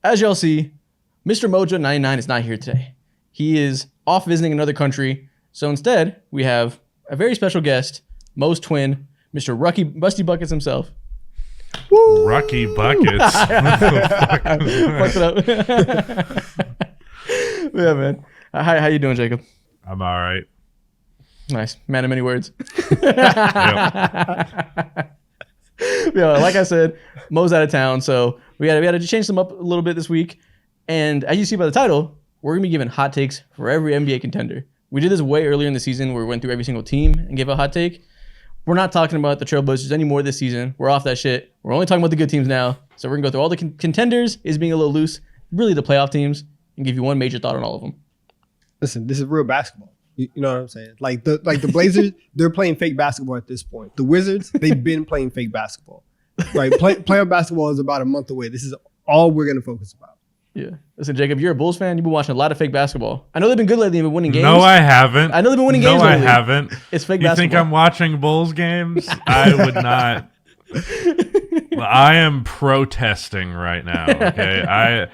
as y'all see, Mr. Mojo99 is not here today. He is off visiting another country. So instead, we have a very special guest, Mo's twin, Mr. Rusty Buckets himself. Woo! Rocky Buckets. Fucked it up. Yeah, man. How you doing, Jacob? I'm all right. Nice. Man of many words. Yep. Yeah, like I said, Mo's out of town, so we had to change them up a little bit this week. And as you see by the title, we're going to be giving hot takes for every NBA contender. We did this way earlier in the season where we went through every single team and gave a hot take. We're not talking about the Trailblazers anymore this season. We're off that shit. We're only talking about the good teams now. So we're going to go through all the contenders, is being a little loose, really the playoff teams, and give you one major thought on all of them. Listen, this is real basketball. You know what I'm saying? Like the Blazers, they're playing fake basketball at this point. The Wizards, they've been playing fake basketball. Right? Playoff basketball is about a month away. This is all we're going to focus about. Yeah. Listen, Jacob, you're a Bulls fan. You've been watching a lot of fake basketball. I know they've been good lately. They've been winning games. No, I haven't. I know they've been winning games lately. No, I haven't. It's fake you basketball. You think I'm watching Bulls games? I would not. I am protesting right now, okay?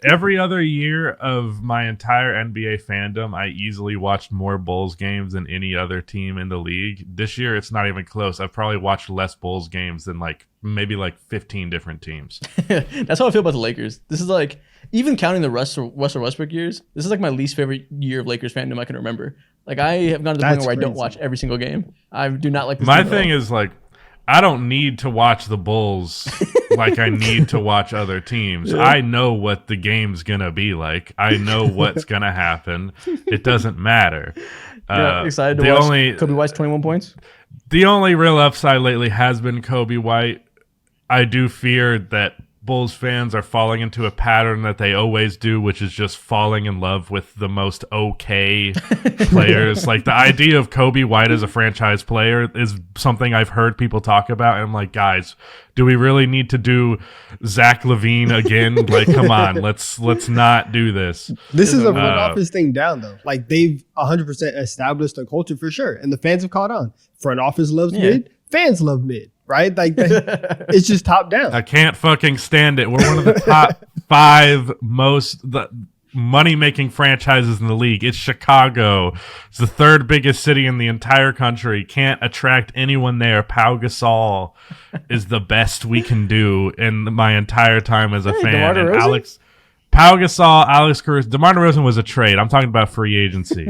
Every other year of my entire NBA fandom, I easily watched more Bulls games than any other team in the league. This year, it's not even close. I've probably watched less Bulls games than maybe 15 different teams. That's how I feel about the Lakers. This is like, even counting the Russell Westbrook years, this is like my least favorite year of Lakers fandom I can remember. Like, I have gone to the point where I don't watch every single game. I do not like this My thing is, I don't need to watch the Bulls like I need to watch other teams. Yeah. I know what the game's going to be like. I know what's going to happen. It doesn't matter. Excited to watch Kobe White's 21 points? The only real upside lately has been Kobe White. I do fear that Bulls fans are falling into a pattern that they always do, which is just falling in love with the most okay players. Like, the idea of Kobe White as a franchise player is something I've heard people talk about. And I'm like, guys, do we really need to do Zach LaVine again? Like, come on, let's not do this. This is a front office thing down, though. Like, they've 100% established a culture for sure. And the fans have caught on. Front office loves mid. Fans love mid. Right? Like, it's just top down. I can't fucking stand it. We're one of the top 5 most money-making franchises in the league. It's Chicago. It's the 3rd biggest city in the entire country. Can't attract anyone there. Pau Gasol is the best we can do in my entire time as a fan. And Pau Gasol, Alex Caruso, DeMar DeRozan was a trade. I'm talking about free agency.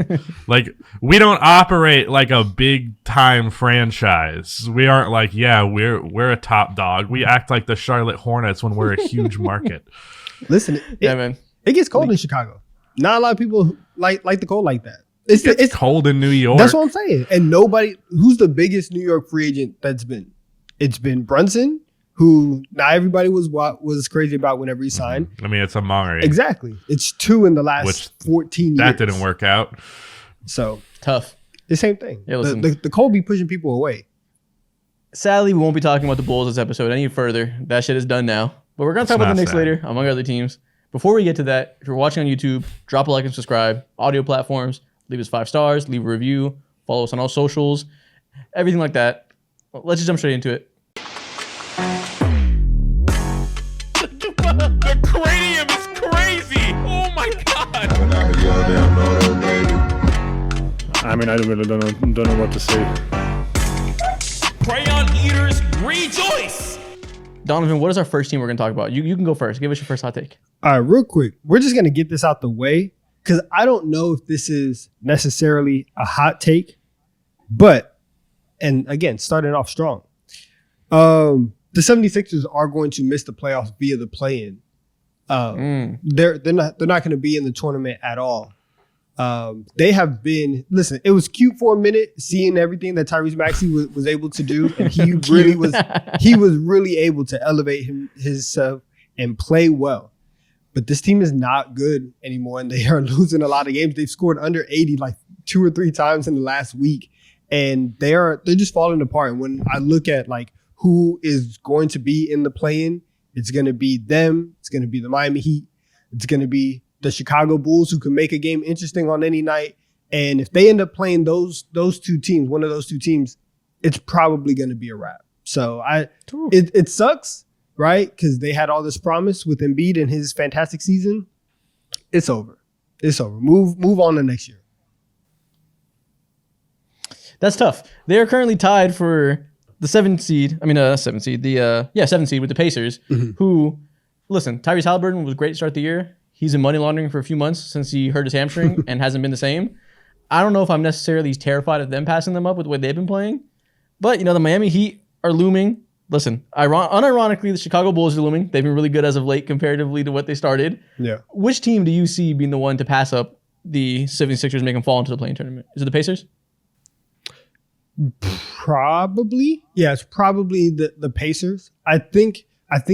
We don't operate like a big-time franchise. We aren't like, we're a top dog. We act like the Charlotte Hornets when we're a huge market. Listen, man. It gets cold in Chicago. Not a lot of people like the cold like that. It's cold in New York. That's what I'm saying. And who's the biggest New York free agent that's been? It's been Brunson, who not everybody was crazy about whenever he signed. I mean, it's Amari. Exactly. It's 2 in the last 14 years. That didn't work out. So tough. The same thing. Yeah, listen, the cold be pushing people away. Sadly, we won't be talking about the Bulls this episode any further. That shit is done now. But we're going to talk about the Knicks later, among other teams. Before we get to that, if you're watching on YouTube, drop a like and subscribe. Audio platforms, leave us 5 stars, leave a review, follow us on all socials, everything like that. Well, let's just jump straight into it. The cranium is crazy! Oh my god! I mean, I really don't know what to say. Crayon eaters, rejoice! Donovan, what is our first team we're going to talk about? You can go first. Give us your first hot take. All right, real quick. We're just going to get this out the way because I don't know if this is necessarily a hot take, but, and again, starting off strong. The 76ers are going to miss the playoffs via the play-in. They're not going to be in the tournament at all. They have been, listen, it was cute for a minute seeing everything that Tyrese Maxey was able to do, and he was really able to elevate himself and play well. But this team is not good anymore, and they are losing a lot of games. They've scored under 80 like 2 or 3 times in the last week, and they're just falling apart. And when I look at like who is going to be in the play-in, it's going to be them. It's going to be the Miami Heat. It's going to be the Chicago Bulls, who can make a game interesting on any night. And if they end up playing those 2 teams, one of those 2 teams, it's probably going to be a wrap. So it sucks, right? Because they had all this promise with Embiid and his fantastic season. It's over. It's over. Move on to next year. That's tough. They are currently tied for the 7th seed. I mean, not 7th seed. The 7th seed with the Pacers. Who, listen, Tyrese Halliburton was great to start the year. He's in money laundering for a few months since he hurt his hamstring and hasn't been the same. I don't know if I'm necessarily terrified of them passing them up with the way they've been playing. But, the Miami Heat are looming. Listen, unironically, the Chicago Bulls are looming. They've been really good as of late comparatively to what they started. Yeah. Which team do you see being the one to pass up the 76ers and make them fall into the play-in tournament? Is it the Pacers? Probably. Yeah, it's probably the Pacers. I think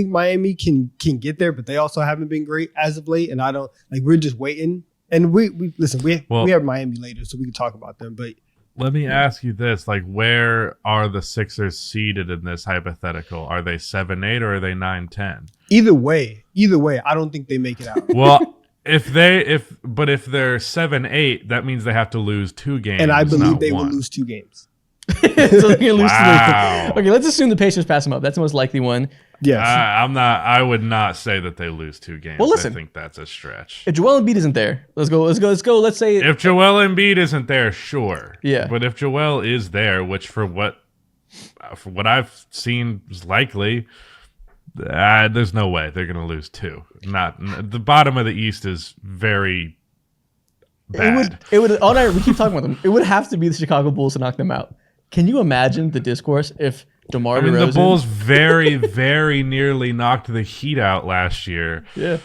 Miami can get there, but they also haven't been great as of late. And I don't we're just waiting. And we listen, we have Miami later, so we can talk about them. But let me ask you this: where are the Sixers seeded in this hypothetical? Are they 7-8 or are they 9-10? Either way, I don't think they make it out. Well, if they're 7-8, that means they have to lose 2 games. And I believe they will one. lose 2 games. So they're gonna lose Wow. Okay, let's assume the Pacers pass them up. That's the most likely one. Yes. I would not say that they lose 2 games. Well, listen. I think that's a stretch. If Joel Embiid isn't there, let's go. Let's say If Joel Embiid isn't there, sure. Yeah. But if Joel is there, which for what I've seen is likely, there's no way they're going to lose 2. The bottom of the East is very bad. It would all night we keep talking about them. It would have to be the Chicago Bulls to knock them out. Can you imagine the discourse if DeMar DeRozan... the Bulls very, very nearly knocked the Heat out last year. Yeah.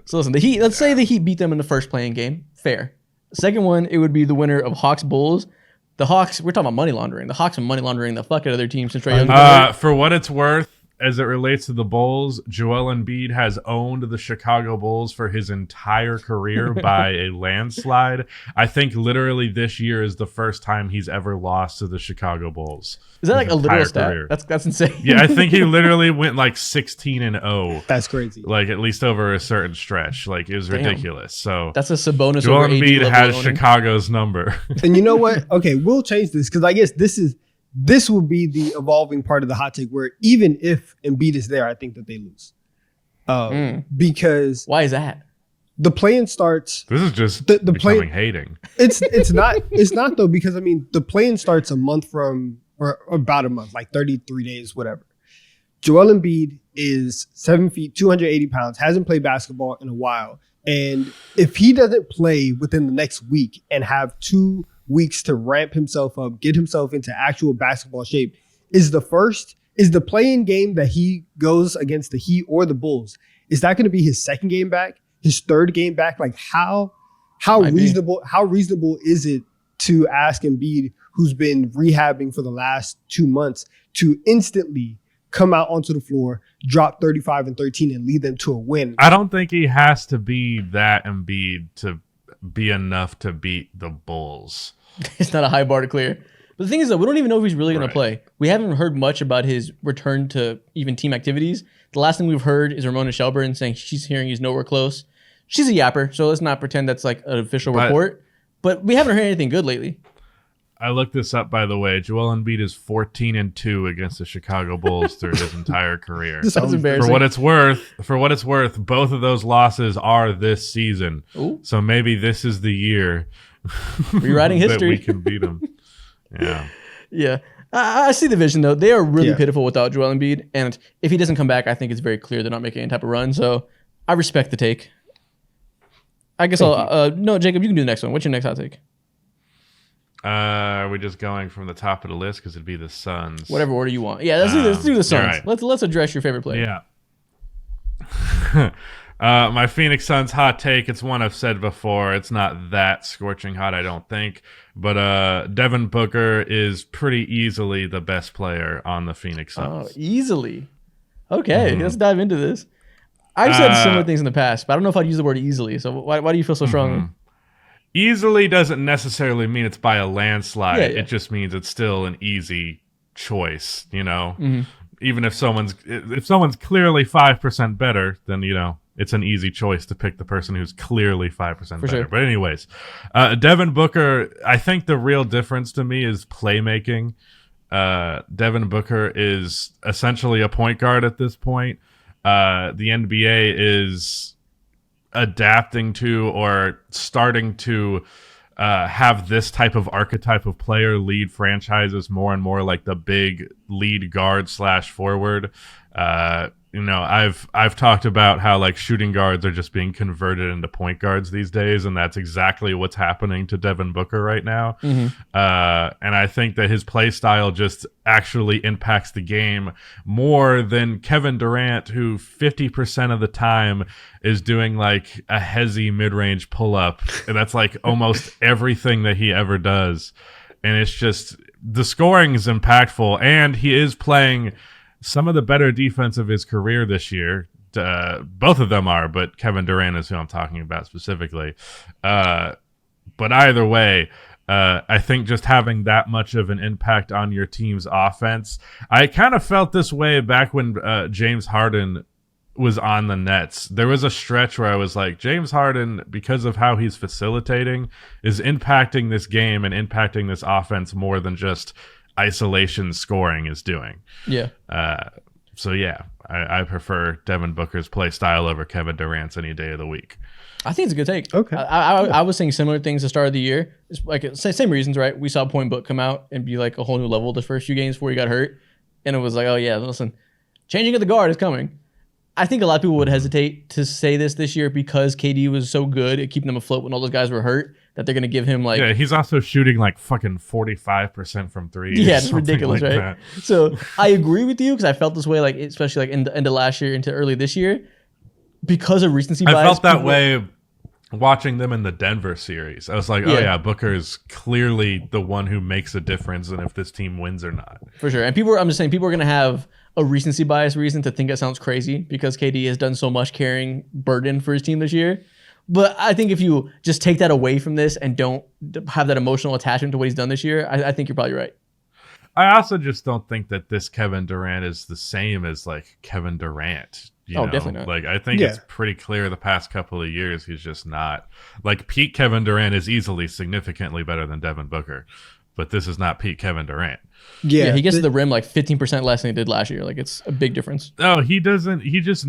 So listen, the Heat. Let's say the Heat beat them in the first playing game. Fair. Second one, it would be the winner of Hawks Bulls. The Hawks. We're talking about money laundering. The Hawks are money laundering the fuck out of their team since Trae Young. For what it's worth, as it relates to the Bulls, Joel Embiid has owned the Chicago Bulls for his entire career by a landslide. I think literally this year is the first time he's ever lost to the Chicago Bulls. Is that like a literal stat? That's insane. Yeah, I think he literally went 16-0. That's crazy. At least over a certain stretch. It was ridiculous. So that's a Sabonis Joel over Embiid has owning. Chicago's number. And you know what? Okay, we'll change this because I guess this will be the evolving part of the hot take where even if Embiid is there, I think that they lose. Because why is that? The play-in starts. This is just the becoming hating. It's not though, because the play-in starts a month from or about a month, 33 days, whatever. Joel Embiid is 7 feet, 280 pounds, hasn't played basketball in a while. And if he doesn't play within the next week and have 2 weeks to ramp himself up, get himself into actual basketball shape, is the play-in game that he goes against the Heat or the Bulls, is that going to be his second game back, his third game back? How reasonable is it to ask Embiid, who's been rehabbing for the last 2 months, to instantly come out onto the floor, drop 35 and 13 and lead them to a win? I don't think he has to be that Embiid to be enough to beat the Bulls. It's not a high bar to clear. But the thing is, though, we don't even know if he's really going to play. We haven't heard much about his return to even team activities. The last thing we've heard is Ramona Shelburne saying she's hearing he's nowhere close. She's a yapper, so let's not pretend that's an official report. But we haven't heard anything good lately. I looked this up, by the way. Joel Embiid is 14-2 against the Chicago Bulls through his entire career. This sounds embarrassing. For what it's worth, both of those losses are this season. Ooh. So maybe this is the year rewriting history that we can beat them. Yeah. Yeah. I see the vision, though. They are really pitiful without Joel Embiid. And if he doesn't come back, I think it's very clear they're not making any type of run. So I respect the take. I guess no, Jacob, you can do the next one. What's your next hot take? Are we just going from the top of the list because it'd be the Suns? Whatever order you want. Yeah, let's do the Suns. Right. Let's address your favorite player. Yeah. My Phoenix Suns hot take. It's one I've said before. It's not that scorching hot, I don't think. But Devin Booker is pretty easily the best player on the Phoenix Suns. Oh, easily. Okay, let's dive into this. I've said similar things in the past, but I don't know if I'd use the word easily. So why do you feel so strongly? Easily doesn't necessarily mean it's by a landslide. Yeah. It just means it's still an easy choice, Even if someone's clearly 5% better, then it's an easy choice to pick the person who's clearly 5% better. Sure. But anyways, Devin Booker, I think the real difference to me is playmaking. Devin Booker is essentially a point guard at this point. The NBA is adapting to or starting to have this type of archetype of player lead franchises more and more, like the big lead guard / forward. I've talked about how like shooting guards are just being converted into point guards these days, and that's exactly what's happening to Devin Booker right now. And I think that his play style just actually impacts the game more than Kevin Durant, who 50% of the time is doing like a hezzy mid-range pull-up, and that's like almost everything that he ever does. And it's just, the scoring is impactful, and he is playing some of the better defense of his career this year. Both of them are, but Kevin Durant is who I'm talking about specifically. But either way, I think just having that much of an impact on your team's offense. I kind of felt this way back when James Harden was on the Nets. There was a stretch where I was like, James Harden, because of how he's facilitating, is impacting this game and impacting this offense more than just isolation scoring is doing. Yeah. So yeah, I prefer Devin Booker's play style over Kevin Durant's any day of the week. I think it's a good take. Okay. I was saying similar things at the start of the year. It's like same reasons, right? We saw Point Book come out and be like a whole new level the first few games before he got hurt. And it was like, oh yeah, listen, changing of the guard is coming. I think a lot of people would hesitate to say this year because KD was so good at keeping them afloat when all those guys were hurt that they're going to give him like... Yeah, he's also shooting like fucking 45% from three. Yeah, it's ridiculous, like right? That. So I agree with you because I felt this way, like especially like in the end of last year into early this year because of recency bias. I felt that way watching them in the Denver series. I was like, oh yeah, Booker is clearly the one who makes a difference in if this team wins or not. For sure. And I'm just saying, people are going to have a recency bias reason to think it sounds crazy because KD has done so much carrying burden for his team this year. But I think if you just take that away from this and don't have that emotional attachment to what he's done this year, I think you're probably right. I also just don't think that this Kevin Durant is the same as like Kevin Durant. You know? Definitely not. Like I think it's pretty clear the past couple of years he's just not. Like peak Kevin Durant is easily significantly better than Devin Booker, but this is not peak Kevin Durant. Yeah, he gets to the rim like 15% less than he did last year. Like it's a big difference. No, he doesn't. He just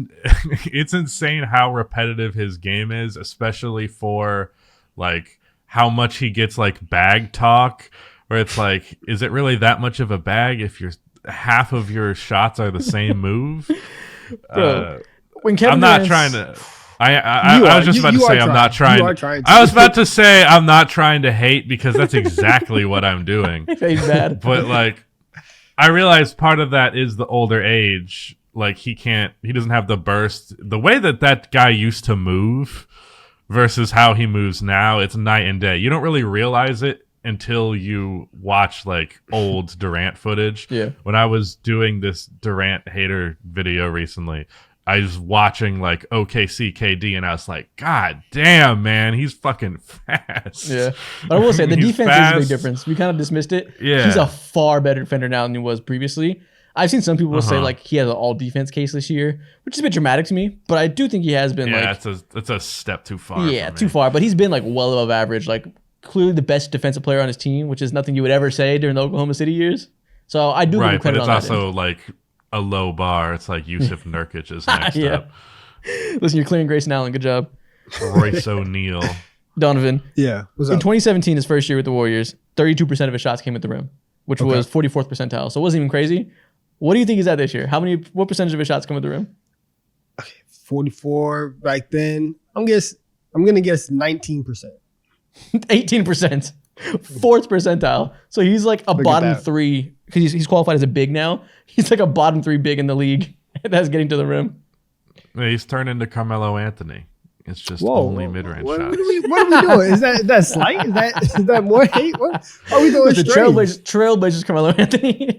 it's insane how repetitive his game is, especially for like how much he gets like bag talk, where it's like, is it really that much of a bag if your half of your shots are the same move? Bro, when Kevin I'm not trying to. I was just about to say I'm not trying. I was about to say I'm not trying to hate because that's exactly what I'm doing. He's bad. But like, I realize part of that is the older age. Like he doesn't have the burst. The way that guy used to move versus how he moves now, it's night and day. You don't really realize it until you watch like old Durant footage. Yeah. When I was doing this Durant hater video recently, I was watching like OKC KD and I was like, God damn, man, he's fucking fast. Yeah. But I will say the defense is a big difference. We kind of dismissed it. Yeah. He's a far better defender now than he was previously. I've seen some people say like he has an all defense case this year, which is a bit dramatic to me, but I do think he has been it's a step too far. Yeah, too far. But he's been like well above average, like clearly the best defensive player on his team, which is nothing you would ever say during the Oklahoma City years. So I do give him credit on that. Right, but it's also like a low bar. It's like Yusuf Nurkic is next up. Listen, you're clearing Grayson Allen. Good job. Royce O'Neal. Donovan. Yeah. What's up? In 2017, his first year with the Warriors, 32% of his shots came at the rim, which was 44th percentile. So it wasn't even crazy. What do you think he's at this year? What percentage of his shots come at the rim? Okay, 44 back then. I'm gonna guess 19%. 18%. Fourth percentile. So he's like a bottom three because he's qualified as a big now. He's like a bottom three big in the league that's getting to the rim. Yeah, he's turned into Carmelo Anthony. It's just only mid-range shots. What are we doing? Is that slight? Is that more hate? What are we doing? The Trailblazers Carmelo Anthony.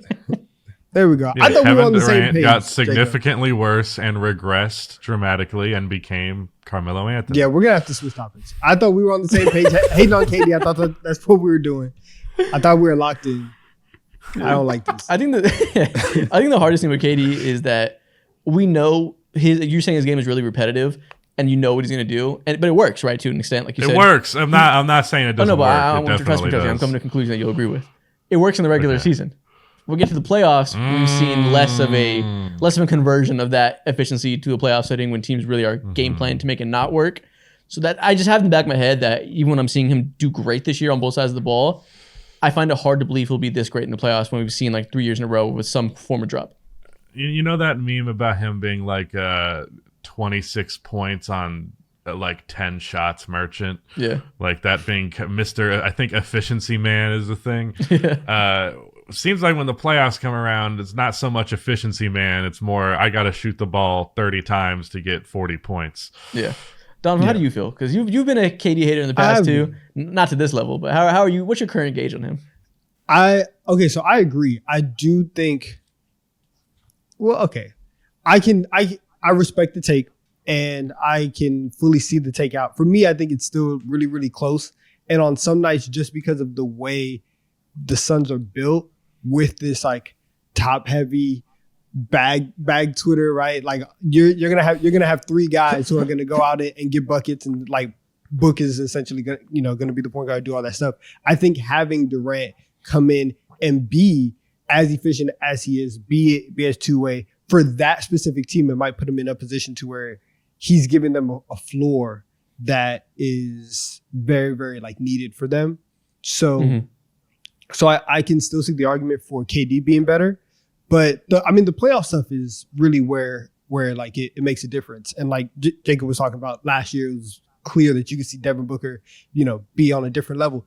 There we go. Yeah, I thought Kevin we were on the Durant same page. Got significantly worse and regressed dramatically and became Carmelo Anthony. Yeah, we're gonna have to switch topics. I thought we were on the same page. Hating on KD, I thought that's what we were doing. I thought we were locked in. I don't like this. I think the hardest thing with KD is that we know you're saying his game is really repetitive, and you know what he's gonna do, but it works, right? To an extent, like you said, it works. I'm not saying it doesn't work. I'm coming to a conclusion that you'll agree with. It works in the regular season. When we get to the playoffs, we've seen less of a conversion of that efficiency to a playoff setting when teams really are game planning to make it not work. So that I just have in the back of my head that even when I'm seeing him do great this year on both sides of the ball, I find it hard to believe he'll be this great in the playoffs when we've seen like 3 years in a row with some form of drop. You know that meme about him being like 26 points on like 10 shots merchant? Yeah. Like that being Mr. I think efficiency man is the thing. Yeah. Seems like when the playoffs come around, it's not so much efficiency man. It's more, I got to shoot the ball 30 times to get 40 points. Yeah. Donovan, how do you feel? Because you've been a KD hater in the past too. Not to this level, but how are you? What's your current gauge on him? So I agree. I do think, I respect the take and I can fully see the take out. For me, I think it's still really, really close. And on some nights, just because of the way the Suns are built with this like top heavy bag Twitter, right? Like you're gonna have 3 guys who are gonna go out and get buckets, and like Book is essentially gonna be the point guard, do all that stuff. I think having Durant come in and be as efficient as he is, be as two-way for that specific team, it might put him in a position to where he's giving them a floor that is very, very like needed for them. So. So I can still see the argument for KD being better, but the playoff stuff is really where like it makes a difference. And like Jacob was talking about last year, it was clear that you could see Devin Booker, be on a different level.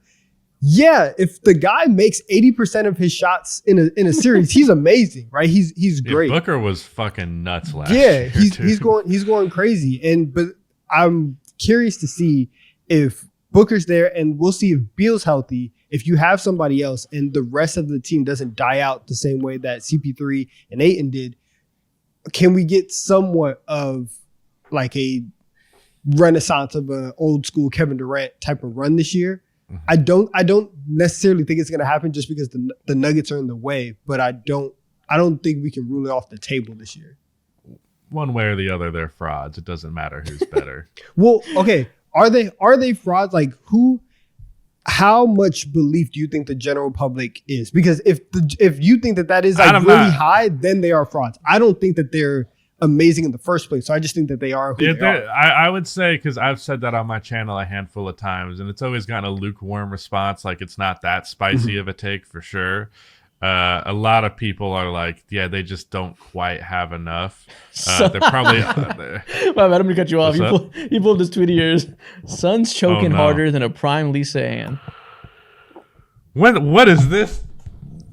Yeah, if the guy makes 80% of his shots in a series, he's amazing, right? He's great. Yeah, Booker was fucking nuts last year. Yeah, he's going crazy. But I'm curious to see if Booker's there, and we'll see if Beal's healthy. If you have somebody else and the rest of the team doesn't die out the same way that CP3 and Ayton did, can we get somewhat of like a renaissance of an old school Kevin Durant type of run this year? I don't necessarily think it's going to happen just because the Nuggets are in the way, but I don't think we can rule it off the table this year. One way or the other, they're frauds. It doesn't matter who's better. Well, okay. Are they frauds? Like who? How much belief do you think the general public is? Because if you think that is like really high, then they are frauds. I don't think that they're amazing in the first place. So I just think that they are who they are. I would say, because I've said that on my channel a handful of times, and it's always gotten a lukewarm response. Like it's not that spicy of a take for sure. A lot of people are like, yeah, they just don't quite have enough. They're probably. My bad, I'm gonna cut you off. You pulled this tweet of yours. Suns choking harder than a prime Lisa Ann. What is this?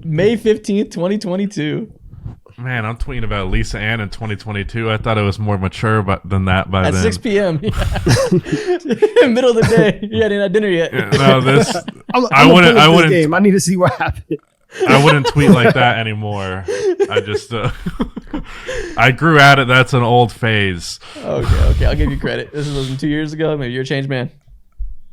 May 15th, 2022. Man, I'm tweeting about Lisa Ann in 2022. I thought it was more mature than that by at then. At 6 p.m. Middle of the day. You hadn't had dinner yet. Yeah, no, this. I wouldn't. Game. I need to see what happened. I wouldn't tweet like that anymore. I just I grew out of that's an old phase. Okay, I'll give you credit. This was 2 years ago. Maybe you're a changed man.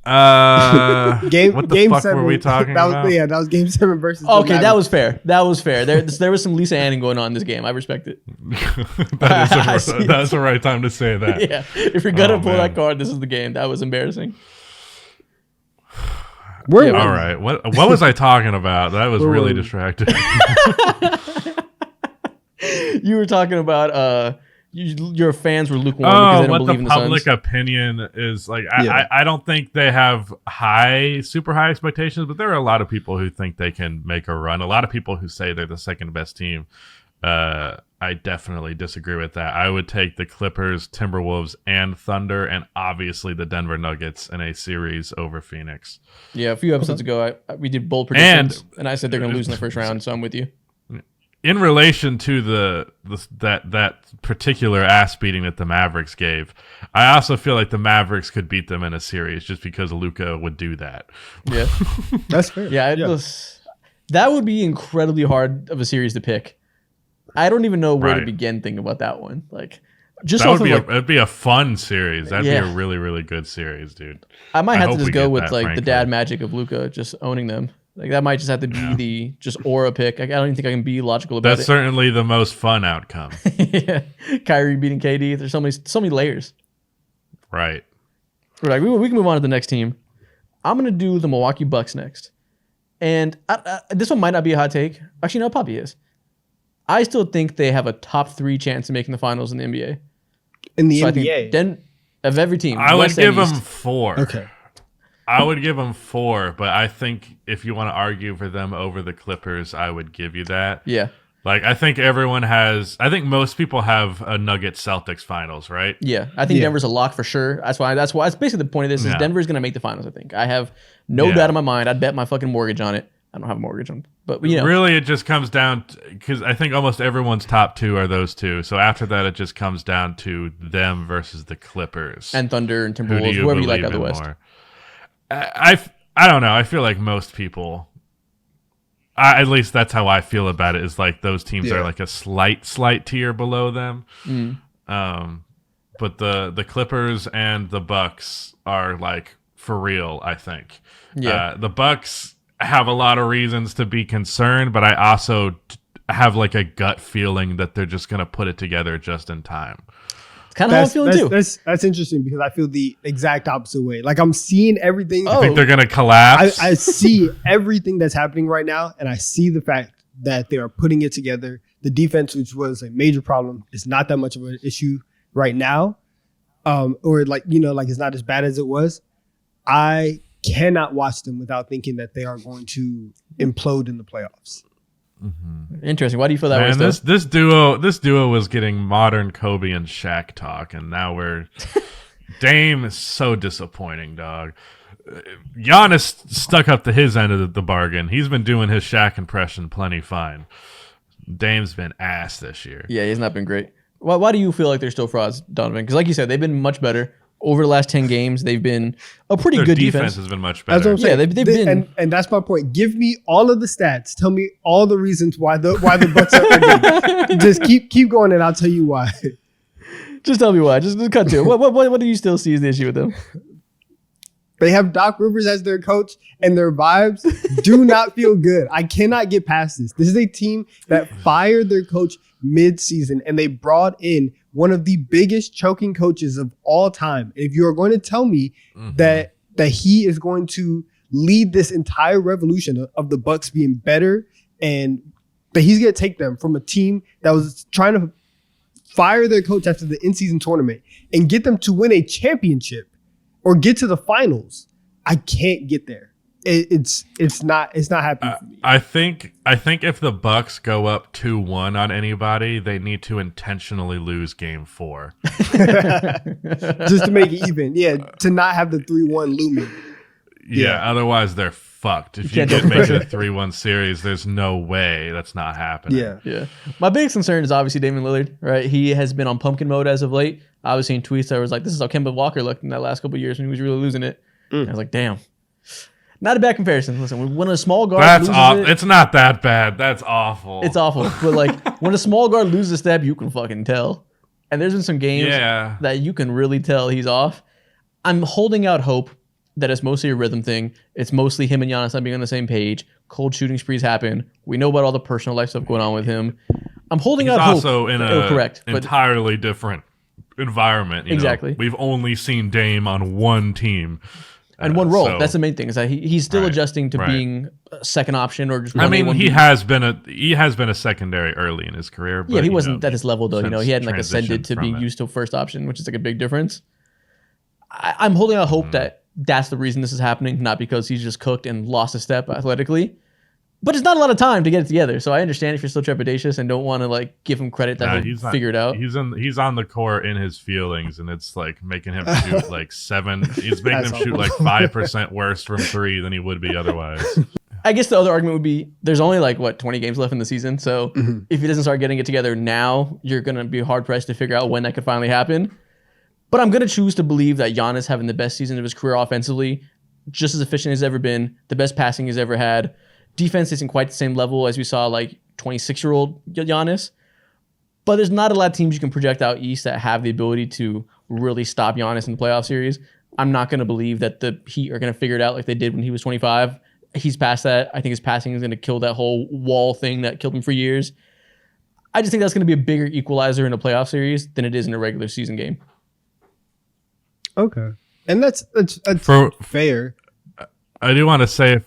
What the game fuck 7, were we talking about? Yeah, that was game 7 versus. Okay, that was fair. There was some Lisa Anning going on in this game. I respect it. That's the right time to say that. Yeah, if you're gonna pull that card, this is the game. That was embarrassing. All right. What was I talking about? That was really distracting. You were talking about your fans were lukewarm because they don't believe in the Suns. What the public opinion is like. I don't think they have super high expectations, but there are a lot of people who think they can make a run. A lot of people who say they're the second best team. I definitely disagree with that. I would take the Clippers, Timberwolves, and Thunder, and obviously the Denver Nuggets in a series over Phoenix. Yeah, a few episodes ago, we did bold predictions, and I said they're going to lose in the first round, so I'm with you. In relation to that particular ass beating that the Mavericks gave, I also feel like the Mavericks could beat them in a series just because Luka would do that. Yeah, that's fair. Yeah, that would be incredibly hard of a series to pick. I don't even know where to begin thinking about that one. Like, just it'd be a fun series. That'd be a really, really good series, dude. I might have to just go with like the dad magic of Luka just owning them. Like that might just have to be the just aura pick. I don't even think I can be logical about it. That's certainly the most fun outcome. Yeah, Kyrie beating KD. There's so many layers. Right. We're like we can move on to the next team. I'm gonna do the Milwaukee Bucks next. And this one might not be a hot take. Actually, no, it probably is. I still think they have a top 3 chance of making the finals in the NBA. In the So NBA? Of every team. I would West and give them East. 4. Okay. I would give them 4, but I think if you want to argue for them over the Clippers, I would give you that. Yeah. Like, I think most people have a Nuggets Celtics finals, right? Yeah. I think Yeah. Denver's a lock for sure. That's why that's basically the point of this is Yeah. Denver's going to make the finals, I think. I have no doubt in my mind. I'd bet my fucking mortgage on it. I don't have a mortgage on it. But, you know. Really, it just comes down because I think almost everyone's top 2 are those 2. So after that, it just comes down to them versus the Clippers. And Thunder and Who do Timberwolves, you whoever you like believe out of the in West. more? I don't know. I feel like most people, at least that's how I feel about it, is like those teams are like a slight tier below them. But the Clippers and the Bucks are like for real, I think. Yeah. The Bucks have a lot of reasons to be concerned, but I also have like a gut feeling that they're just going to put it together just in time. It's kind of how I'm feeling too. That's interesting because I feel the exact opposite way. Like I'm seeing everything. I think they're going to collapse. I see everything that's happening right now, and I see the fact that they are putting it together. The defense, which was a major problem, is not that much of an issue right now, or like it's not as bad as it was. I cannot watch them without thinking that they are going to implode in the playoffs. Interesting. Why do you feel that way? Man, Steph? this duo was getting modern Kobe and Shaq talk, and now we're Dame is so disappointing, dog. Giannis stuck up to his end of the bargain. He's been doing his Shaq impression plenty fine. Dame's been ass this year. Yeah, he's not been great. Why do you feel like they're still frauds, Donovan? Because like you said, they've been much better. Over the last 10 games, they've been a pretty Their good defense defense. has been much That's what better. I'm saying. they've been. and that's my point. Give me all of the stats. Tell me all the reasons why the Bucks are good. Just keep going, and I'll tell you why. Just tell me why. Just cut to it. What do you still see as the issue with them? They have Doc Rivers as their coach, and their vibes do not feel good. I cannot get past this. This is a team that fired their coach mid-season, and they brought in one of the biggest choking coaches of all time. If you are going to tell me that he is going to lead this entire revolution of the Bucks being better, and that he's going to take them from a team that was trying to fire their coach after the in-season tournament and get them to win a championship or get to the finals, I can't get there. It's not happening for me. I think if the Bucks go up 2-1 on anybody, they need to intentionally lose Game 4. Just to make it even. Yeah, to not have the 3-1 looming. Yeah, otherwise they're fucked. If you can't get do make it a 3-1 series, there's no way that's not happening. Yeah. My biggest concern is obviously Damian Lillard, right? He has been on pumpkin mode as of late. I was seeing tweets that was like, this is how Kemba Walker looked in that last couple of years when he was really losing it. And I was like, damn. Not a bad comparison. Listen, when a small guard That's loses It's not that bad. That's awful. it's awful. But like when a small guard loses a step, you can fucking tell. And there's been some games that you can really tell he's off. I'm holding out hope that it's mostly a rhythm thing. It's mostly him and Giannis not being on the same page. Cold shooting sprees happen. We know about all the personal life stuff going on with him. I'm holding out hope. He's also in a entirely different environment. You Exactly. know? We've only seen Dame on one team. And one role. So- That's the main thing. Is that he's still adjusting to being a second option or just. He has been a secondary early in his career. But, Yeah, he wasn't at his level though. He hadn't like ascended to transitioned being from it. used to first option, which is like a big difference. I'm holding out hope that that's the reason this is happening, not because he's just cooked and lost a step athletically. But it's not a lot of time to get it together. So I understand if you're still trepidatious and don't want to like give him credit that he'll figure it out. He's on the court in his feelings, and it's like making him shoot like 7. He's making him shoot like 5% worse from 3 than he would be otherwise. I guess the other argument would be there's only like 20 games left in the season. So if he doesn't start getting it together now, you're gonna be hard pressed to figure out when that could finally happen. But I'm gonna choose to believe that Giannis having the best season of his career offensively, just as efficient as ever been, the best passing he's ever had. Defense isn't quite the same level as we saw like 26-year-old Giannis. But there's not a lot of teams you can project out east that have the ability to really stop Giannis in the playoff series. I'm not going to believe that the Heat are going to figure it out like they did when he was 25. He's past that. I think his passing is going to kill that whole wall thing that killed him for years. I just think that's going to be a bigger equalizer in a playoff series than it is in a regular season game. Okay. And that's fair. I do want to say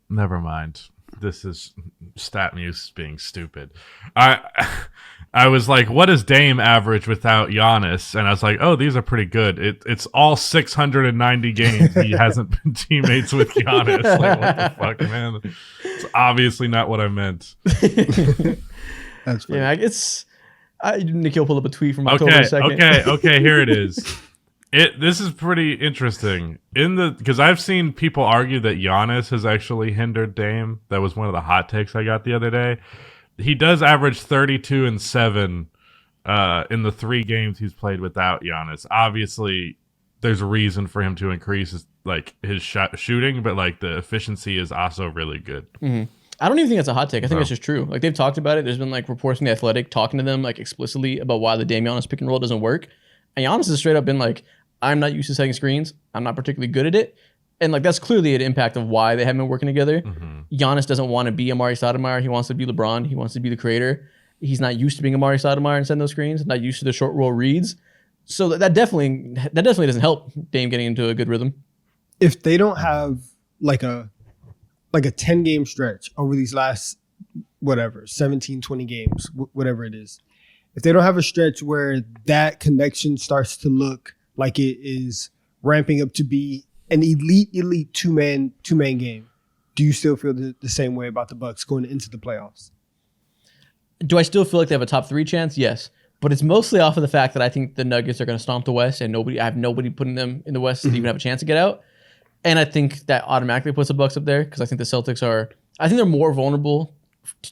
never mind. This is StatMuse being stupid. I was like, what does Dame average without Giannis? And I was like, oh, these are pretty good. It's all 690 games he hasn't been teammates with Giannis. Like, what the fuck, man? It's obviously not what I meant. That's funny. Yeah, Nikhil pulled up a tweet from October 2nd. Okay, here it is. This is pretty interesting because I've seen people argue that Giannis has actually hindered Dame. That was one of the hot takes I got the other day. He does average 32 and 7 in the 3 games he's played without Giannis. Obviously, there's a reason for him to increase his shooting, but like the efficiency is also really good. Mm-hmm. I don't even think that's a hot take. I think that's just true. Like they've talked about it. There's been like reports from The Athletic talking to them like explicitly about why the Dame Giannis pick and roll doesn't work. And Giannis has straight up been like, I'm not used to setting screens. I'm not particularly good at it. And like that's clearly an impact of why they haven't been working together. Mm-hmm. Giannis doesn't want to be Amari Stoudemire. He wants to be LeBron. He wants to be the creator. He's not used to being Amari Stoudemire and setting those screens. Not used to the short roll reads. So that definitely doesn't help Dame getting into a good rhythm. If they don't have like a 10-game stretch over these last 17, 20 games, whatever it is. If they don't have a stretch where that connection starts to look like it is ramping up to be an elite two-man game, do you still feel the same way about the Bucks going into the playoffs? Do I still feel like they have a top 3 chance? Yes. But it's mostly off of the fact that I think the Nuggets are going to stomp the West and I have nobody putting them in the West to even have a chance to get out. And I think that automatically puts the Bucks up there because I think the Celtics they're more vulnerable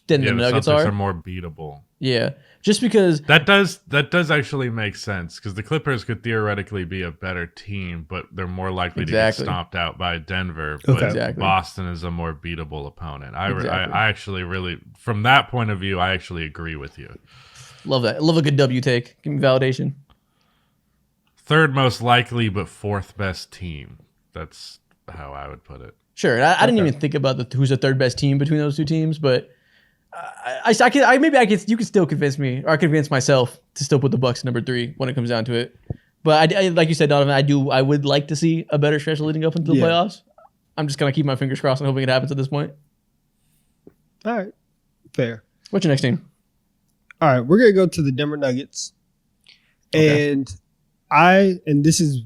than the Nuggets Celtics are more beatable. Yeah. Just because that does actually make sense because the Clippers could theoretically be a better team, but they're more likely to get stomped out by Denver. But Boston is a more beatable opponent. I actually really, from that point of view, I actually agree with you. Love that. I love a good W take. Give me validation. Third most likely, but fourth best team. That's how I would put it. Sure. I didn't even think about who's the third best team between those two teams, but you can still convince me, or I convince myself to still put the Bucks number 3 when it comes down to it. But I like you said, Donovan, I would like to see a better stretch leading up into the playoffs. I'm just gonna keep my fingers crossed and hoping it happens at this point. All right, fair. What's your next team? All right, we're gonna go to the Denver Nuggets, and this is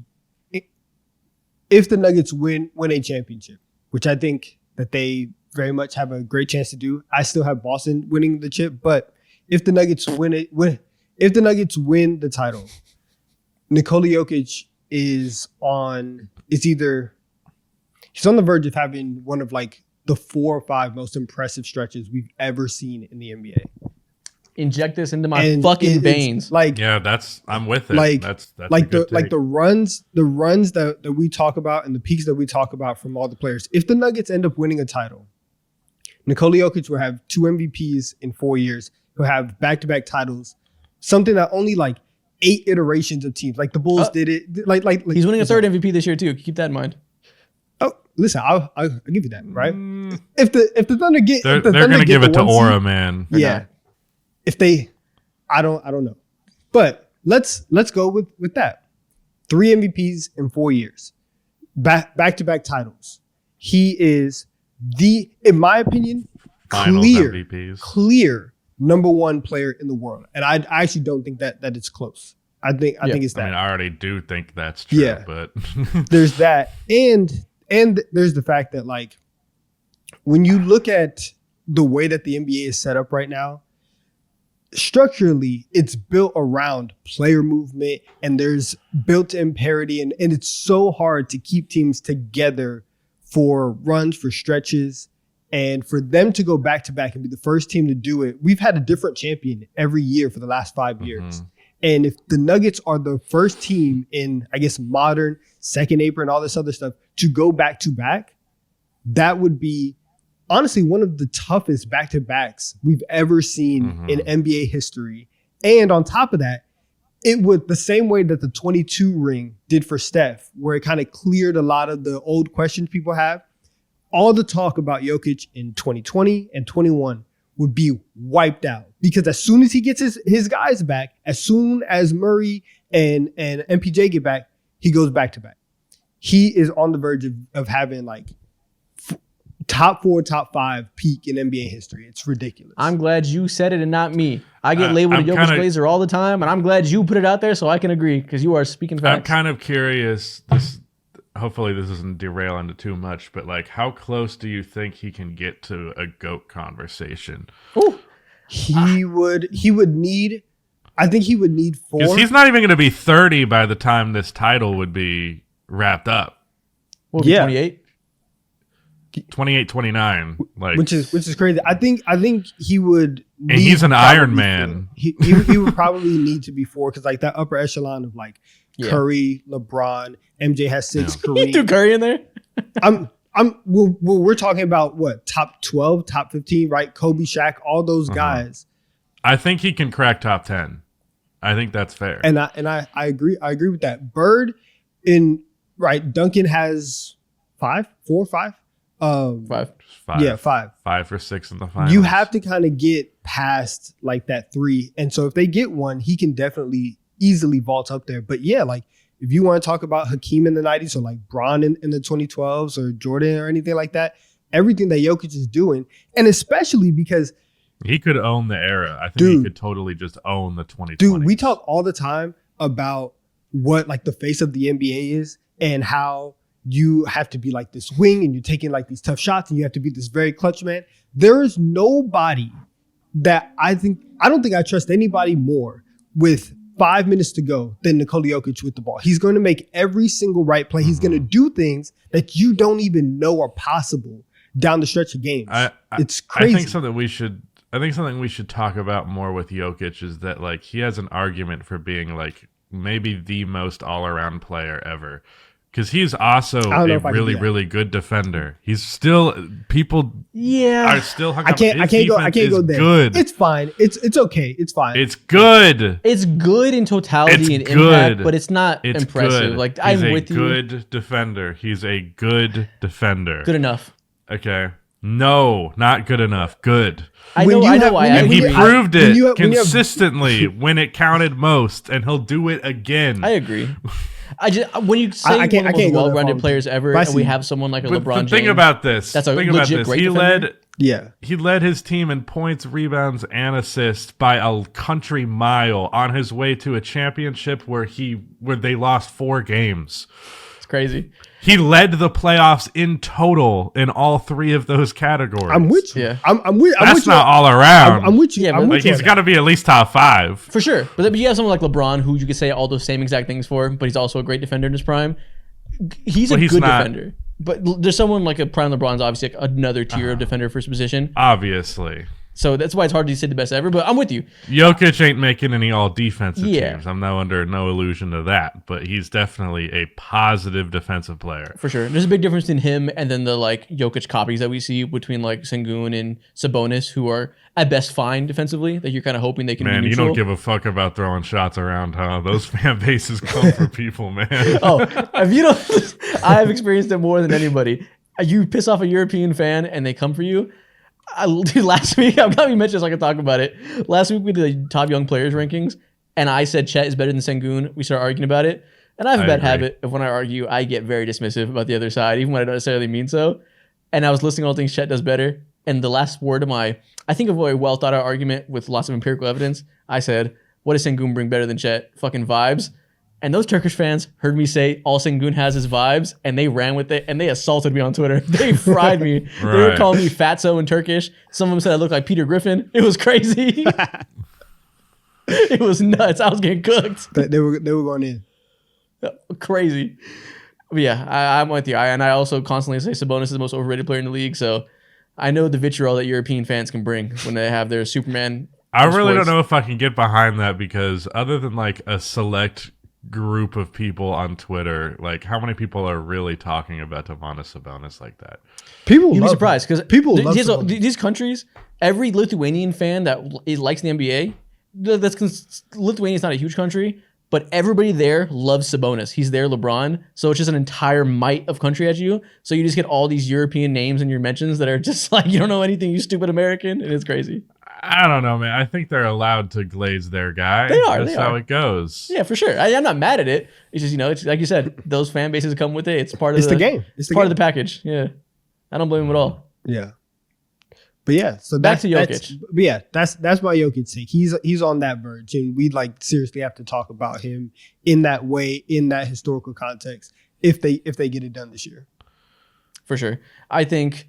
if the Nuggets win a championship, which I think that they very much have a great chance to do. I still have Boston winning the chip, but if the Nuggets win the title, Nikola Jokic he's on the verge of having one of like the 4 or 5 most impressive stretches we've ever seen in the NBA. Inject this into my fucking veins. I'm with it. That's the runs that we talk about and the peaks that we talk about from all the players. If the Nuggets end up winning a title, Nikola Jokic will have 2 MVPs in 4 years. He'll have back-to-back titles. Something that only like 8 iterations of teams, like the Bulls did it. Like he's winning a 3rd MVP this year too. Keep that in mind. Oh, listen, I'll give you that, right? If the Thunder get, they're going to give it to Aura, man. Yeah. If they, I don't know, but let's go with that. 3 MVPs in 4 years, back-to-back titles. He is in my opinion, clear number 1 player in the world, and I actually don't think that it's close. I think it's that. I mean, I already do think that's true. Yeah, but there's that, and there's the fact that like when you look at the way that the NBA is set up right now. Structurally, it's built around player movement and there's built-in parity and it's so hard to keep teams together for runs, for stretches, and for them to go back-to-back and be the first team to do it. We've had a different champion every year for the last 5 years. And if the Nuggets are the first team in, I guess, modern, second apron, all this other stuff, to go back-to-back, that would be honestly one of the toughest back-to-backs we've ever seen in NBA history. And on top of that, it would the same way that the 22 ring did for Steph, where it kind of cleared a lot of the old questions people have. All the talk about Jokic in 2020 and 21 would be wiped out because as soon as he gets his guys back, as soon as Murray and MPJ get back, he goes back-to-back. He is on the verge of having like top 4, top 5 peak in NBA history. It's ridiculous. I'm glad you said it and not me. I get labeled a Jokic Glazer all the time, and I'm glad you put it out there so I can agree because you are speaking facts. I'm kind of curious. Hopefully this doesn't derail into too much, but like, how close do you think he can get to a GOAT conversation? Ooh. He would need. I think he would need 4. Because he's not even going to be 30 by the time this title would be wrapped up. What, 28? 28, 29, like, which is crazy. I think he would. And he's an Iron Man. He would probably need to be 4 because like that upper echelon of like Curry, LeBron, MJ has 6. Yeah. Kareem. Threw Curry in there. We're talking about what, top 12, top 15, right? Kobe, Shaq, all those guys. I think he can crack top 10. I think that's fair. And I agree. I agree with that. Bird Duncan has 5, 4, 5. 5. Yeah, 5. 5 or 6 in the finals. You have to kind of get past like that 3. And so if they get one, he can definitely easily vault up there. But yeah, like if you want to talk about Hakeem in the 90s or like Bron in the 2012s or Jordan or anything like that, everything that Jokic is doing, and especially because he could own the era. I think he could totally just own the 2020s. Dude, we talk all the time about what like the face of the NBA is and how you have to be like this wing and you're taking like these tough shots and you have to be this very clutch man. There is nobody that I don't think I trust anybody more with 5 minutes to go than Nikola Jokic with the ball. He's going to make every single right play. He's going to do things that you don't even know are possible down the stretch of games. It's crazy. I think something we should talk about more with Jokic is that like he has an argument for being like maybe the most all-around player ever. Because he's also a really good defender. He's still are still hung I can't go there. Good. It's fine. It's okay. It's fine. It's good. It's good in totality and impact, but it's not impressive. Good. Like I'm with you. He's a good defender. He's a good defender. Good enough. Okay. No, not good enough. Good. I know why. And he proved it consistently when it counted most, and he'll do it again. I agree. When you say one of the most well-rounded players ever, and we have someone like a LeBron James. Think about this. That's a legit great defender. He led his team in points, rebounds, and assists by a country mile on his way to a championship where they lost 4 games. It's crazy. He led the playoffs in total in all 3 of those categories. I'm with you. Yeah. That's not all around. I'm with you. Yeah, but he's got to be at least top 5 for sure. But you have someone like LeBron, who you could say all those same exact things for, but he's also a great defender in his prime. He's a good defender. But there's someone like a prime LeBron's obviously like another tier of defender for his position. Obviously. So that's why it's hard to say the best ever, but I'm with you. Jokic ain't making any all-defensive teams. I'm under no illusion of that, but he's definitely a positive defensive player. For sure. There's a big difference in him and then the like Jokic copies that we see between like Sengun and Sabonis, who are at best fine defensively, that you're kind of hoping they can be neutral. Man, you don't give a fuck about throwing shots around, huh? Those fan bases come for people, man. If you don't, I've experienced it more than anybody. You piss off a European fan and they come for you. Dude, last week, I'm glad we mentioned so I can talk about it. Last week we did the top young players rankings, and I said Chet is better than Sengun. We started arguing about it, and I have a bad habit of when I argue, I get very dismissive about the other side, even when I don't necessarily mean so. And I was listing all the things Chet does better, and the last word of I think of a well thought out argument with lots of empirical evidence. I said, "What does Sengun bring better than Chet? Fucking vibes." And those Turkish fans heard me say all Sengun has is vibes, and they ran with it, and they assaulted me on Twitter. They fried me. They were calling me fatso in Turkish. Some of them said I looked like Peter Griffin. It was crazy. It was nuts. I was getting cooked. They were going in. Crazy. But yeah, I'm with you. And I also constantly say Sabonis is the most overrated player in the league, so I know the vitriol that European fans can bring when they have their Superman. I really don't know if I can get behind that, because other than like a select group of people on Twitter, like how many people are really talking about Domantas Sabonis like that? You'd be surprised because love these countries. Every Lithuanian fan that likes the NBA, Lithuania is not a huge country, but everybody there loves Sabonis. He's their LeBron, so it's just an entire might of country at you. So you just get all these European names in your mentions that are just like, you don't know anything, you stupid American, and it's crazy. I don't know, man. I think they're allowed to glaze their guy. They are. That's how it goes. Yeah, for sure. I'm not mad at it. It's just, it's like you said, those fan bases come with it. It's part of the game. It's part of the package. Yeah. I don't blame them at all. Yeah. But yeah, so Back to Jokic. That's my Jokic take. He's on that verge, and we like seriously have to talk about him in that way, in that historical context, if they get it done this year. For sure. I think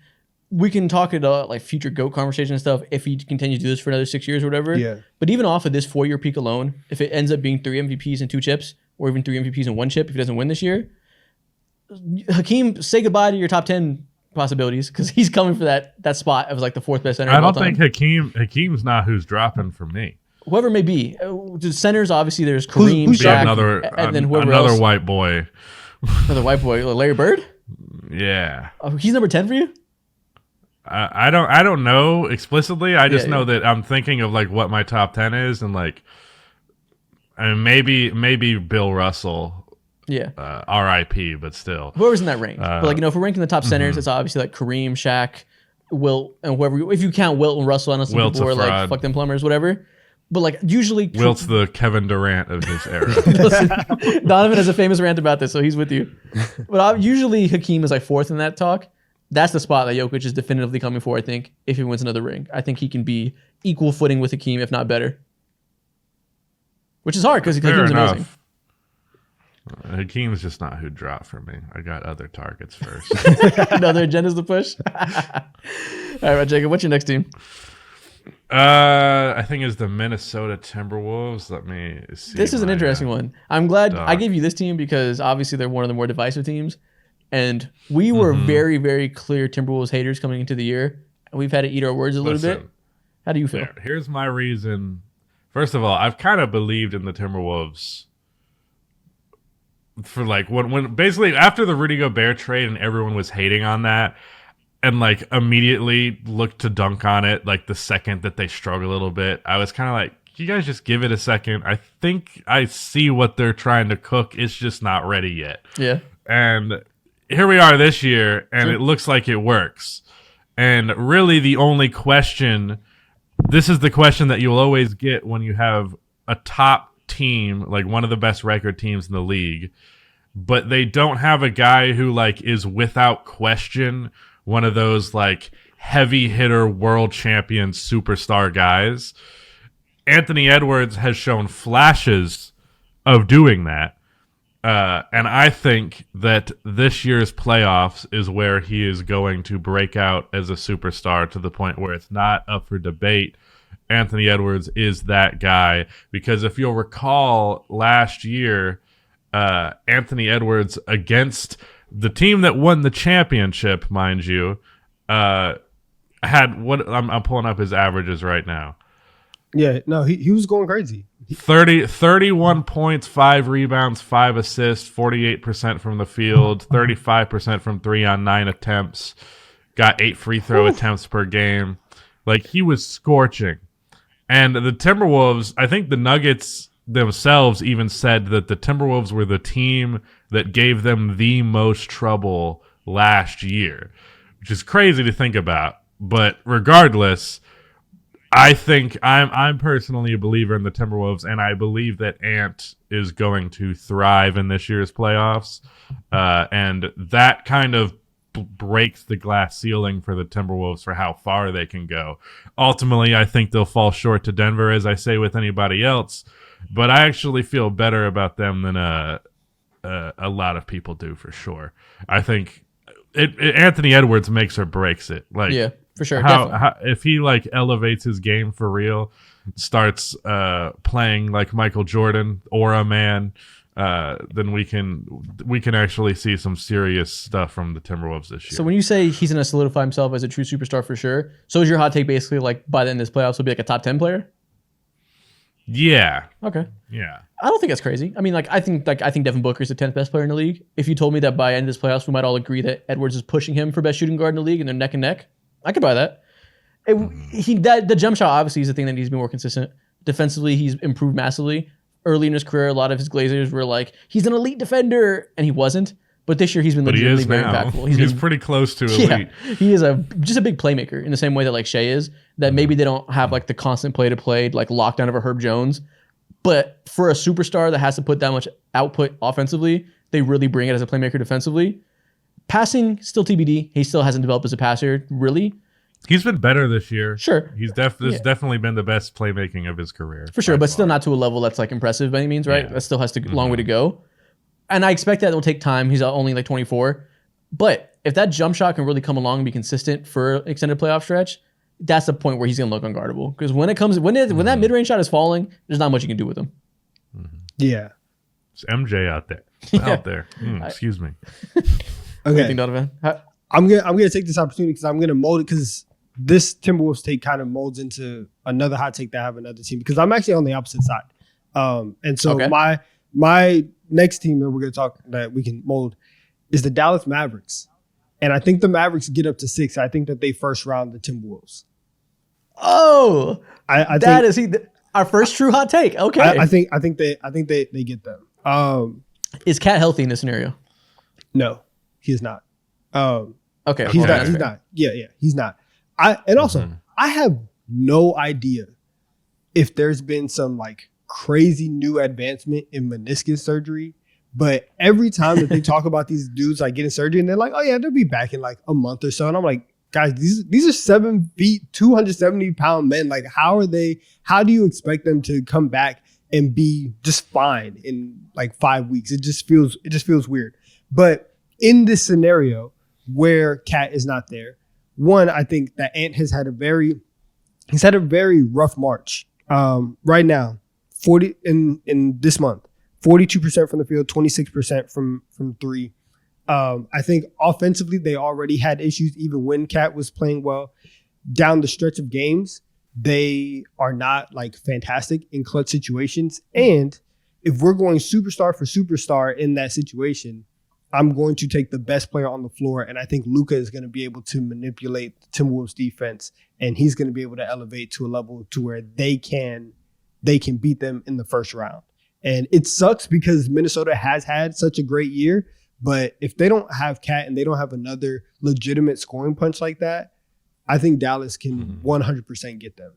we can talk about like future GOAT conversation and stuff if he continues to do this for another 6 years or whatever. Yeah. But even off of this 4-year peak alone, if it ends up being 3 MVPs and 2 chips, or even 3 MVPs and 1 chip if he doesn't win this year, Hakeem, say goodbye to your top 10 possibilities because he's coming for that spot as like the 4th best center. I don't think Hakeem's not who's dropping for me. Whoever it may be. The centers, obviously, there's Kareem, who's Shaq, and then whoever else. Another white boy. Another white boy. Larry Bird? Yeah. Oh, he's number 10 for you? I don't know explicitly. I just know that I'm thinking of like what my top 10 is, and like, I mean, maybe Bill Russell. Yeah. R.I.P. But still, whoever's in that range. But like, if we're ranking the top centers, it's obviously like Kareem, Shaq, Wilt, and whoever. If you count Wilt and Russell, I know some people are like fuck them plumbers, whatever. But like usually, Wilt's the Kevin Durant of his era. Listen, Donovan has a famous rant about this, so he's with you. But usually Hakeem is like 4th in that talk. That's the spot that Jokic is definitively coming for, I think, if he wins another ring. I think he can be equal footing with Hakeem, if not better. Which is hard because Hakeem's amazing. Hakeem's just not who dropped for me. I got other targets first. Another agendas to push. All right, Jacob, what's your next team? I think it's the Minnesota Timberwolves. Let me see. This is an interesting one. I'm glad I gave you this team because obviously they're one of the more divisive teams. And we were very, very clear Timberwolves haters coming into the year. And we've had to eat our words a little bit. How do you feel? Here's my reason. First of all, I've kind of believed in the Timberwolves for like when basically after the Rudy Gobert trade and everyone was hating on that and like immediately looked to dunk on it like the second that they struggled a little bit, I was kind of like, you guys just give it a second. I think I see what they're trying to cook. It's just not ready yet. Yeah. And here we are this year, and it looks like it works. And really the only question, this is the question that you'll always get when you have a top team, like one of the best record teams in the league, but they don't have a guy who like is without question one of those like heavy hitter world champion superstar guys. Anthony Edwards has shown flashes of doing that. And I think that this year's playoffs is where he is going to break out as a superstar to the point where it's not up for debate. Anthony Edwards is that guy. Because if you'll recall last year, Anthony Edwards against the team that won the championship, mind you, had what I'm pulling up his averages right now. Yeah, no, he was going crazy. 31 points, 5 rebounds, 5 assists, 48% from the field, 35% from 3 on 9 attempts, got 8 free throw attempts per game. Like, he was scorching. And the Timberwolves, I think the Nuggets themselves even said that the Timberwolves were the team that gave them the most trouble last year, which is crazy to think about. But regardless, I think I'm personally a believer in the Timberwolves, and I believe that Ant is going to thrive in this year's playoffs, and that kind of breaks the glass ceiling for the Timberwolves for how far they can go. Ultimately, I think they'll fall short to Denver, as I say with anybody else, but I actually feel better about them than a lot of people do for sure. I think Anthony Edwards makes or breaks it. Like, yeah. For sure. How if he like elevates his game for real, starts playing like Michael Jordan or a man, then we can actually see some serious stuff from the Timberwolves this year. So when you say he's going to solidify himself as a true superstar for sure, so is your hot take basically like by the end of this playoffs he'll be like a top 10 player? Yeah. Okay. Yeah. I don't think that's crazy. I mean, I think Devin Booker is the 10th best player in the league. If you told me that by the end of this playoffs we might all agree that Edwards is pushing him for best shooting guard in the league and they're neck and neck, I could buy that. The jump shot obviously is the thing that needs to be more consistent. Defensively, he's improved massively. Early in his career, a lot of his Glazers were like, he's an elite defender, and he wasn't. But this year, he's been legitimately very impactful. He's pretty close to elite. Yeah, he is just a big playmaker in the same way that like Shea is. That maybe they don't have like the constant play to play, like lockdown of a Herb Jones. But for a superstar that has to put that much output offensively, they really bring it as a playmaker defensively. Passing, still TBD. He still hasn't developed as a passer, really. He's been better this year. Sure. He's definitely been the best playmaking of his career. For sure, by but still far. not to a level that's like impressive by any means, right? Yeah. That still has a long way to go. And I expect that will take time. He's only like 24. But if that jump shot can really come along and be consistent for an extended playoff stretch, that's the point where he's going to look unguardable. Because when that mid-range shot is falling, there's not much you can do with him. Yeah. It's MJ out there. Out there. Excuse me. What do you Okay. think, Donovan? I'm gonna take this opportunity because I'm gonna mold it because this Timberwolves take kind of molds into another hot take that I have another team because I'm actually on the opposite side. And so Okay. my next team that we're gonna talk that we can mold is the Dallas Mavericks. And I think the Mavericks get up to 6. I think that they first round the Timberwolves. Oh, I that think, is our first true hot take. Okay. I think they get them. Is Cat healthy in this scenario? No, he's not. Okay. He's well, not. that's He's fair. not. Yeah, he's not. I have no idea if there's been some like crazy new advancement in meniscus surgery. But every time that they talk about these dudes like getting surgery, and they're like, "Oh yeah, they'll be back in like a month or so," and I'm like, "Guys, these are 7 feet, 270-pound men. Like, how are they? How do you expect them to come back and be just fine in like 5 weeks? It just feels weird." But in this scenario where Cat is not there, one, I think that Ant has had a very rough March. Right now, 40 in this month, 42% from the field, 26% from 3. I think offensively they already had issues even when Cat was playing well. Down the stretch of games, they are not like fantastic in clutch situations. And if we're going superstar for superstar in that situation, I'm going to take the best player on the floor, and I think Luka is going to be able to manipulate the Timberwolves defense, and he's going to be able to elevate to a level to where they can beat them in the first round. And it sucks because Minnesota has had such a great year, but if they don't have Cat and they don't have another legitimate scoring punch like that, I think Dallas can 100% get them.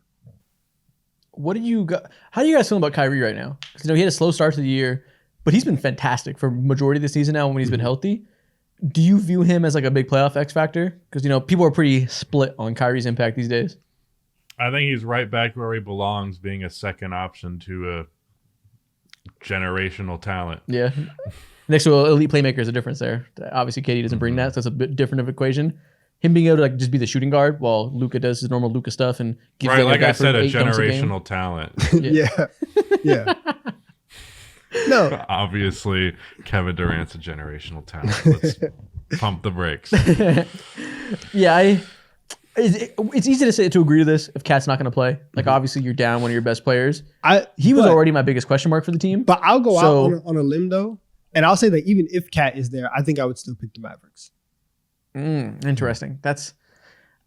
What do you got? How do you guys feel about Kyrie right now? Because he had a slow start to the year, but he's been fantastic for majority of the season now when he's been healthy. Do you view him as like a big playoff X factor? Because people are pretty split on Kyrie's impact these days. I think he's right back where he belongs, being a second option to a generational talent. Yeah. Next to elite playmaker is a difference there. Obviously, Katie doesn't bring that, so it's a bit different of equation. Him being able to like just be the shooting guard while Luka does his normal Luka stuff and gives Right, them like guy I for said, a 8 dunks game. generational talent. Yeah. No. Obviously, Kevin Durant's a generational talent. Let's pump the brakes. Yeah, it's easy to agree to this if Cat's not going to play. Like obviously, you're down one of your best players. He was already my biggest question mark for the team. But I'll go out on a limb though, and I'll say that even if Cat is there, I think I would still pick the Mavericks. Interesting. That's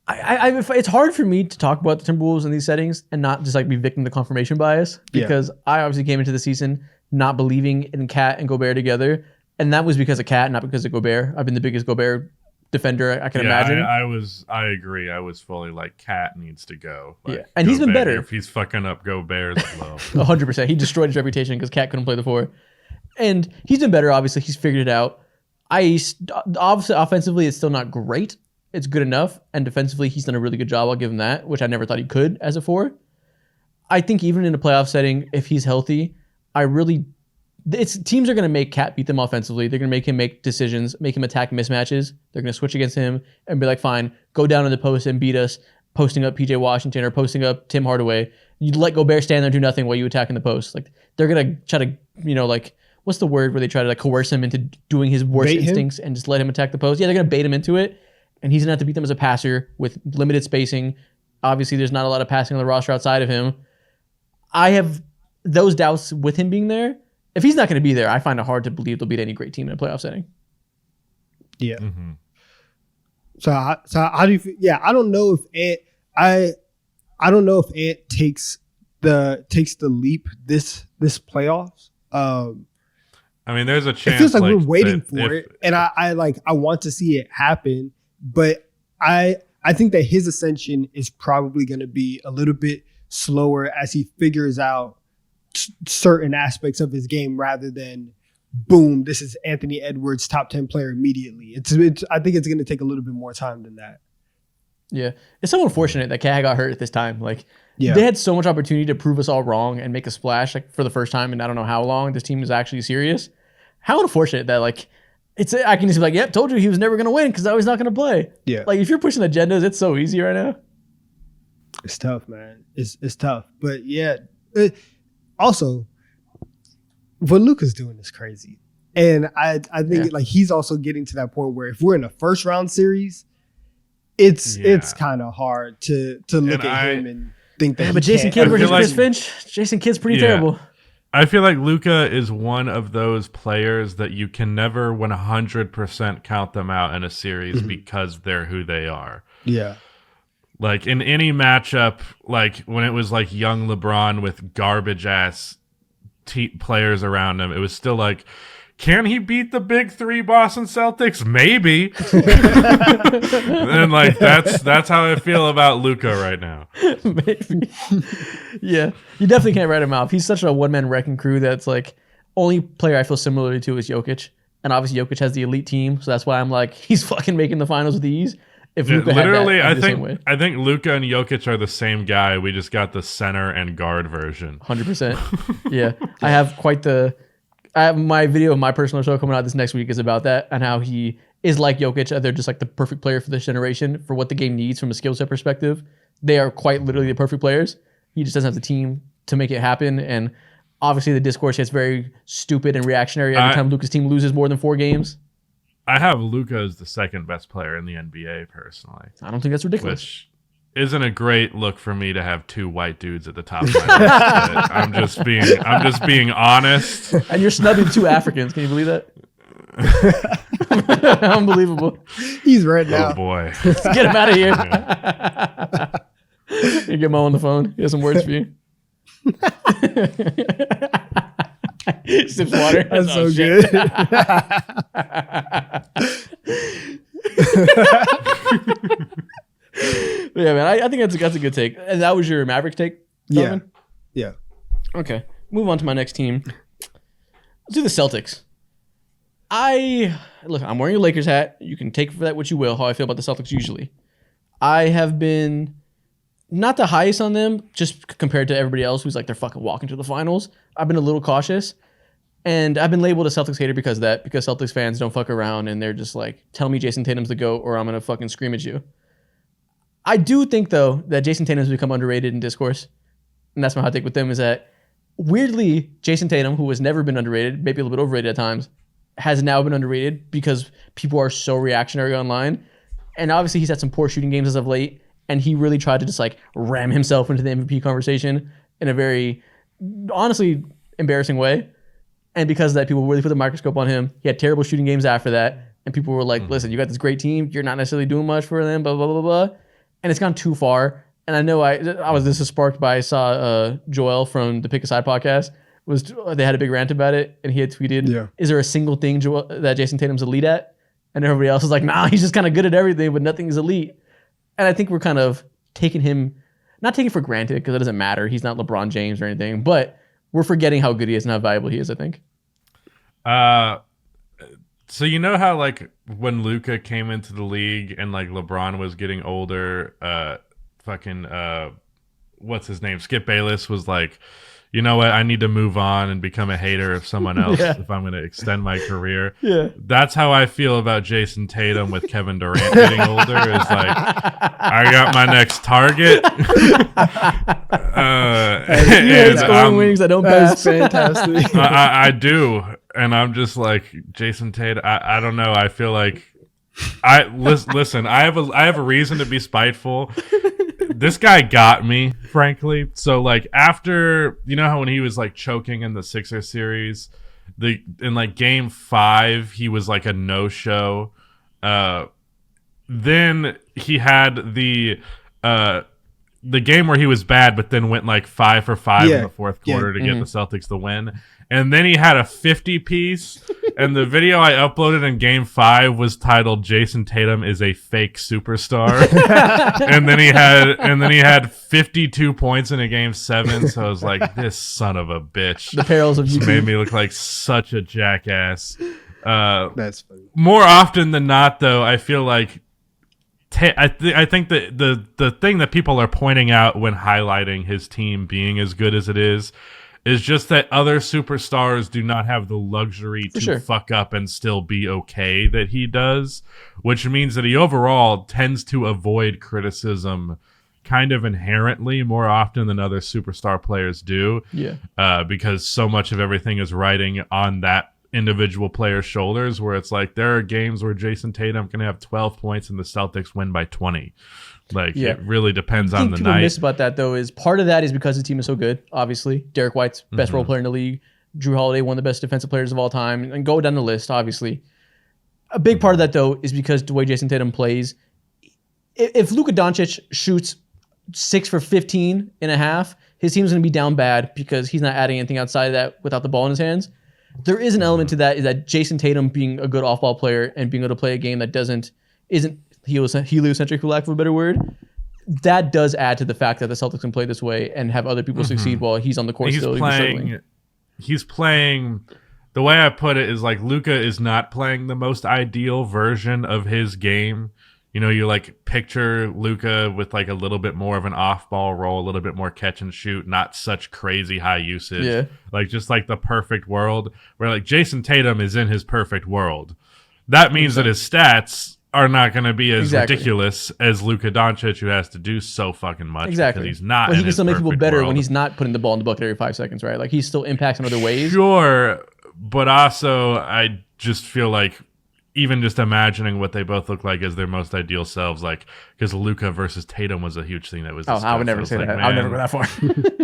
it's hard for me to talk about the Timberwolves in these settings and not just like be victim to confirmation bias because I obviously came into the season not believing in Cat and Gobert together, and that was because of Cat, not because of Gobert. I've been the biggest Gobert defender I can imagine. I agree. I was fully like, Cat needs to go. Like, and he's been Gobert, better. If he's fucking up Gobert's low. 100%. He destroyed his reputation because Cat couldn't play the 4. And he's been better, obviously. He's figured it out. Obviously, offensively, it's still not great. It's good enough. And defensively, he's done a really good job. I'll give him that, which I never thought he could as a 4. I think even in a playoff setting, if he's healthy, teams are going to make Cat beat them offensively. They're going to make him make decisions, make him attack mismatches. They're going to switch against him and be like, fine, go down in the post and beat us, posting up PJ Washington or posting up Tim Hardaway. You let Gobert stand there and do nothing while you attack in the post. Like they're going to try to, what's the word where they try to coerce him into doing his worst instincts and just let him attack the post? Yeah, they're going to bait him into it. And he's going to have to beat them as a passer with limited spacing. Obviously, there's not a lot of passing on the roster outside of him. I have those doubts with him being there. If he's not going to be there, I find it hard to believe they'll beat any great team in a playoff setting. Yeah. Mm-hmm. So how do you feel? Yeah, I don't know if I don't know if Ant takes the leap this playoffs. I mean, there's a chance. It feels like we're waiting for it, and I want to see it happen. But I think that his ascension is probably going to be a little bit slower as he figures out certain aspects of his game rather than boom, this is Anthony Edwards, top 10 player immediately. I think it's going to take a little bit more time than that. Yeah. It's so unfortunate that Cat got hurt at this time. Like, Yeah. they had so much opportunity to prove us all wrong and make a splash like for the first time in I don't know how long. This team is actually serious. How unfortunate that like I can just be like, yep, told you he was never gonna win because I was not gonna play. Yeah. Like if you're pushing agendas, it's so easy right now. It's tough, man. It's tough. But yeah, also, what Luka's doing is crazy. And I think like he's also getting to that point where if we're in a first round series, it's kind of hard to look at him and think that. Yeah, but Jason Kidd versus Chris Finch, Jason Kidd's pretty terrible. I feel like Luka is one of those players that you can never 100% count them out in a series because they're who they are. Yeah. Like in any matchup, like when it was like young LeBron with garbage ass players around him, it was still like, can he beat the big three Boston Celtics? Maybe. And like that's how I feel about Luka right now. Maybe. Yeah, you definitely can't write him off. He's such a one-man wrecking crew that's like only player I feel similarly to is Jokic, and obviously Jokic has the elite team, so that's why I'm like he's fucking making the finals with ease. If Luka literally, had that, the same way. I think Luka and Jokic are the same guy. We just got the center and guard version. 100%. Yeah, I have my video of my personal show coming out this next week is about that and how he is like Jokic. They're just like the perfect player for this generation for what the game needs from a skill set perspective. They are quite literally the perfect players. He just doesn't have the team to make it happen. And obviously the discourse gets very stupid and reactionary every time Luka's team loses more than 4 games. I have Luka as the second best player in the NBA personally. I don't think that's ridiculous. Which isn't a great look for me to have 2 white dudes at the top of my list. I'm just being honest. And you're snubbing 2 Africans. Can you believe that? Unbelievable. He's red now. Oh boy. Let's get him out of here. You get Mo on the phone. He has some words for you. Sips water. That's so good. Yeah, man. I think that's a good take. And that was your Mavericks take, Donovan? Yeah. Okay. Move on to my next team. Let's do the Celtics. I'm wearing a Lakers hat. You can take for that what you will, how I feel about the Celtics usually. I have been not the highest on them, just compared to everybody else who's like they're fucking walking to the finals. I've been a little cautious. And I've been labeled a Celtics hater because of that, because Celtics fans don't fuck around and they're just like, tell me Jason Tatum's the GOAT or I'm going to fucking scream at you. I do think, though, that Jason Tatum's become underrated in discourse. And that's my hot take with them is that, weirdly, Jason Tatum, who has never been underrated, maybe a little bit overrated at times, has now been underrated because people are so reactionary online. And obviously he's had some poor shooting games as of late. And he really tried to just like ram himself into the MVP conversation in a very, honestly, embarrassing way. And because of that, people really put the microscope on him. He had terrible shooting games after that. And people were like, listen, you got this great team. You're not necessarily doing much for them, blah, blah, blah, blah. And it's gone too far. And I know this was sparked by, I saw Joel from the Pick a Side podcast. They had a big rant about it. And he had tweeted, is there a single thing that Jason Tatum's elite at? And everybody else was like, nah, he's just kind of good at everything, but nothing's elite. And I think we're kind of taking him, not taking for granted because it doesn't matter. He's not LeBron James or anything, but we're forgetting how good he is and how valuable he is, I think. So you know how like when Luka came into the league and like LeBron was getting older, what's his name? Skip Bayless was like, you know what? I need to move on and become a hater of someone else if I'm going to extend my career. Yeah. That's how I feel about Jason Tatum with Kevin Durant getting older. It's like, I got my next target. Scoring wings that don't pass. Fantastic. I do. And I'm just like, Jason Tatum, I don't know. I feel like, listen, I have a reason to be spiteful. This guy got me, frankly. So like after, you know how when he was like choking in the Sixers series, in like game 5, he was like a no-show. Then he had the the game where he was bad, but then went like 5 for 5 in the fourth quarter to get the Mm-hmm. Celtics the win. And then he had a 50 piece, and the video I uploaded in Game 5 was titled "Jason Tatum is a fake superstar," and then he had 52 points in a Game 7. So I was like, "This son of a bitch!" The perils of Just YouTube. made me look like such a jackass. That's funny. More often than not, though, I feel like I think that the thing that people are pointing out when highlighting his team being as good as it is just that other superstars do not have the luxury to fuck up and still be okay that he does, which means that he overall tends to avoid criticism kind of inherently more often than other superstar players do. Yeah. Because so much of everything is riding on that individual player's shoulders, where it's like there are games where Jason Tatum can have 12 points and the Celtics win by 20. Like, it really depends on the people night. miss about that, though, is part of that is because his team is so good, obviously. Derek White's best role player in the league. Drew Holiday, one of the best defensive players of all time. And go down the list, obviously. A big part of that, though, is because the way Jason Tatum plays. If Luka Doncic shoots 6 for 15 and a half, his team's going to be down bad because he's not adding anything outside of that without the ball in his hands. There is an element to that, is that Jason Tatum being a good off-ball player and being able to play a game that isn't heliocentric, for lack of a better word, that does add to the fact that the Celtics can play this way and have other people succeed while he's on the court still. He's playing. The way I put it is like Luka is not playing the most ideal version of his game. You know, you like picture Luka with like a little bit more of an off-ball role, a little bit more catch and shoot, not such crazy high usage. Yeah. Like just like the perfect world where like Jason Tatum is in his perfect world. That means that his stats are not going to be as ridiculous as Luka Doncic, who has to do so fucking much because he's not. But he can still make people better world. when he's not putting the ball in the bucket every 5 seconds, right? Like he still impacts in other ways. Sure, but also I just feel like even just imagining what they both look like as their most ideal selves, like because Luka versus Tatum was a huge thing that was. Oh, I would never say like, that. I would never go that far.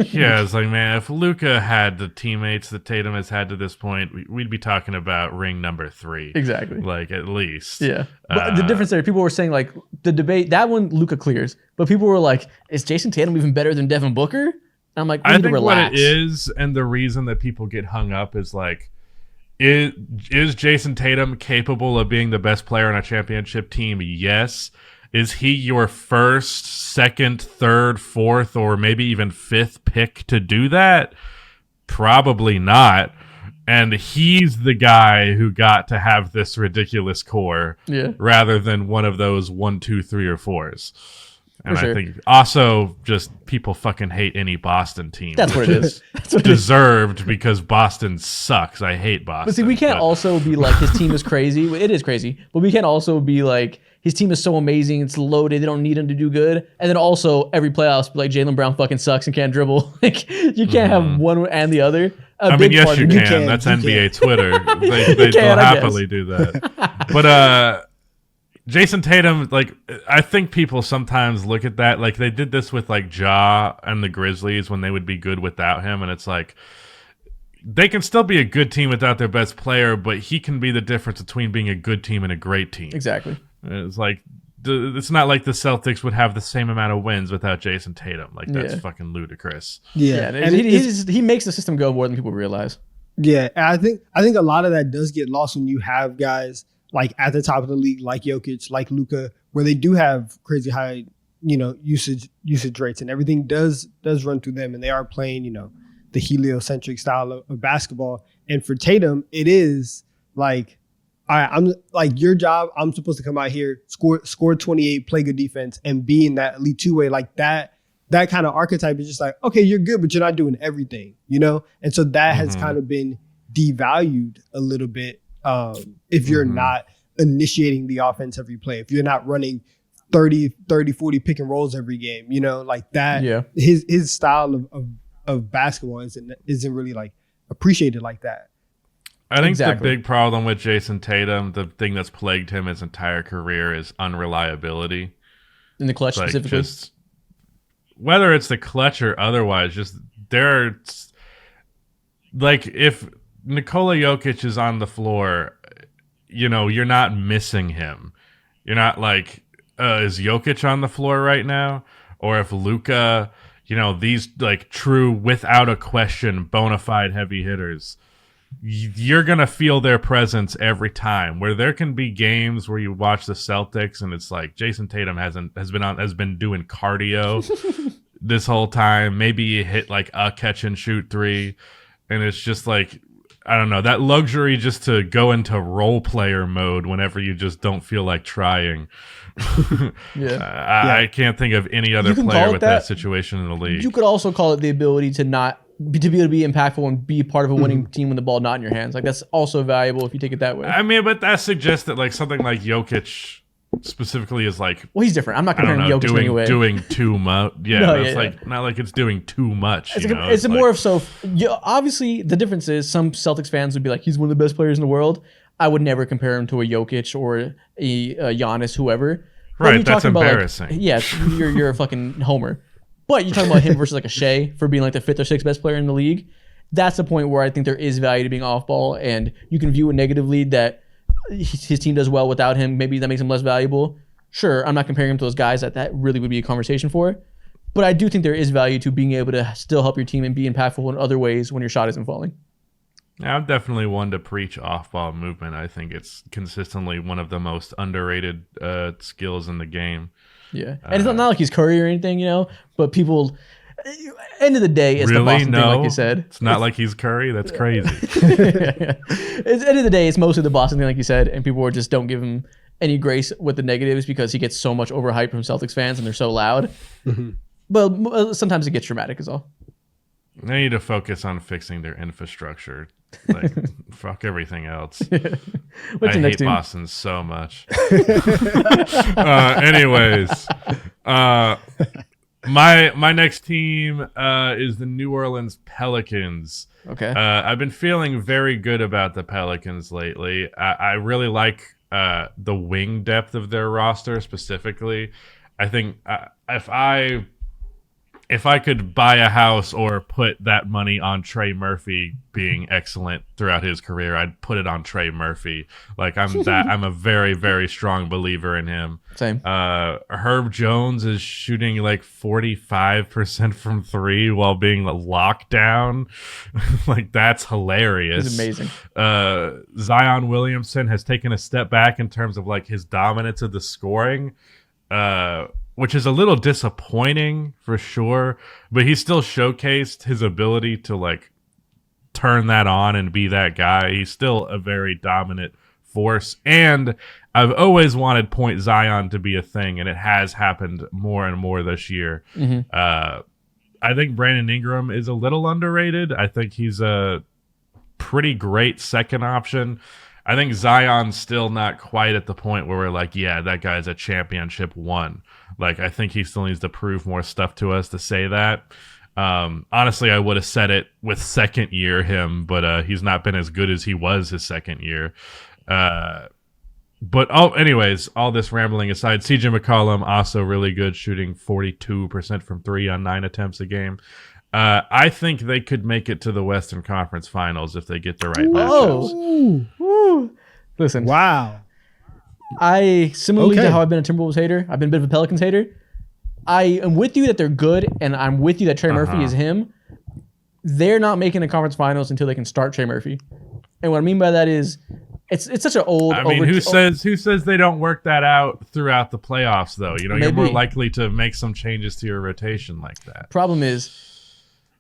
Yeah, it's like, man, if Luka had the teammates that Tatum has had to this point, we'd be talking about ring number 3. Exactly. Like at least. Yeah. But the difference there, people were saying like the debate, that one Luka clears, but people were like, is Jason Tatum even better than Devin Booker? And I'm like, I think relax. what it is, and the reason that people get hung up is like, is Jason Tatum capable of being the best player on a championship team? Yes. Is he your first, second, third, fourth, or maybe even fifth pick to do that? Probably not. And he's the guy who got to have this ridiculous core rather than one of those 1, 2, 3, or 4s. And I think also just people fucking hate any Boston team. That's what it is. That's what deserved because Boston sucks. I hate Boston. But see, we can't also be like his team is crazy. It is crazy. But we can't also be like his team is so amazing, it's loaded, they don't need him to do good. And then also every playoffs be like Jaylen Brown fucking sucks and can't dribble. Like you can't have one and the other. I mean, yes, you can. That's NBA Twitter. They'll happily do that. But Jason Tatum, like, I think people sometimes look at that, like they did this with like Ja and the Grizzlies when they would be good without him, and it's like they can still be a good team without their best player, but he can be the difference between being a good team and a great team. Exactly. It's like it's not like the Celtics would have the same amount of wins without Jason Tatum. Like that's fucking ludicrous. Yeah, and he makes the system go more than people realize. Yeah, and I think a lot of that does get lost when you have guys like at the top of the league, like Jokic, like Luka, where they do have crazy high, usage rates, and everything does run through them, and they are playing, the heliocentric style of basketball. And for Tatum, it is like, all right, I'm like your job. I'm supposed to come out here, score 28, play good defense, and be in that elite two-way like that. That kind of archetype is just like, okay, you're good, but you're not doing everything, And so that has kind of been devalued a little bit. If you're not initiating the offense every play, if you're not running 30, 40 pick and rolls every game, like that, his style of basketball isn't really like appreciated like that. I think the big problem with Jason Tatum, the thing that's plagued him his entire career is unreliability. In the clutch specifically? Just, whether it's the clutch or otherwise, just like if Nikola Jokic is on the floor, you're not missing him. You're not like, is Jokic on the floor right now? or if Luka, these like true, without a question, bona fide heavy hitters, you're going to feel their presence every time. Where there can be games where you watch the Celtics and it's like Jason Tatum has been doing cardio this whole time. Maybe you hit like a catch and shoot three, and it's just like, I don't know, that luxury just to go into role player mode whenever you just don't feel like trying. I can't think of any other player with that situation in the league. You could also call it the ability to be able to be impactful and be part of a winning team when the ball not in your hands. Like, that's also valuable if you take it that way. I mean, but that suggests that like something like Jokic specifically is like, well, he's different. I'm not comparing Jokic anyway. Doing too much. Yeah, like not like it's doing too much. It's more of so. Obviously, the difference is some Celtics fans would be like, he's one of the best players in the world. I would never compare him to a Jokic or a Giannis, whoever. Right, that's embarrassing. Like, yes, you're a fucking homer. But you're talking about him versus like a Shea for being like the 5th or 6th best player in the league. That's the point where I think there is value to being off ball, and you can view it negatively that his team does well without him. Maybe that makes him less valuable. Sure, I'm not comparing him to those guys that really would be a conversation for. But I do think there is value to being able to still help your team and be impactful in other ways when your shot isn't falling. Yeah, I'm definitely one to preach off-ball movement. I think it's consistently one of the most underrated skills in the game. Yeah, and it's not like he's Curry or anything, but people, end of the day, it's the Boston thing, like you said. It's not like he's Curry? That's crazy. It's end of the day, it's mostly the Boston thing, like you said, and people just don't give him any grace with the negatives because he gets so much overhyped from Celtics fans and they're so loud. But sometimes it gets dramatic is all. They need to focus on fixing their infrastructure. Like, fuck everything else. What's I your next hate team? Boston so much. Anyways, my next team is the New Orleans Pelicans. Okay. I've been feeling very good about the Pelicans lately. I really like the wing depth of their roster specifically. I think if I could buy a house or put that money on Trey Murphy being excellent throughout his career, I'd put it on Trey Murphy. Like I'm a very, very strong believer in him. Same. Herb Jones is shooting like 45% from 3 while being locked down. Like, that's hilarious. He's amazing. Zion Williamson has taken a step back in terms of like his dominance of the scoring. Which is a little disappointing for sure, but he still showcased his ability to like turn that on and be that guy. He's still a very dominant force, and I've always wanted Point Zion to be a thing, and it has happened more and more this year. I think Brandon Ingram is a little underrated. I think he's a pretty great second option. I think Zion's still not quite at the point where we're like, yeah, that guy's a championship one. Like, I think he still needs to prove more stuff to us to say that. Honestly, I would have said it with second year him, but he's not been as good as he was his second year. Anyways, all this rambling aside, CJ McCollum also really good, shooting 42% from 3 on 9 attempts a game. I think they could make it to the Western Conference Finals if they get the right matchups. Whoa. Listen. Wow. Similarly to how I've been a Timberwolves hater, I've been a bit of a Pelicans hater. I am with you that they're good, and I'm with you that Trey Murphy is him. They're not making the conference finals until they can start Trey Murphy. And what I mean by that is, it's such an old. I mean, who says they don't work that out throughout the playoffs, though? You're more likely to make some changes to your rotation like that. Problem is,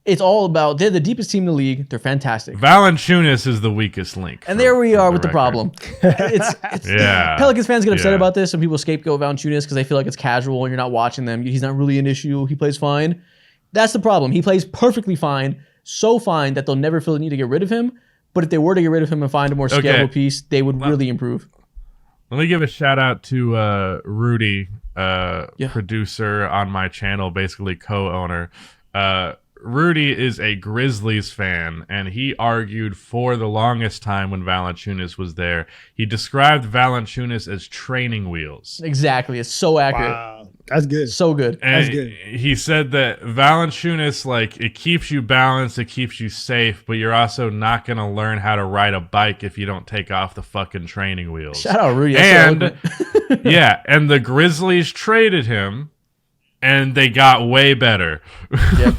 it's all about, they're the deepest team in the league. They're fantastic. Valanciunas is the weakest link. And there we are with the problem. Pelicans fans get upset about this. Some people scapegoat Valanciunas because they feel like it's casual and you're not watching them. He's not really an issue. He plays fine. That's the problem. He plays perfectly fine. So fine that they'll never feel the need to get rid of him. But if they were to get rid of him and find a more scalable piece, they would really improve. Let me give a shout out to Rudy, producer on my channel, basically co-owner. Rudy is a Grizzlies fan, and he argued for the longest time when Valanciunas was there. He described Valanciunas as training wheels. Exactly. It's so accurate. Wow. That's good. So good. And That's good. He said that Valanciunas, like, it keeps you balanced, it keeps you safe, but you're also not going to learn how to ride a bike if you don't take off the fucking training wheels. Shout out Rudy. And, and the Grizzlies traded him and they got way better. Yep.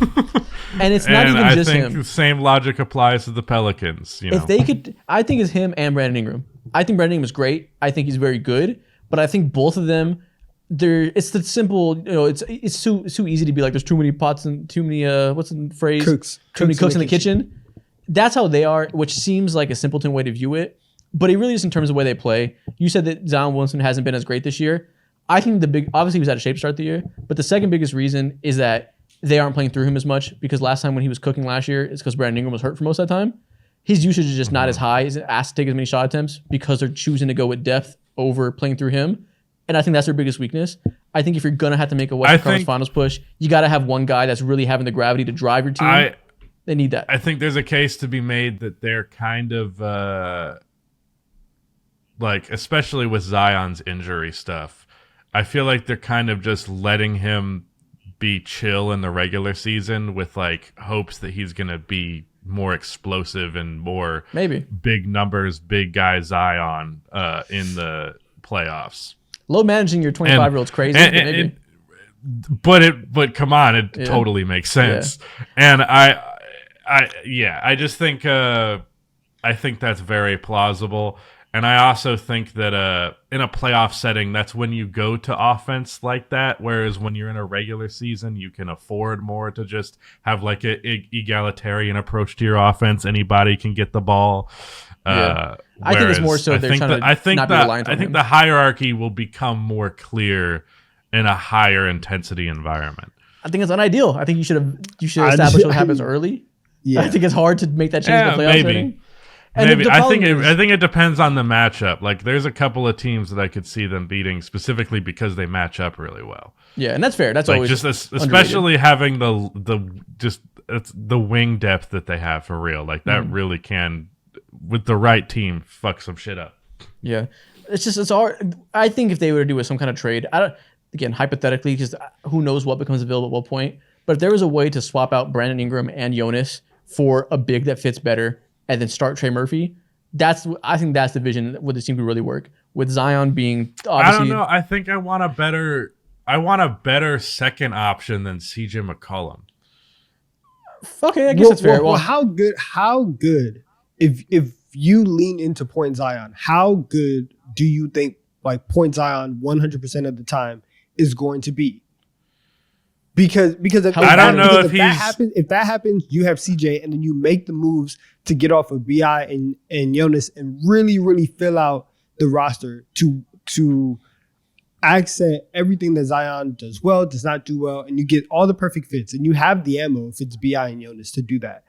And it's not and even I just think him. the same logic applies to the Pelicans. You know, If they could, I think it's him and Brandon Ingram. I think Brandon Ingram is great. I think he's very good, but I think both of them, it's the simple, it's too easy to be like, there's too many pots and too many, what's the phrase? Too many cooks in the kitchen. That's how they are, which seems like a simpleton way to view it, but it really is in terms of the way they play. You said that Zion Williamson hasn't been as great this year. I think obviously he was out of shape to start the year, but the second biggest reason is that they aren't playing through him as much, because last time when he was cooking last year, it's because Brandon Ingram was hurt for most of that time. His usage is just not as high. He's asked to take as many shot attempts because they're choosing to go with depth over playing through him. And I think that's their biggest weakness. I think if you're going to have to make a Western Conference Finals push, you got to have one guy that's really having the gravity to drive your team. They need that. I think there's a case to be made that they're kind of like, especially with Zion's injury stuff, I feel like they're kind of just letting him be chill in the regular season with like hopes that he's going to be more explosive and more maybe big numbers, big guy Zion in the playoffs. Low managing your 25-year-old's crazy, but maybe. But come on, it totally makes sense. Yeah. And I just think I think that's very plausible. And I also think that in a playoff setting, that's when you go to offense like that. Whereas when you're in a regular season, you can afford more to just have like an egalitarian approach to your offense. Anybody can get the ball. I think it's more so they're trying to not be reliant on him. I think the hierarchy will become more clear in a higher intensity environment. I think it's unideal. I think you should establish what happens early. Yeah. I think it's hard to make that change in the playoff setting. Maybe. I think it depends on the matchup. Like, there's a couple of teams that I could see them beating specifically because they match up really well. Yeah, and that's fair. That's like always just especially having the wing depth that they have for real. Like that really can, with the right team, fuck some shit up. Yeah, it's hard. I think if they were to do some kind of trade, again hypothetically, because who knows what becomes available at what point. But if there was a way to swap out Brandon Ingram and Jonas for a big that fits better, and then start Trey Murphy, I think that's the vision where this team could really work. With Zion being obviously, I don't know. I think I want a better second option than CJ McCollum. Okay, I guess that's fair. Well, how good if you lean into point Zion, how good do you think like point Zion 100% of the time is going to be? Because if that happens, you have CJ, and then you make the moves to get off of BI and Jonas and really, really fill out the roster to accent everything that Zion does well, does not do well, and you get all the perfect fits, and you have the ammo if it's BI and Jonas to do that,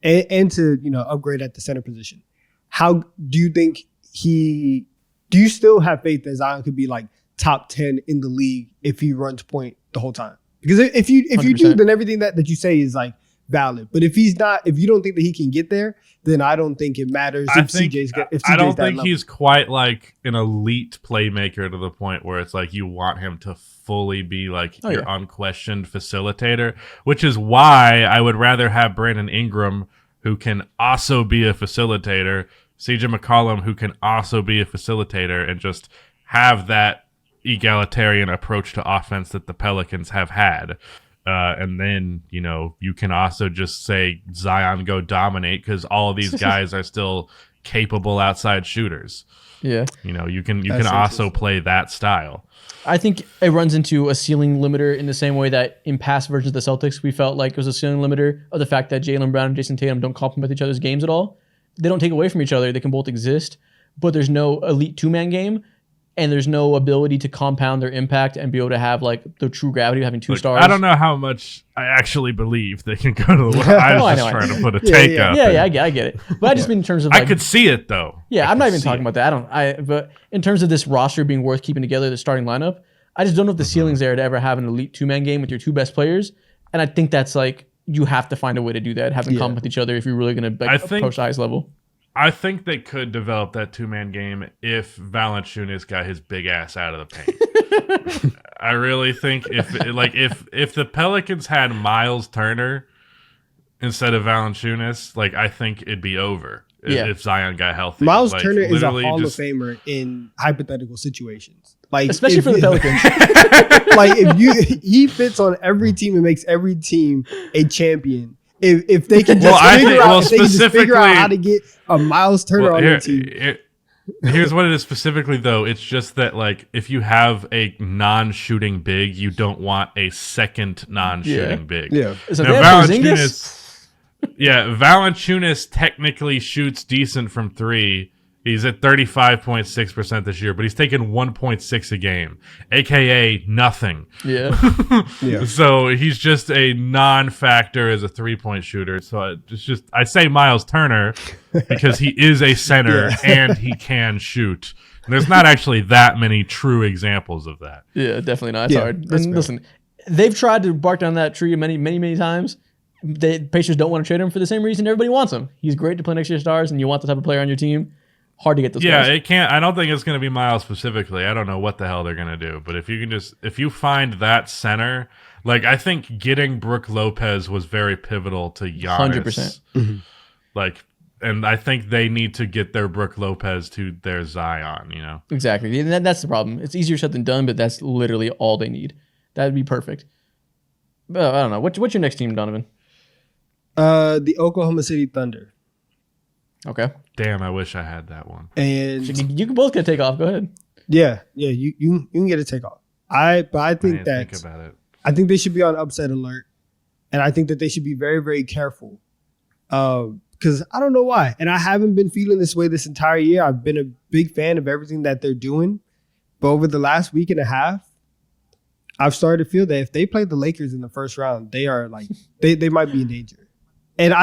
and to upgrade at the center position. How do you think do you still have faith that Zion could be like top 10 in the league if he runs point the whole time? Because if you do, then everything that you say is like valid. But if he's not, if you don't think that he can get there, then I don't think it matters if CJ's I don't think he's quite like an elite playmaker to the point where it's like you want him to fully be like your unquestioned facilitator, which is why I would rather have Brandon Ingram, who can also be a facilitator, CJ McCollum, who can also be a facilitator, and just have that egalitarian approach to offense that the Pelicans have had. And then, you can also just say Zion go dominate because all of these guys are still capable outside shooters. Yeah. You can also play that style. I think it runs into a ceiling limiter in the same way that in past versions of the Celtics, we felt like it was a ceiling limiter of the fact that Jaylen Brown and Jason Tatum don't complement each other's games at all. They don't take away from each other. They can both exist, but there's no elite two-man game. And there's no ability to compound their impact and be able to have like the true gravity of having two stars. I don't know how much I actually believe they can go to the world. I was just trying to put a take out there. Yeah, I get it. But I just mean in terms of like, I could see it though. Yeah, I'm not even talking about that. But in terms of this roster being worth keeping together, the starting lineup, I just don't know if the ceiling's there to ever have an elite two-man game with your two best players. And I think that's like, you have to find a way to do that, have them complement each other if you're really going to approach the highest level. I think they could develop that two-man game if Valanciunas got his big ass out of the paint. I really think if the Pelicans had Miles Turner instead of Valanciunas, like I think it'd be over. if Zion got healthy. Miles Like, Turner is a literally Hall just- of Famer in hypothetical situations. Like Especially if for the Pelicans. like he fits on every team and makes every team a champion. If they can just figure out how to get a Miles Turner on their team. Here's what it is specifically, though. It's just that, like, if you have a non-shooting big, you don't want a second non-shooting big. Yeah. So Now, they have Porzingis? Valanciunas technically shoots decent from three. He's at 35.6% this year, but he's taken 1.6 a game, aka nothing. Yeah. Yeah. So he's just a non-factor as a three-point shooter. So I say Miles Turner because he is a center and he can shoot. And there's not actually that many true examples of that. Yeah, definitely not. It's hard. that's And listen, they've tried to bark down that tree many times. The Pacers don't want to trade him for the same reason everybody wants him. He's great to play next to your stars, and you want the type of player on your team. Hard to get those guys. It can't. I don't think it's going to be Miles specifically. I don't know what the hell they're going to do. But if you find that center, like, I think getting Brook Lopez was very pivotal to Giannis. 100%. Like, and I think they need to get their Brook Lopez to their Zion. You know, Exactly. And that's the problem. It's easier said than done, but that's literally all they need. That would be perfect. But I don't know. What's your next team, Donovan? The Oklahoma City Thunder. Okay. damn, I wish I had that one. And You can both get a takeoff. Go ahead. yeah, you can get a takeoff. I think that Think about it. I think they should be on upset alert, and I think that they should be very, very careful. Because I don't know why, and I haven't been feeling this way this entire year. I've been a big fan of everything that they're doing, but over the last week and a half, I've started to feel that if they play the Lakers in the first round, they are like they might be in danger. And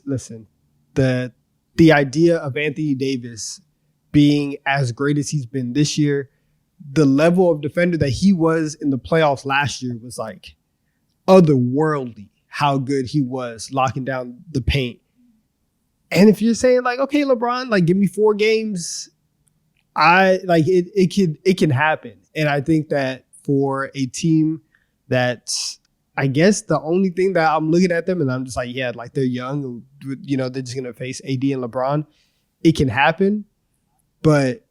listen, the idea of Anthony Davis being as great as he's been this year, the level of defender that he was in the playoffs last year was like otherworldly. How good he was locking down the paint. And if you're saying like, okay, LeBron, like give me 4 games, it can happen. And I think that for a team that's, I guess the only thing that I'm looking at them and I'm just like, yeah, like they're young, you know, they're just going to face AD and LeBron. It can happen, but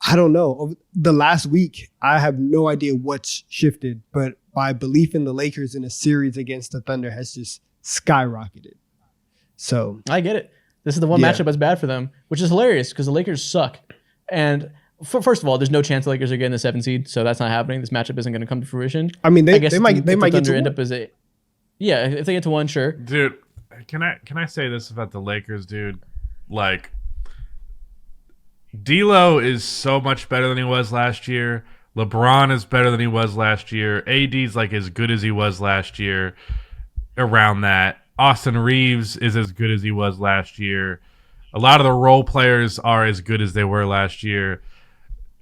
I don't know. Over the last week, I have no idea what's shifted, but my belief in the Lakers in a series against the Thunder has just skyrocketed. So I get it. This is the one matchup that's bad for them, which is hilarious because the Lakers suck. And first of all, there's no chance the Lakers are getting the 7th seed, so that's not happening. This matchup isn't going to come to fruition. I mean, I guess they might the get Thunder to end one. up as a if they get to 1, sure. Dude, can I say this about the Lakers, dude? Like, D'Lo is so much better than he was last year. LeBron is better than he was last year. AD's like as good as he was last year. Around that, Austin Reeves is as good as he was last year. A lot of the role players are as good as they were last year.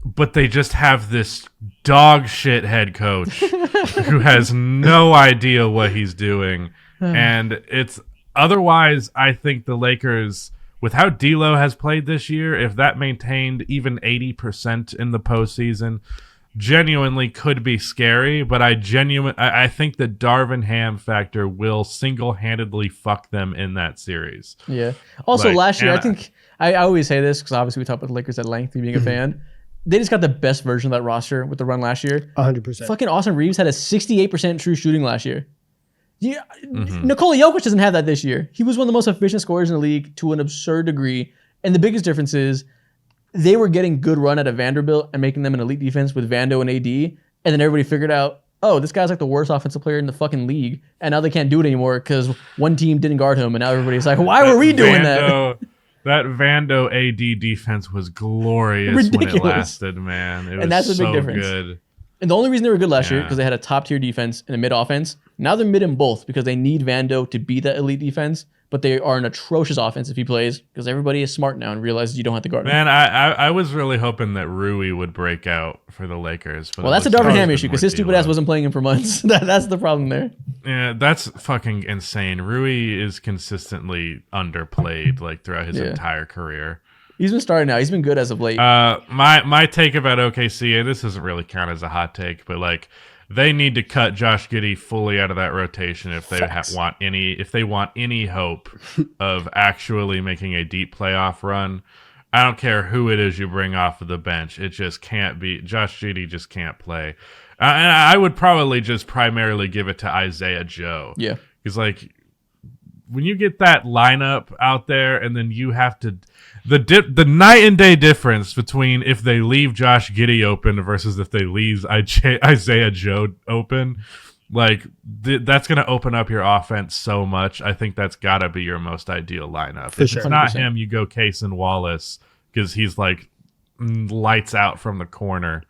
But they just have this dog shit head coach who has no idea what he's doing. And it's otherwise, I think the Lakers, with how D'Lo has played this year, if that maintained even 80% in the postseason, genuinely could be scary. But I think the Darvin Ham factor will single-handedly fuck them in that series. Yeah. Also, Like, last year, I and think I always say this because obviously we talk about the Lakers at length, me being a fan. They just got the best version of that roster with the run last year. 100%. Fucking Austin Reeves had a 68% true shooting last year. Yeah, Nikola Jokic doesn't have that this year. He was one of the most efficient scorers in the league to an absurd degree. And the biggest difference is they were getting good run out of Vanderbilt and making them an elite defense with Vando and AD. And then everybody figured out, oh, this guy's like the worst offensive player in the fucking league. And now they can't do it anymore because one team didn't guard him. And now everybody's like, why were we doing that? That Vando AD defense was glorious Ridiculous. when it lasted, man. It was And that's the big so difference. good. And the only reason they were good last year Yeah. because they had a top tier defense and a mid offense. Now they're mid in both because they need Vando to be that elite defense, but they are an atrocious offense if he plays because everybody is smart now and realizes you don't have to guard him. Man, I was really hoping that Rui would break out for the Lakers. But Well, that's a Darvin Ham issue because his stupid ass wasn't playing him for months. That's the problem there. Yeah, that's fucking insane. Rui is consistently underplayed like throughout his entire career. He's been starting out. He's been good as of late. My take about OKC, and this doesn't really count as a hot take, but like they need to cut Josh Giddey fully out of that rotation if they Facts. want any hope of actually making a deep playoff run. I don't care who it is you bring off of the bench. It just can't be. Josh Giddey just can't play. And I would probably just primarily give it to Isaiah Joe. Yeah. Because, like, when you get that lineup out there and then you have to... The night and day difference between if they leave Josh Giddey open versus if they leave Isaiah Joe open, like, that's going to open up your offense so much. I think that's got to be your most ideal lineup. For If sure. it's not 100%. him, you go Case and Wallace because he's, like, lights out from the corner.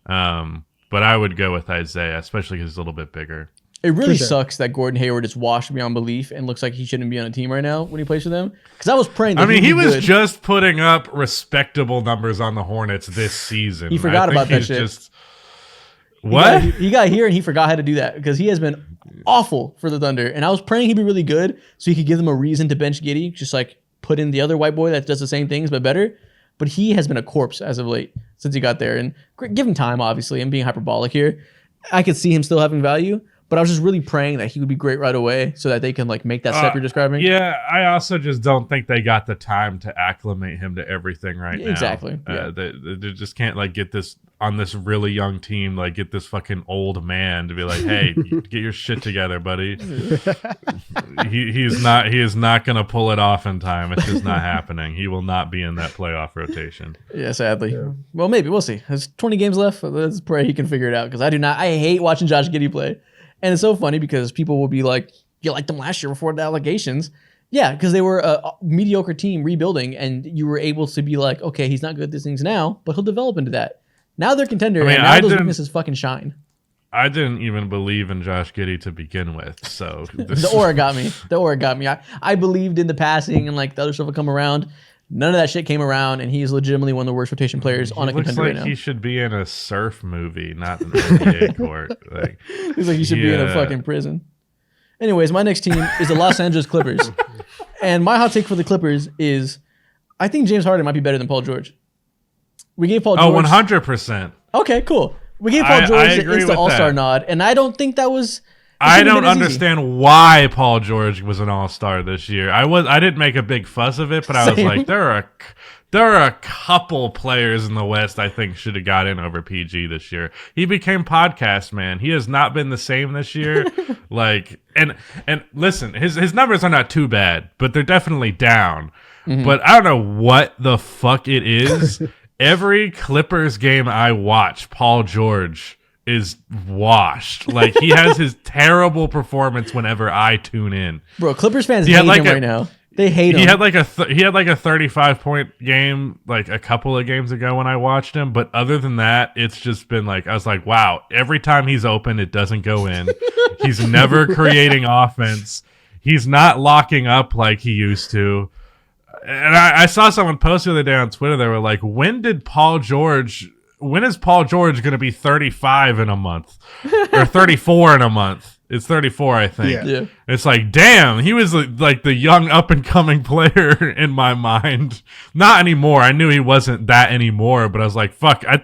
But I would go with Isaiah, especially because he's a little bit bigger. It really sure. sucks that Gordon Hayward is washed beyond belief and looks like he shouldn't be on a team right now when he plays for them. Because I was praying that he he'd be was good. just putting up respectable numbers on the Hornets this season. He forgot I think about that he's shit. Just, what? He got here and he forgot how to do that because he has been awful for the Thunder. And I was praying he'd be really good so he could give them a reason to bench Giddey, just like put in the other white boy that does the same things but better. But he has been a corpse as of late since he got there. And give him time, obviously. I'm being hyperbolic here. I could see him still having value, but I was just really praying that he would be great right away so that they can like make that step you're describing. Yeah, I also just don't think they got the time to acclimate him to everything right now. Exactly, yeah. They just can't like get this on this really young team, like get this fucking old man to be like, hey, get your shit together, buddy. he is not gonna pull it off in time. It's just not happening. He will not be in that playoff rotation. Yeah, sadly. Well, maybe. We'll see. There's 20 games left. Let's pray he can figure it out because I hate watching Josh Giddey play. And it's so funny because people will be like, you liked them last year before the allegations. Yeah, because they were a mediocre team rebuilding, and you were able to be like, okay, he's not good at these things now, but he'll develop into that. Now they're contender, and now those weaknesses fucking shine. I didn't even believe in Josh Giddey to begin with, so... The aura got me. I believed in the passing and like the other stuff would come around. None of that shit came around, and he's legitimately one of the worst rotation players on a looks contender like right now. he should be in a surf movie, not an NBA court. Like, He's like, he should be in a yeah. fucking prison. Anyways, my next team is the Los Angeles Clippers. And my hot take for the Clippers is I think James Harden might be better than Paul George. We gave Paul George... 100%. Okay, cool. We gave Paul I George the agree with instant All-Star that. nod, and I don't think that was... I don't understand why Paul George was an All-Star this year. I didn't make a big fuss of it, but I was Same. like, there are a couple players in the West I think should have got in over PG this year. He became podcast man. He has not been the same this year. Like, and listen, his numbers are not too bad, but they're definitely down. Mm-hmm. But I don't know what the fuck it is. Every Clippers game I watch, Paul George is washed. Like, he has his terrible performance whenever I tune in. Bro, Clippers fans He hate had like him a- right now. They hate him. He had like a 35-point game like a couple of games ago when I watched him, but other than that, it's just been like I was like, wow, every time he's open, it doesn't go in. He's never creating offense. He's not locking up like he used to. And I saw someone post the other day on Twitter. They were like, when is Paul George going to be 35 in a month or 34 in a month? It's 34, I think. Yeah. It's like, damn, he was like the young up and coming player in my mind. Not anymore. I knew he wasn't that anymore, but I was like, fuck, I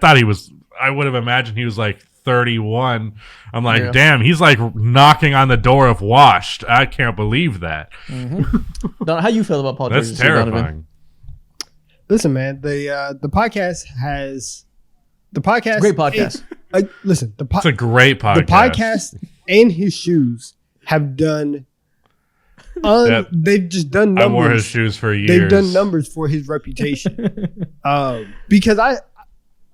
would have imagined he was like 31. I'm like, Yeah. damn, he's like knocking on the door of washed. I can't believe that. Don, how you feel about Paul George? That's terrifying. Listen, man, the podcast has the podcast. Great podcast. Listen, It's a great podcast. the podcast and his shoes have done. They've just done I numbers. wore his shoes for years. They've done numbers for his reputation. Because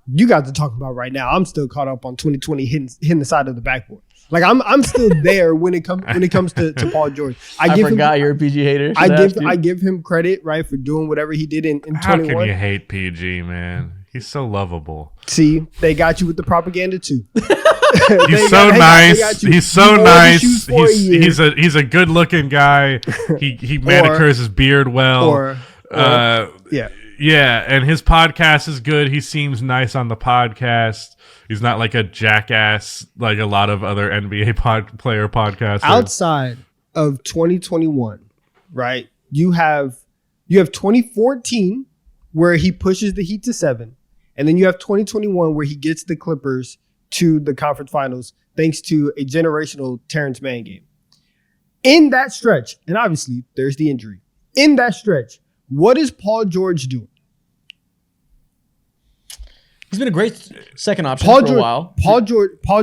you guys are talking about right now. I'm still caught up on 2020 hitting the side of the backboard. Like I'm still there when it comes to Paul George. I forgot you're a PG hater. I give him credit, right, for doing whatever he did in How 21. can you hate PG, man? He's so lovable. See, they got you with the propaganda too. He's so nice. He's so nice. He's a good looking guy. He manicures his beard well. Yeah. Yeah, and his podcast is good. He seems nice on the podcast. He's not like a jackass like a lot of other NBA player podcasters. Outside of 2021, right? You have 2014 where he pushes the Heat to 7, and then you have 2021 where he gets the Clippers to the conference finals thanks to a generational Terrence Mann game. In that stretch, and obviously there's the injury. In that stretch, what is Paul George doing? He's been a great second option for a while. Paul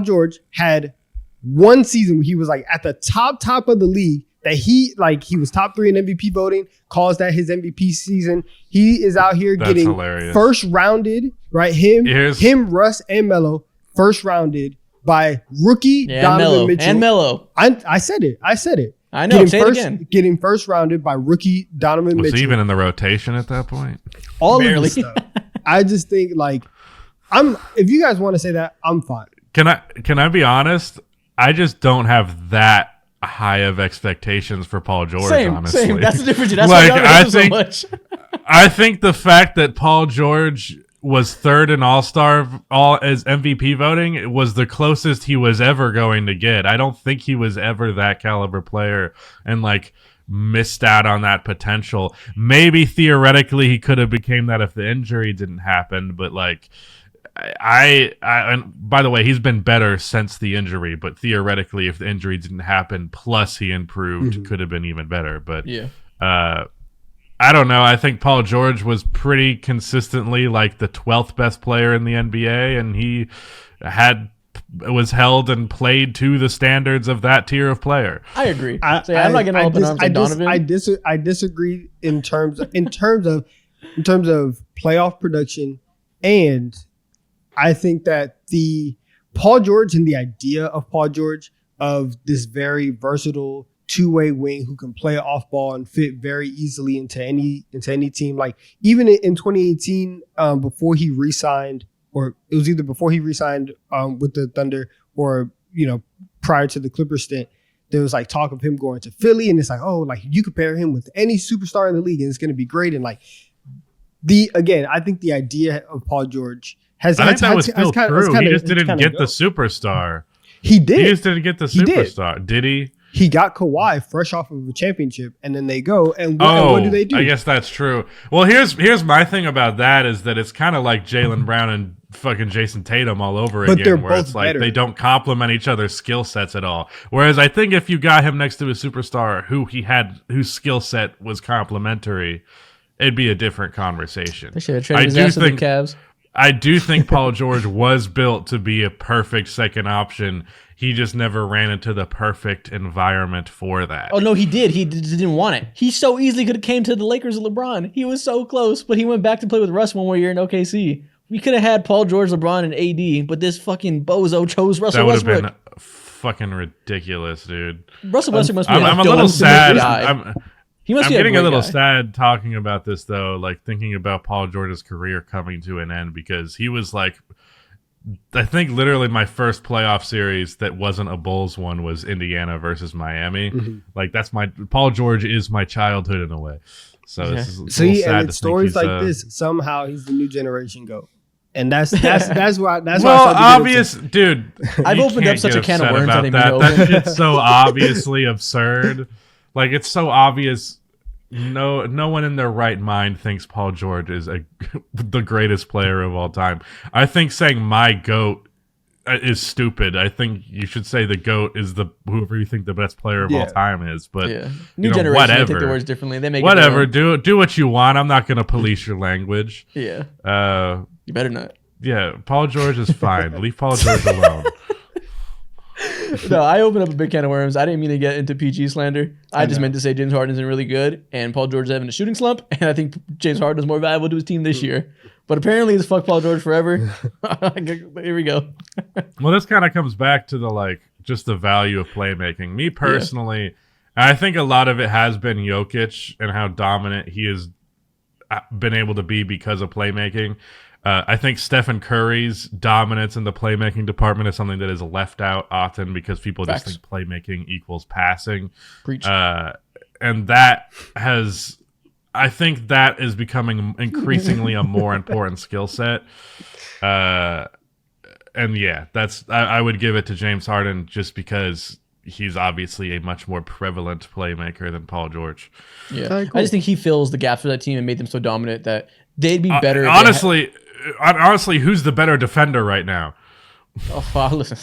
George had one season where he was like at the top of the league that he was top 3 in MVP voting, calls that his MVP season. He is out here getting hilarious. First rounded, right? Him, Russ, and Melo, first rounded by rookie Donovan Mitchell. And Melo. I said it. I know. Say it again. Getting first rounded by rookie Donovan Mitchell. Was he even in the rotation at that point? All Barely. of this stuff. I just think if you guys want to say that, I'm fine. Can I be honest? I just don't have that high of expectations for Paul George, honestly. Same. That's the difference. That's like, why I think so much. I think the fact that Paul George was third in All-Star as MVP voting, it was the closest he was ever going to get. I don't think he was ever that caliber player and missed out on that potential. Maybe theoretically he could have became that if the injury didn't happen, but and by the way, he's been better since the injury, but theoretically if the injury didn't happen plus he improved, could have been even better. But I don't know. I think Paul George was pretty consistently the 12th best player in the NBA, and he was held and played to the standards of that tier of player. I agree. I'm not getting all up in arms like Donovan. I disagree in terms of playoff production, and I think that the Paul George and the idea of Paul George of this very versatile two-way wing who can play off ball and fit very easily into any team. Even in 2018, before he re-signed, or it was either before he re-signed with the Thunder or prior to the Clippers stint, there was talk of him going to Philly, and it's you compare him with any superstar in the league and it's going to be great. And I think the idea of Paul George has. I think that was still true. He just didn't get the superstar. He did. He just didn't get the superstar. Did he? He got Kawhi fresh off of a championship, and then they go, and what do they do? I guess that's true. Well, here's my thing about that is that it's kind of like Jaylen Brown and fucking Jason Tatum all over again, they're where both it's better. they don't complement each other's skill sets at all. Whereas I think if you got him next to a superstar whose skill set was complementary, it'd be a different conversation. They should have traded his ass to the Cavs. I do think Paul George was built to be a perfect second option. He just never ran into the perfect environment for that. Oh, no, he did. He didn't want it. He so easily could have came to the Lakers with LeBron. He was so close, but he went back to play with Russ one more year in OKC. We could have had Paul George, LeBron, and AD, but this fucking bozo chose Russell Westbrook. That would have been fucking ridiculous, dude. Russell Westbrook must be I'm a little sad. I'm getting a little sad talking about this, though, thinking about Paul George's career coming to an end, because he was I think literally my first playoff series that wasn't a Bulls one was Indiana versus Miami. Mm-hmm. Paul George is my childhood in a way. So this is sad and stories like this, somehow he's the new generation GOAT. And that's why. Obvious, dude. I've opened up such a can of worms I didn't even know. That shit's so obviously absurd. It's so obvious. No one in their right mind thinks Paul George is the greatest player of all time. I think saying my GOAT is stupid. I think you should say the GOAT is whoever you think the best player of all time is. But new generation, whatever. They take the words differently. They make whatever. Do what you want. I'm not going to police your language. Yeah. You better not. Yeah. Paul George is fine. Leave Paul George alone. No, I opened up a big can of worms. I didn't mean to get into PG slander. I just meant to say James Harden isn't really good, and Paul George is having a shooting slump, and I think James Harden is more valuable to his team this year. But apparently it's fuck Paul George forever. Here we go. Well, this kind of comes back to just the value of playmaking. Me personally, I think a lot of it has been Jokic and how dominant he has been able to be because of playmaking. I think Stephen Curry's dominance in the playmaking department is something that is left out often because people just think playmaking equals passing. Preach. And I think that is becoming increasingly a more important skill set. I would give it to James Harden just because he's obviously a much more prevalent playmaker than Paul George. Yeah, cool. I just think he fills the gaps for that team and made them so dominant that they'd be better. Honestly, who's the better defender right now? Oh, wow, listen,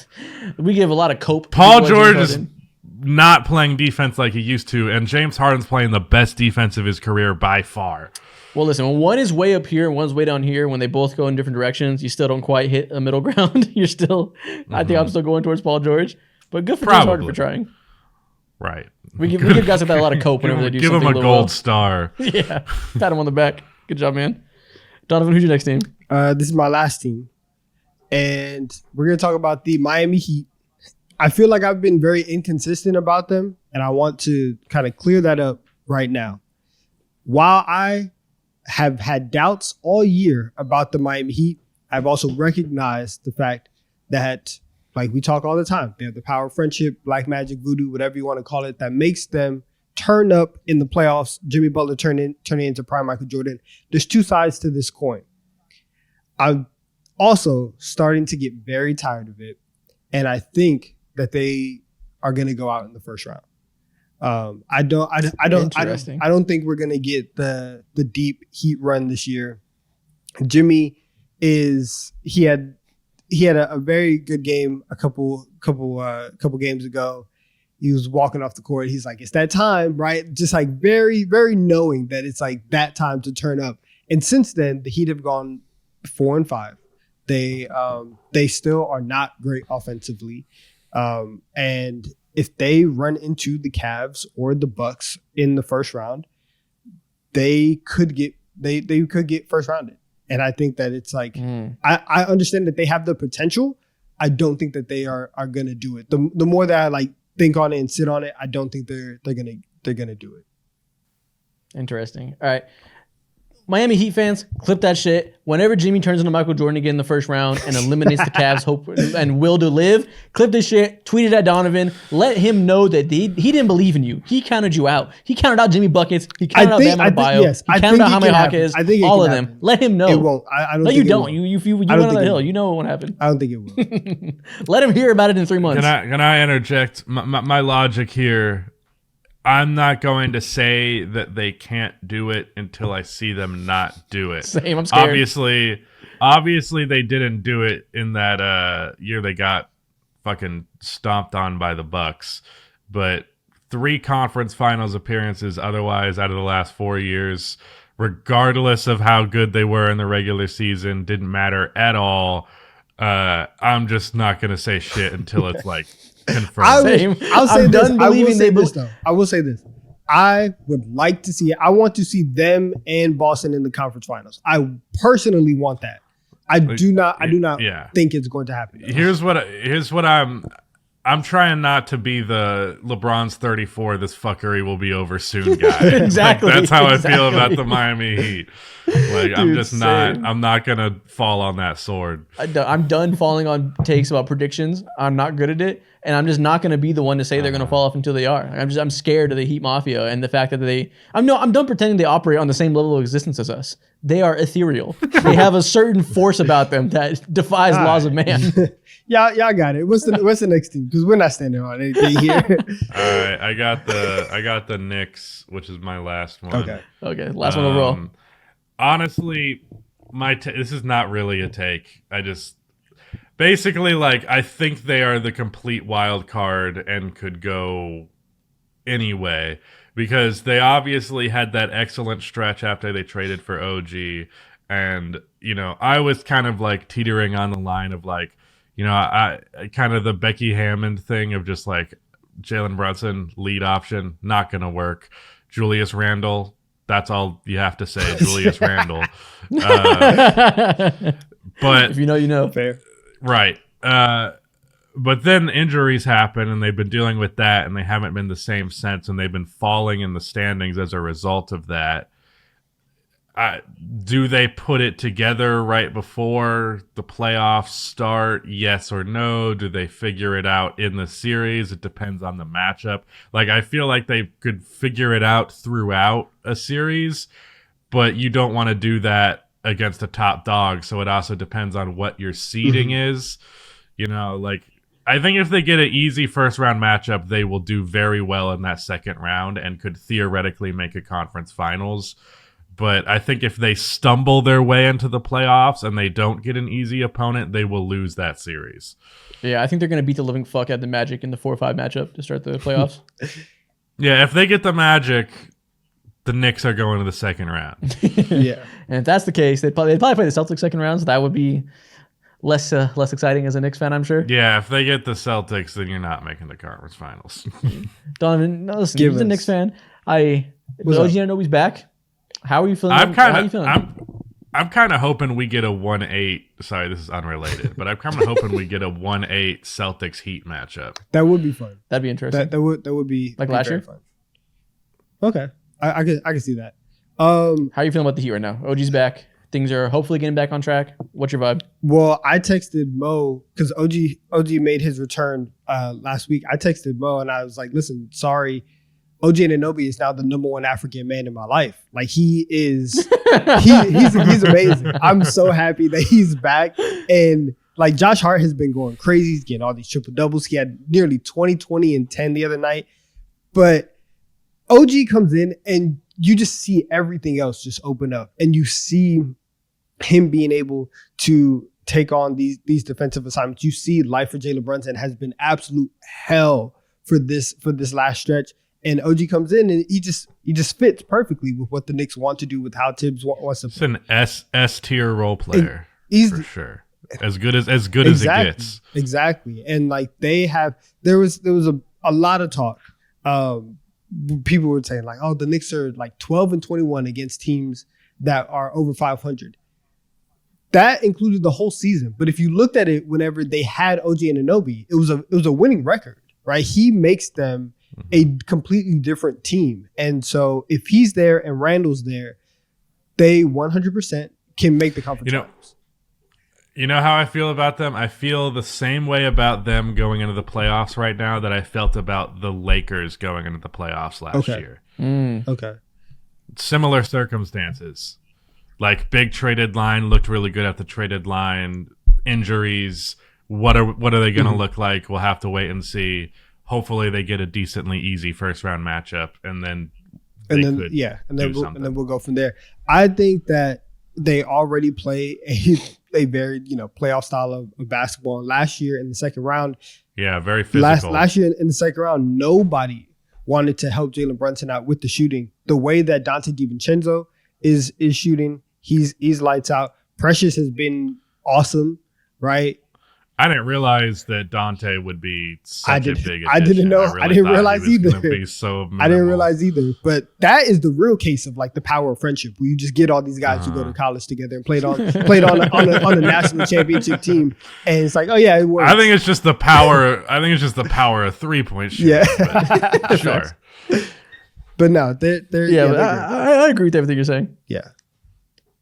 we give a lot of cope. to Paul people like James George is Harden. not playing defense like he used to, and James Harden's playing the best defense of his career by far. Well, listen, when one is way up here and one's way down here, when they both go in different directions, you still don't quite hit a middle ground. You're still, I think I'm still going towards Paul George, but good for James Harden for trying. Right. We give guys like that a lot of cope whenever they do Give something him a little gold star. well. Yeah, pat him on the back. Good job, man. Donovan, who's your next team? This is my last team. And we're going to talk about the Miami Heat. I feel like I've been very inconsistent about them, and I want to kind of clear that up right now. While I have had doubts all year about the Miami Heat, I've also recognized the fact that, like we talk all the time, they have the power of friendship, black magic, voodoo, whatever you want to call it, that makes them turn up in the playoffs. Jimmy Butler turning into prime Michael Jordan. There's two sides to this coin. I'm also starting to get very tired of it, and I think that they are going to go out in the first round. I don't think we're going to get the deep Heat run this year. Jimmy he had a very good game a couple games ago. He was walking off the court. He's like, it's that time, right? Just like very, very knowing that it's like that time to turn up. And since then, the Heat have gone 4-5. They still are not great offensively. And if they run into the Cavs or the Bucks in the first round, they could get first rounded. And I think that it's like I understand that they have the potential. I don't think that they are gonna do it. The more that I like think on it and sit on it, I don't think they're gonna do it. Interesting. All right. Miami Heat fans, clip that shit. Whenever Jimmy turns into Michael Jordan again in the first round and eliminates the Cavs' hope and will to live, clip this shit, tweet it at Donovan. Let him know that he didn't believe in you. He counted you out. He counted out Jimmy Buckets. He counted out Bam Adebayo. Yes, he counted out Jaime happen. Jaquez. I think all of happen. them. Let him know. It won't. I don't. No, think you it don't. Will. You went on the hill. You know what won't happen. I don't think it will. Let him hear about it in 3 months. Can I interject my logic here? I'm not going to say that they can't do it until I see them not do it. Same, I'm scared. Obviously they didn't do it in that year they got fucking stomped on by the Bucks. But 3 conference finals appearances otherwise out of the last 4 years, regardless of how good they were in the regular season, didn't matter at all. I'm just not going to say shit until it's like confirmed. I will say this. I would like to see it. I want to see them and Boston in the conference finals. I personally want that. I do not think it's going to happen. Here's what I'm trying not to be the LeBron's 34, this fuckery will be over soon guy. Exactly. Like, that's how I feel about the Miami Heat. Like, Dude, I'm not going to fall on that sword. I'm done falling on takes about predictions. I'm not good at it. And I'm just not going to be the one to say they're going to fall off until they are. I'm scared of the Heat Mafia and the fact that I'm done pretending they operate on the same level of existence as us. They are ethereal. They have a certain force about them that defies laws of man. Y'all got it. What's the next team? Because we're not standing on anything here. All right, I got the Knicks, which is my last one. Okay, last one overall. Honestly, this is not really a take. I just basically I think they are the complete wild card and could go anyway because they obviously had that excellent stretch after they traded for OG, and I was kind of teetering on the line of I kind of the Becky Hammond thing of just Jalen Brunson lead option not gonna work. Julius Randle. That's all you have to say, Julius Randle. But if you know, you know. Fair. Right. But then injuries happen, and they've been dealing with that, and they haven't been the same since, and they've been falling in the standings as a result of that. Do they put it together right before the playoffs start? Yes or no? Do they figure it out in the series? It depends on the matchup. I feel like they could figure it out throughout a series, but you don't want to do that against a top dog. So it also depends on what your seeding is. I think if they get an easy first round matchup, they will do very well in that second round and could theoretically make a conference finals. But I think if they stumble their way into the playoffs and they don't get an easy opponent, they will lose that series. Yeah, I think they're going to beat the living fuck out of the Magic in the 4-5 matchup to start the playoffs. Yeah, if they get the Magic, the Knicks are going to the second round. Yeah. And if that's the case, they'd probably play the Celtics second round, so that would be less exciting as a Knicks fan, I'm sure. Yeah, if they get the Celtics, then you're not making the conference finals. Donovan, no, listen, Give he's a us. Knicks fan. What's OG Anunoby's back. How are you feeling? I'm How are you feeling? kind of hoping we get a 1-8. Sorry, this is unrelated, but I'm kind of hoping we get a 1-8 Celtics Heat matchup. That would be fun. That'd be interesting. That would be Like be last very year? fun. Okay. I can see that. How are you feeling about the Heat right now? OG's back. Things are hopefully getting back on track. What's your vibe? Well, I texted Mo because OG made his return last week. I texted Mo and I was like, listen, sorry. OG Anunoby is now the number one African man in my life. Like he is, he's amazing. I'm so happy that he's back. And like Josh Hart has been going crazy. He's getting all these triple doubles. He had nearly 20, 20, and 10 the other night. But OG comes in and you just see everything else just open up. And you see him being able to take on these defensive assignments. You see life for Jalen Brunson has been absolute hell for this last stretch. And OG comes in and he just fits perfectly with what the Knicks want to do, with how Tibbs wants to It's play. an S tier role player He's for sure. As good as it gets. Exactly. And like there was a lot of talk. People were saying like, oh, the Knicks are like 12-21 against teams that are over 500. That included the whole season. But if you looked at it whenever they had OG Anunoby, it was a winning record, right? He makes them a completely different team. And so if he's there and Randall's there, they 100% can make the conference finals. You know how I feel about them? I feel the same way about them going into the playoffs right now that I felt about the Lakers going into the playoffs last year. Okay. Similar circumstances. Like big traded line, looked really good at the traded line. Injuries, what are they going to look like? We'll have to wait and see. Hopefully they get a decently easy first round matchup, and then then we'll go from there. I think that they already play a very playoff style of basketball. Last year in the second round, very physical. Last year in the second round, nobody wanted to help Jalen Brunson out with the shooting. The way that Dante DiVincenzo is shooting, he's lights out. Precious has been awesome, right? I didn't realize that Dante would be such a big addition. I didn't know. I didn't realize either. Be so I didn't realize either. But that is the real case of like the power of friendship, where you just get all these guys who go to college together and played on a national championship team, and it's like, oh yeah, it works. I think it's just the power. I think it's just the power of 3-point shooting. Yeah, but sure. But no, they're but I agree with everything you're saying. Yeah.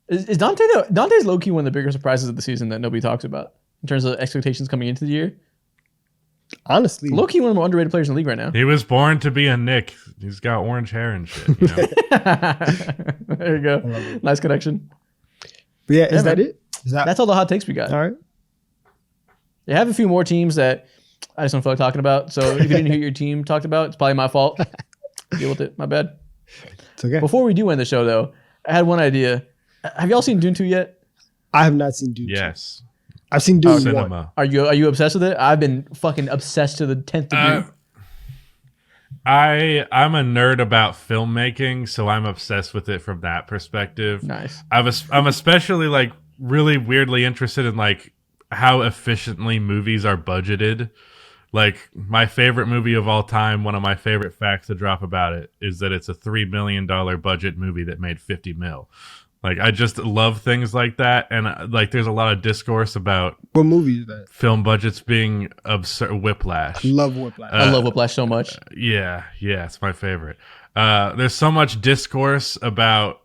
Is Dante's low key one of the bigger surprises of the season that nobody talks about in terms of expectations coming into the year? Honestly, Low key one of the more underrated players in the league right now. He was born to be a Knick. He's got orange hair and shit. You know? There you go. Nice connection. but yeah, is that it? That's all the hot takes we got. all right? They have a few more teams that I just don't feel like talking about. So if you didn't hear your team talked about, it's probably my fault. Deal with it. My bad. It's okay. Before we do end the show, though, I had one idea. Have y'all seen Dune 2 yet? I have not seen Dune. Yes. I've seen Dune 1. Cinema. Are you obsessed with it? I've been fucking obsessed to the 10th degree. I'm a nerd about filmmaking, so I'm obsessed with it from that perspective. Nice. I'm especially like really weirdly interested in like how efficiently movies are budgeted. Like my favorite movie of all time, one of my favorite facts to drop about it is that it's a $3 million budget movie that made 50 mil. Like I just love things like that, and like there's a lot of discourse about What movie is that? film budgets being absurd. Whiplash. Love Whiplash. I love Whiplash so much. Yeah, it's my favorite. There's so much discourse about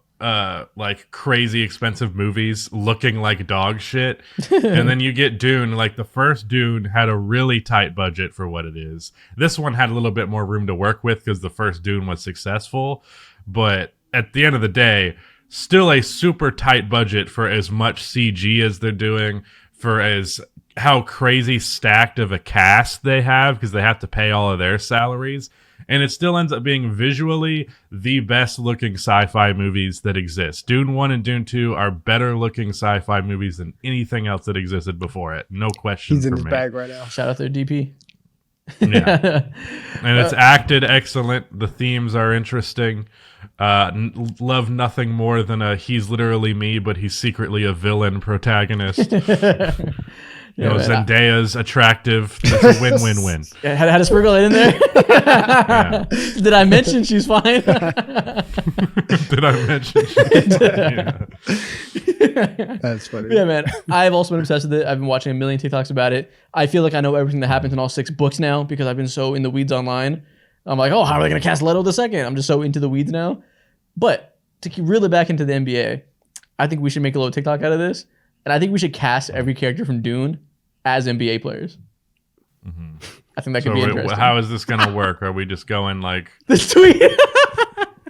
like crazy expensive movies looking like dog shit, and then you get Dune. Like the first Dune had a really tight budget for what it is. This one had a little bit more room to work with because the first Dune was successful, but at the end of the day, still a super tight budget for as much CG as they're doing, for as how crazy stacked of a cast they have because they have to pay all of their salaries. And it still ends up being visually the best looking sci-fi movies that exist. Dune 1 and Dune 2 are better looking sci-fi movies than anything else that existed before it. No question. He's in for his me. bag right now. Shout out their DP. Yeah. And it's acted excellent. The themes are interesting. Love nothing more than a he's literally me, but he's secretly a villain protagonist. Zendaya's attractive. It's a win-win-win. Yeah, had to sprinkle it in there. Yeah. Did I mention she's fine? Did I mention she's fine? Yeah. That's funny. Yeah, man. I've also been obsessed with it. I've been watching a million TikToks about it. I feel like I know everything that happens in all 6 books now because I've been so in the weeds online. I'm like, oh, how are they going to cast Leto the second? I'm just so into the weeds now. But to keep really back into the NBA, I think we should make a little TikTok out of this. And I think we should cast every character from Dune as NBA players. Mm-hmm. I think that could be interesting. How is this going to work? Are we just going like This tweet.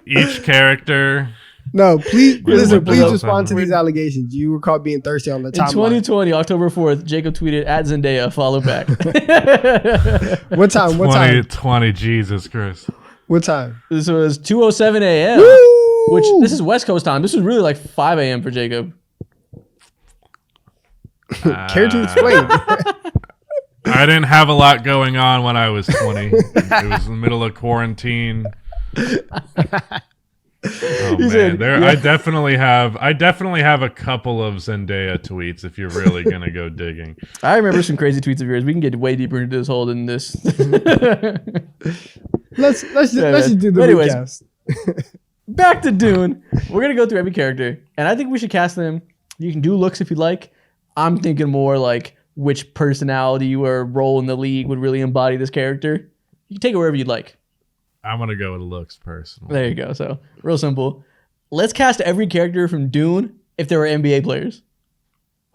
each character? No, please Listen, please what respond to happened? these allegations. You were caught being thirsty on the In timeline. 2020, October 4th, Jacob tweeted at Zendaya, follow back. What time? 2020, Jesus Christ. What time? This was 2:07 a.m. Woo! Which this is West Coast time. This was really like 5 a.m. for Jacob. Care to explain? I didn't have a lot going on when I was 20. It was the middle of quarantine. Oh He man, said, yeah. I definitely have a couple of Zendaya tweets if you're really gonna go digging. I remember some crazy tweets of yours. We can get way deeper into this hole than this. let's just do the Anyways. recast. Back to Dune. We're gonna go through every character, and I think we should cast them. You can do looks if you'd like. I'm thinking more like which personality or role in the league would really embody this character. You can take it wherever you'd like. I'm gonna go with looks personally. There you go. So real simple. Let's cast every character from Dune if they were NBA players.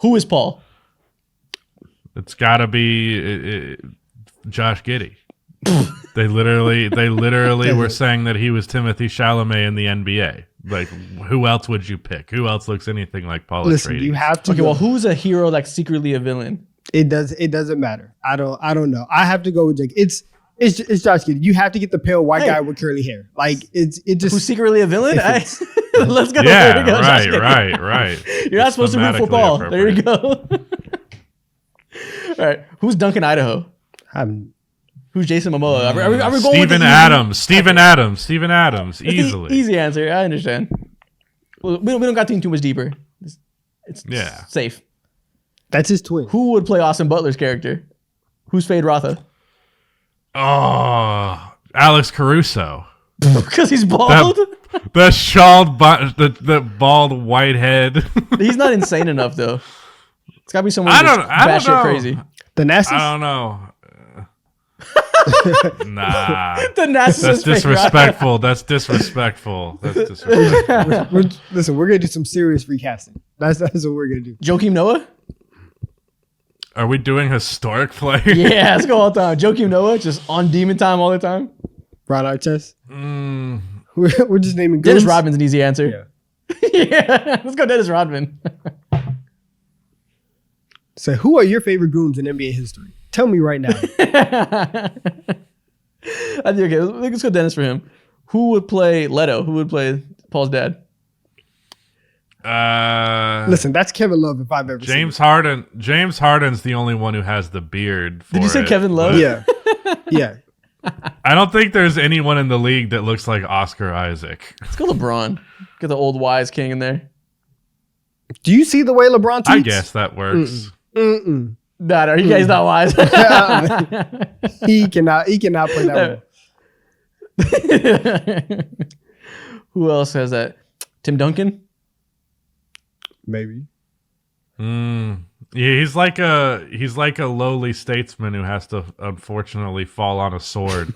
Who is Paul? It's gotta be Josh Giddey. They literally were saying that he was Timothy Chalamet in the NBA. Like, who else would you pick? Who else looks anything like Paul Listen, Atreides? you have to. Okay, go. well, who's a hero that's secretly a villain? It doesn't matter. I don't know. I have to go with Jake. It's Josh Giddey. You have to get the pale white guy with curly hair. Like it just Who's secretly a villain? Let's go. Yeah, There you go, Josh Giddey. right. You're not supposed to root for thematically Paul. There you appropriate. go. All right. Who's Duncan Idaho? I'm Who's Jason Momoa? Are we going with Steven the Adams. Steven Adams. Easily. Easy answer. I understand. Well, we don't got to think too much deeper. It's Yeah. safe. that's his twin. Who would play Austin Butler's character? Who's Fade Rotha? Oh, Alex Caruso. Because he's bald? The shawled, the bald white head. He's not insane enough, though. It's got to be someone I just don't know. batshit crazy. The Nasties. I don't know. Nah. The That's Fade Rotha. disrespectful. That's disrespectful. Listen, we're gonna do some serious recasting. That's what we're gonna do. Joakim Noah? Are we doing historic players? Yeah, let's go all the time. Joakim Noah, just on demon time all the time. Ron Artest. Mm, We're just naming Dennis goons. Rodman's an easy answer. Yeah, let's go Dennis Rodman. So, who are your favorite goons in NBA history? Tell me right now. I think okay. Let's go Dennis for him. Who would play Leto? Who would play Paul's dad? Listen, that's Kevin Love if I've ever James Harden. James Harden's the only one who has the beard. Did you say Kevin Love? seen it. Yeah. I don't think there's anyone in the league that looks like Oscar Isaac. Let's go LeBron. Get the old wise king in there. Do you see the way LeBron tweets? I guess that works. Nah, are you guys not wise? He cannot play that role. Who else has that? Tim Duncan? Maybe. Yeah, he's like a lowly statesman who has to unfortunately fall on a sword.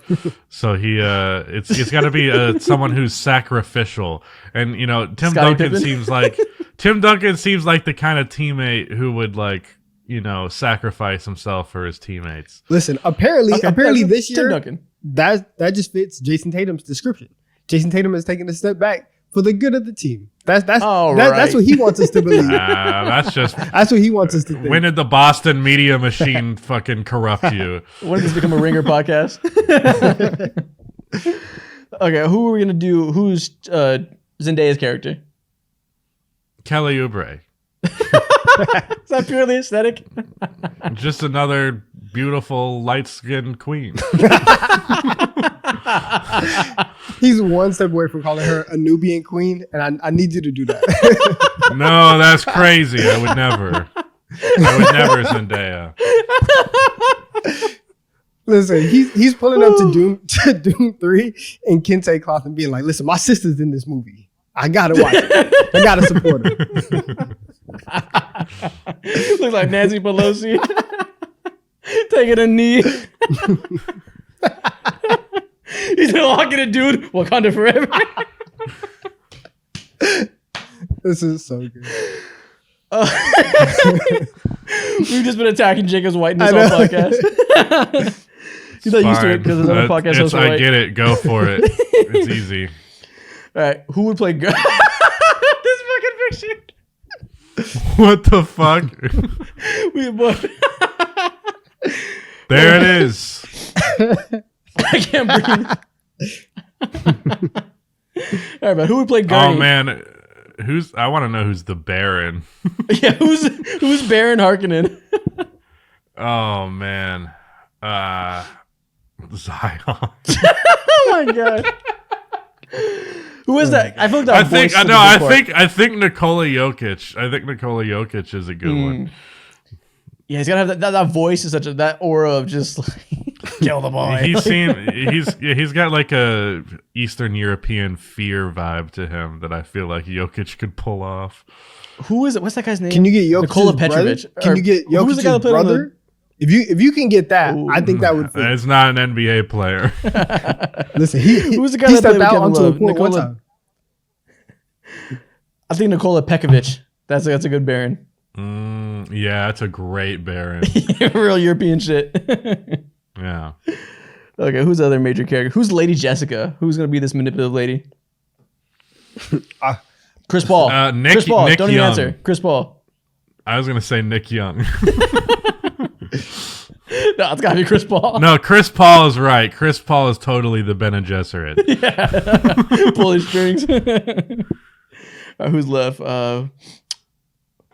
So it's got to be someone who's sacrificial. And Tim Scottie Duncan Pippen? seems like the kind of teammate who would sacrifice himself for his teammates. Listen, apparently this Tim year Duncan. that just fits Jason Tatum's description. Jason Tatum has taken a step back for the good of the team. That's what he wants us to believe. That's That's what he wants us to think. when did the Boston media machine fucking corrupt you? When did this become a Ringer podcast? Okay, who are we gonna do? Who's Zendaya's character? Kelly Oubre. Is that purely aesthetic? Just another beautiful light-skinned queen. He's one step away from calling her a Nubian queen, and I need you to do that. No, that's crazy. I would never, Zendaya. Listen, he's pulling up to Dune 3 in kente cloth and being like, listen, my sister's in this movie. I gotta watch it. I gotta support her. Looks like Nancy Pelosi taking a knee. He's gonna walk in a dude, Wakanda forever. This is so good. We've just been attacking Jacob's whiteness on podcast. He's not used to it because his other podcast hosts are I white. get it. Go for it. It's easy. All right, who would play this fucking picture? What the fuck? We both. There it is. I can't breathe. All right, but who would play Gurney? Oh man, I want to know who's the Baron. Yeah, who's Baron Harkonnen? Oh man, Zion. Oh my god. Who is that? I feel like that I think voice is a good part. I think Nikola Jokic. I think Nikola Jokic is a good one. Yeah, he's gotta have that voice is that aura of just like kill the boy. He's got like a Eastern European fear vibe to him that I feel like Jokic could pull off. Who is it? What's that guy's name? Can you get Jokic's Nikola brother? Petrovic? Can you get Who's the guy that Jokic's played on brother? If you can get that, I think that would fit. It's not an NBA player. Listen, Who's the guy he that played stepped with out Kevin onto Love? a court one Nikola- time. I think Nikola Pekovic. That's a good Baron. Yeah, that's a great Baron. Real European shit. Yeah. Okay, who's the other major character? Who's Lady Jessica? Who's gonna be this manipulative lady? Chris Paul. Chris Paul. Nick Don't even Young. answer. Chris Paul. I was gonna say Nick Young. No, it's gotta be Chris Paul. No, Chris Paul is right. Chris Paul is totally the Bene Gesserit. Pull his strings. Who's left?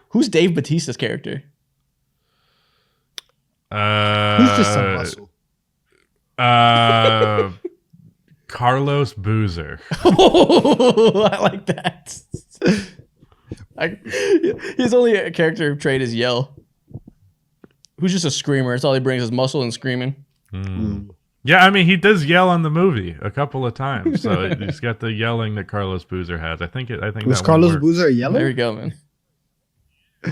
Who's Dave Bautista's character? Who's just some muscle? Carlos Boozer. Oh, I like that. His only character trait is yell. Who's just a screamer? That's all he brings is muscle and screaming. Yeah, I mean, he does yell on the movie a couple of times, so he's got the yelling that Carlos Boozer has. I think Was that Carlos one works. Boozer a yeller? There you go, man.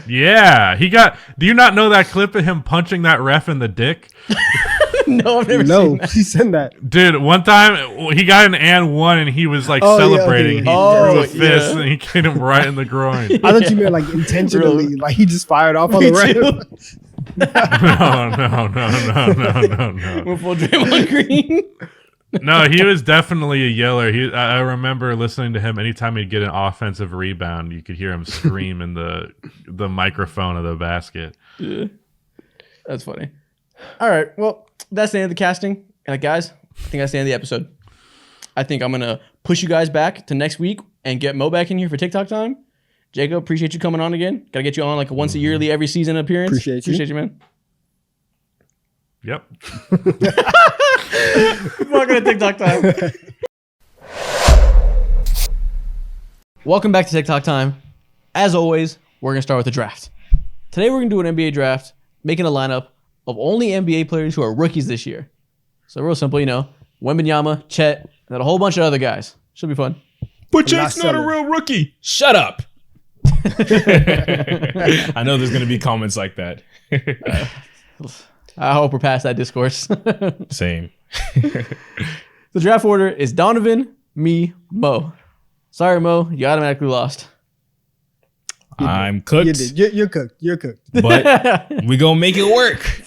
Yeah, he got. Do you not know that clip of him punching that ref in the dick? No, I've never seen No, that. he said that. Dude, one time he got an and one and he was like Oh, yeah, celebrating. okay. He Oh, threw a fist yeah. and he hit him right in the groin. I thought you meant like intentionally, Really? like he just fired off on Me the ref. too. No. We're full Draymond Green. No, he was definitely a yeller. I remember listening to him anytime he'd get an offensive rebound, you could hear him scream in the microphone of the basket. Yeah. That's funny. All right. Well, that's the end of the casting. Guys, I think that's the end of the episode. I think I'm going to push you guys back to next week and get Mo back in here for TikTok time. Jacob, appreciate you coming on again. Got to get you on like a once a yearly, every season appearance. Appreciate you, man. Yep. Welcome to TikTok time. Welcome back to TikTok time. As always, we're going to start with the draft. Today we're going to do an NBA draft, making a lineup of only NBA players who are rookies this year. So real simple, Wembanyama, Chet, and then a whole bunch of other guys. Should be fun. But I'm not Chet's not a selling. real rookie. Shut up. I know there's going to be comments like that. I hope we're past that discourse. Same. The draft order is Donovan, me, Mo. Sorry, Mo, you automatically lost. I'm You cooked, did. You're cooked. You're cooked. but we going to make it work.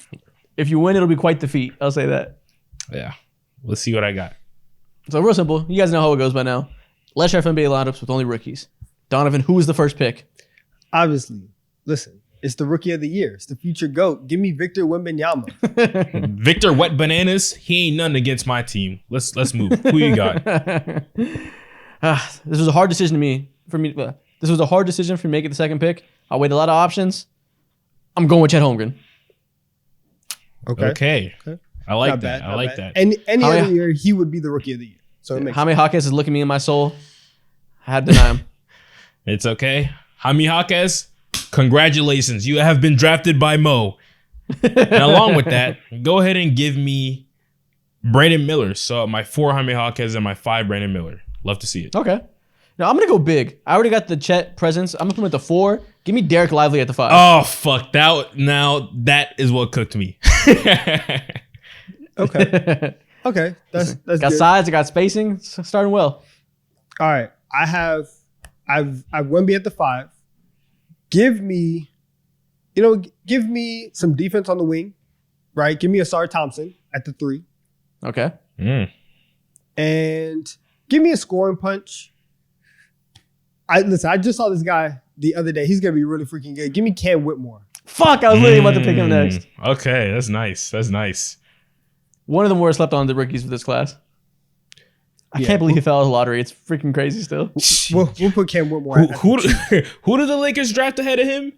If you win, it'll be quite the feat. I'll say that. Yeah. Let's see what I got. So real simple. You guys know how it goes by now. Let's draft NBA lineups with only rookies. Donovan, who was the first pick? Obviously, listen. It's the rookie of the year. It's the future GOAT. Give me Victor Wembanyama. Victor Wet Bananas. He ain't nothing against my team. Let's move. Who you got? This was a hard decision for me. This was a hard decision for me to make it the second pick. I weighed a lot of options. I'm going with Chet Holmgren. Okay. I like Not that. bad, I not like bad. that. And any How other many- year, he would be the rookie of the year. So it makes Jaime Jaquez is looking me in my soul. I had to deny him. It's okay. Jaime Jaquez, congratulations. You have been drafted by Mo. And along with that, go ahead and give me Brandon Miller. So my 4 Jaime Jaquez and my 5 Brandon Miller. Love to see it. Okay. Now I'm gonna go big. I already got the Chet presence. I'm gonna put him at the 4. Give me Derek Lively at the 5. Oh, fuck. That is what cooked me. Okay. Okay. That's got good. size. I got spacing. It's starting well. All right. I've Wemby at the 5. Give me some defense on the wing, right? Give me Asar Thompson at the 3. Okay. And give me a scoring punch. I just saw this guy the other day. He's gonna be really freaking good. Give me Cam Whitmore. Fuck. I was literally about to pick him next. Okay, that's nice. That's nice. One of the more slept on the rookies for this class. I can't believe he fell out of the lottery. It's freaking crazy still. We'll put Cam Whitmore. Who did the Lakers draft ahead of him?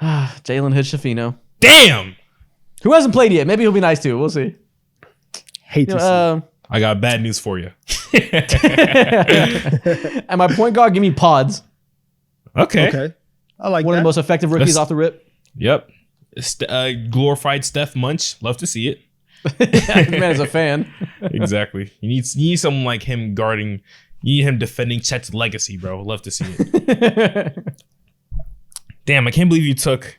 Jalen Hood-Schifino. Damn. Who hasn't played yet? Maybe he'll be nice too. We'll see. Hate to see. I got bad news for you. And my point guard, give me Pods. Okay. Okay. I like One that. of the most effective rookies Let's- off the rip. Yep. Glorified Steph Munch. Love to see it. This man is a fan. Exactly. You need someone like him guarding. You need him defending Chet's legacy, bro. Love to see it. Damn, I can't believe you took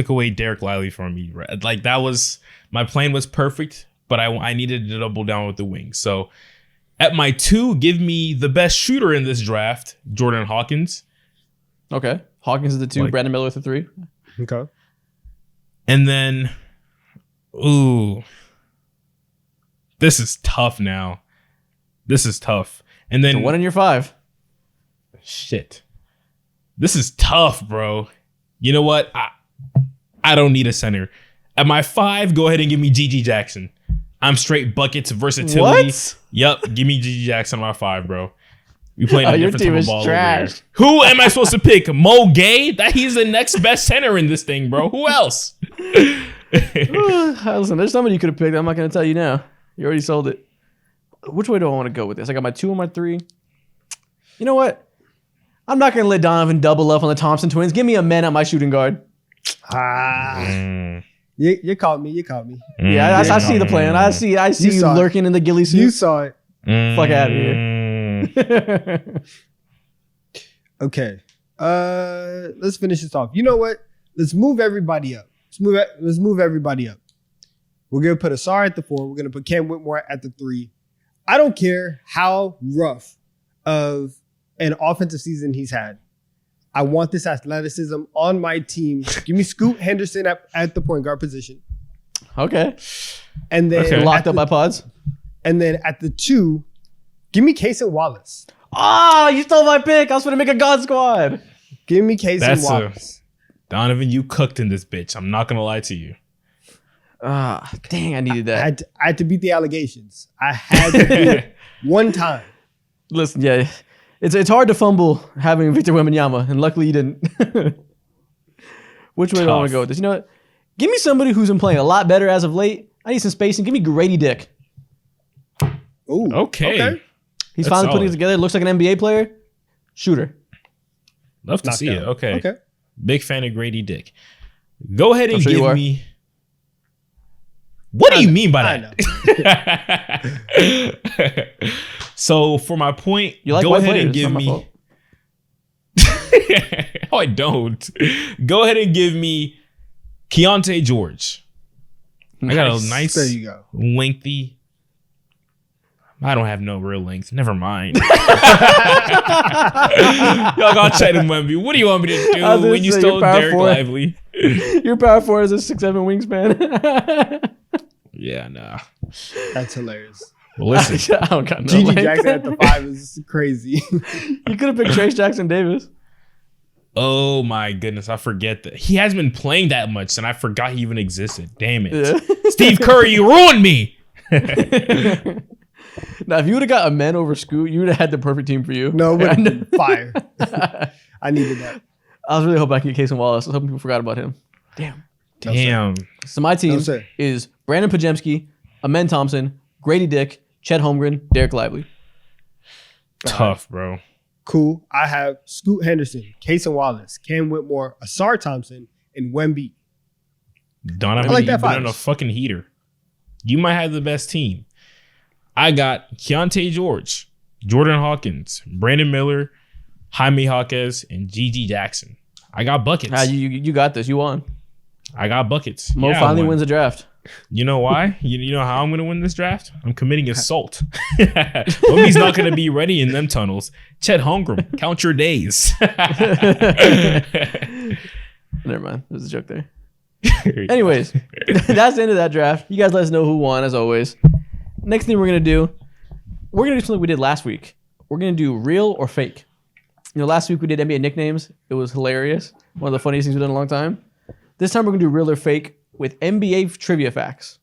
away Derek Lively from me. Like that was my plan was perfect, but I needed to double down with the wing. So at my 2, give me the best shooter in this draft, Jordan Hawkins. Okay. Hawkins is the 2. Like- Brandon Miller with the 3. Okay. And then, this is tough now. This is tough. And then So one in your 5. shit. This is tough, bro. You know what? I don't need a center. At my 5, go ahead and give me Gigi Jackson. I'm straight buckets versatility. What? Yep, give me Gigi Jackson on my 5, bro. We playing a Your different team type of is ball over trash. here. Who am I supposed to pick? Mo Gay? That he's the next best center in this thing, bro. Who else? Listen, there's somebody you could have picked. I'm not going to tell you now. You already sold it. Which way do I want to go with this? I got my 2 and my 3. You know what? I'm not going to let Donovan double up on the Thompson twins. Give me a man at my shooting guard. You caught me. Yeah, I see the plan. I see you saw it. lurking in the ghillie suit. You saw it. Fuck out of here. Okay. Let's finish this off. You know what? Let's move everybody up. Let's move everybody up. We're gonna put Asar at the 4. We're gonna put Cam Whitmore at the 3. I don't care how rough of an offensive season he's had. I want this athleticism on my team. Give me Scoot Henderson at the point guard position. Okay. And then Locked up by Pods. And then at the 2, give me Cason Wallace. Oh, you stole my pick. I was going to make a God Squad. Give me Cason That's Wallace. Donovan, you cooked in this bitch. I'm not going to lie to you. Dang, I needed I that. had to beat the allegations. I had to do it one time. Listen, yeah. It's hard to fumble having Victor Wembanyama, and luckily you didn't. Which way do I want to go with this? You know what? Give me somebody who's been playing a lot better as of late. I need some spacing. Give me Grady Dick. Ooh, Okay. He's That's finally putting it solid. together. Looks like an NBA player. Shooter. Love to Knocked see out. it. Okay. Okay. Big fan of Grady Dick. Go ahead and I'm sure you give are. me. What do you mean by I that? So for my point, You like go white ahead players. and give It's not my me. fault. Oh, I don't. Go ahead and give me Keontae George. I got a nice, There you go. lengthy. I don't have no real length. Never mind. Y'all got Chet and Wemby. What do you want me to I was do gonna when you say, stole you're power Derek forward. Lively? Your power forward is a 6'7" wingspan. Yeah, nah. That's hilarious. Well, listen. I don't got no Gigi length. Jackson at the 5 is crazy. You could have picked Trace Jackson Davis. Oh my goodness, I forget that he hasn't been playing that much, and I forgot he even existed. Damn it, Yeah. Steve Curry, you ruined me. Now, if you would have got a man over Scoot, you would have had the perfect team for you. No, it would have been fire. I needed that. I was really hoping I could get Casey Wallace. I was hoping people forgot about him. Damn. So my team No, sir. is Brandon Pajemski, Amen Thompson, Grady Dick, Chet Holmgren, Derek Lively. Tough, bro. Cool. I have Scoot Henderson, Casey Wallace, Cam Whitmore, Asar Thompson, and Wemby. Donovan, I like you've that been on a fives. fucking heater. You might have the best team. I got Keontae George, Jordan Hawkins, Brandon Miller, Jaime Jaquez, and Gigi Jackson. I got buckets. You got this. You won. I got buckets. Mo Yeah, I finally won. wins the draft. You know why? You know how I'm going to win this draft? I'm committing assault. Wemby's not going to be ready in them tunnels. Chet Holmgren, count your days. Never mind. There's a joke there. Anyways, that's the end of that draft. You guys let us know who won, as always. Next thing we're going to do something we did last week. We're going to do real or fake. You know, last week we did NBA nicknames. It was hilarious. One of the funniest things we've done in a long time. This time we're going to do real or fake with NBA trivia facts.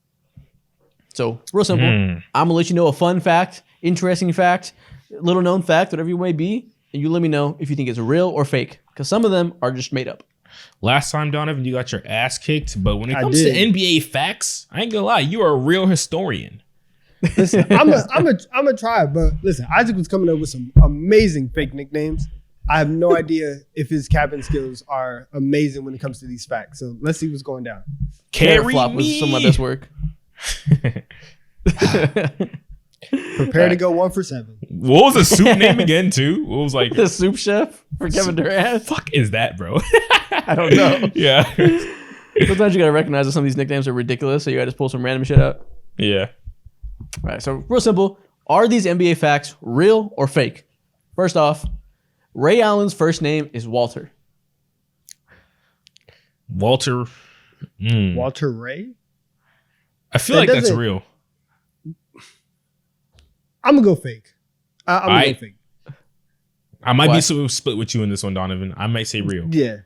So, real simple. I'm going to let you know a fun fact, interesting fact, little known fact, whatever you may be, and you let me know if you think it's real or fake. Because some of them are just made up. Last time, Donovan, you got your ass kicked. But when it I comes to did. NBA facts, I ain't going to lie. You are a real historian. Listen, I'm a try, but listen, Isaac was coming up with some amazing fake nicknames. I have no idea if his cabin skills are amazing when it comes to these facts. So let's see what's going down. Carrot Carry flop me. was some of my best work. Prepare to go 1 for 7. What was the soup name again, too? What was like, The soup chef for Kevin Durant. fuck is that, bro? I don't know. Yeah. Sometimes you gotta recognize that some of these nicknames are ridiculous, so you gotta just pull some random shit out. Yeah. All right, so real simple. Are these NBA facts real or fake? First off, Ray Allen's first name is Walter. Walter. Walter Ray? I feel That like that's doesn't- real. I'm going to go fake. I'm going to Alright. go fake. I might Why? be so split with you in this one, Donovan. I might say real. Yeah.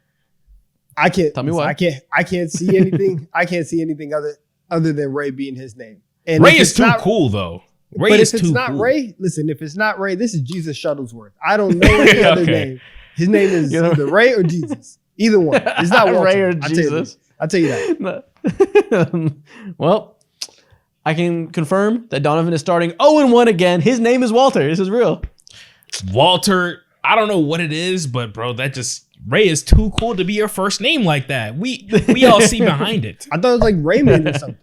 I can't. Tell me listen, why. I can't see anything. I can't see anything other than Ray being his name. And Ray if is it's too not- cool, though. Ray But is if it's too not cool. Ray, listen, if it's not Ray, this is Jesus Shuttlesworth. I don't know any other Okay. name. His name is You know- either Ray or Jesus. Either one. It's not Walter. Ray or I'll tell you Jesus. this. I'll tell you that. Well, I can confirm that Donovan is starting 0-1 again. His name is Walter. This is real. Walter, I don't know what it is, but bro, that just Ray is too cool to be your first name like that. We all see behind it. I thought it was like Raymond or something.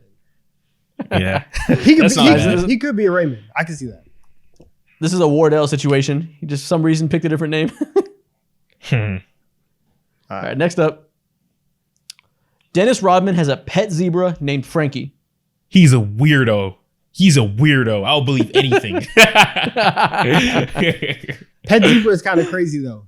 Yeah. He could That's be, not bad. he could be a Raymond. I can see that. This is a Wardell situation. He just for some reason picked a different name. All right, next up. Dennis Rodman has a pet zebra named Frankie. He's a weirdo. I'll believe anything. Pet zebra is kind of crazy though.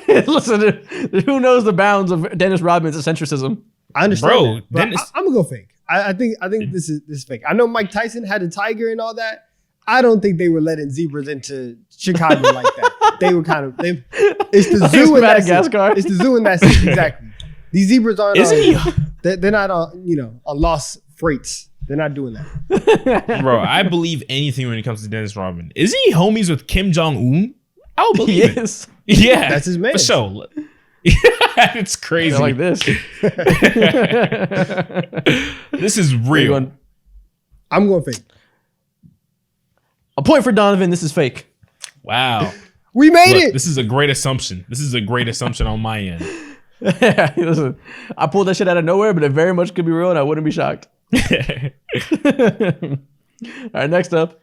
Listen, who knows the bounds of Dennis Rodman's eccentricism? I understand, Bro, that, but Dennis- I'm gonna go fake. I think this is fake. I know Mike Tyson had a tiger and all that. I don't think they were letting zebras into Chicago like that. They were kind of it's the Like zoo in that Madagascar. city. It's the zoo in that city. Exactly. These zebras aren't. Isn't he? They're not on on lost freights. They're not doing that. Bro, I believe anything when it comes to Dennis Rodman. Isn't he homies with Kim Jong Un? I'll He believe it. is. Yeah, That's his man. For sure. It's crazy. They're like this. This is Are you real. going- I'm going fake. A point for Donovan. This is fake. Wow. We made Look, it. this is a great assumption. This is a great assumption on my end. Listen, I pulled that shit out of nowhere, but it very much could be real, and I wouldn't be shocked. All right, next up.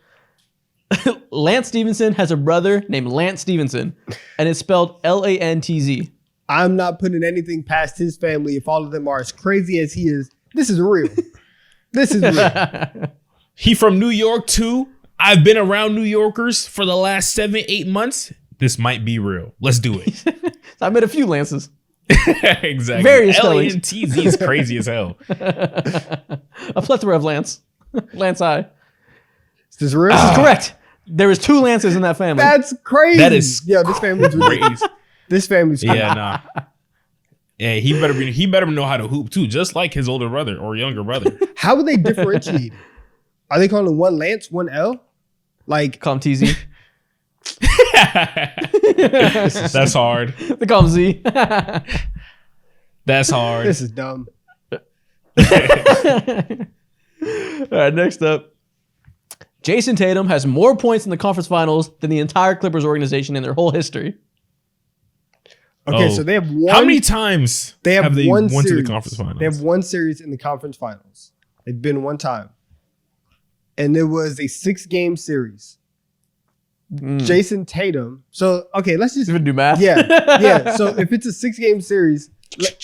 Lance Stevenson has a brother named Lance Stevenson, and it's spelled Lantz. I'm not putting anything past his family if all of them are as crazy as he is. This is real. This is real. He from New York too. I've been around New Yorkers for the last 7-8 months. This might be real. Let's do it. I met a few Lances. Exactly. Various spellings. Lantz is crazy as hell. A plethora of Lance. Lance I. Is this real? Correct. There is 2 Lances in that family. That's crazy. That is Yo, this family's ridiculous. Crazy. This family's cool. Yeah, nah. Yeah, he better know how to hoop too, just like his older brother or younger brother. How would they differentiate it? Are they calling one Lance, one L? Like, Call him TZ. That's hard. They call him Z. That's hard. this is dumb. All right, next up. Jason Tatum has more points in the conference finals than the entire Clippers organization in their whole history. Okay, so they have one. How many times They have they one won series. to the conference finals? They have one series in the conference finals. It's been one time. And it was a 6-game series. Jason Tatum. So, okay, let's just Even do math. Yeah. So if it's a 6-game series,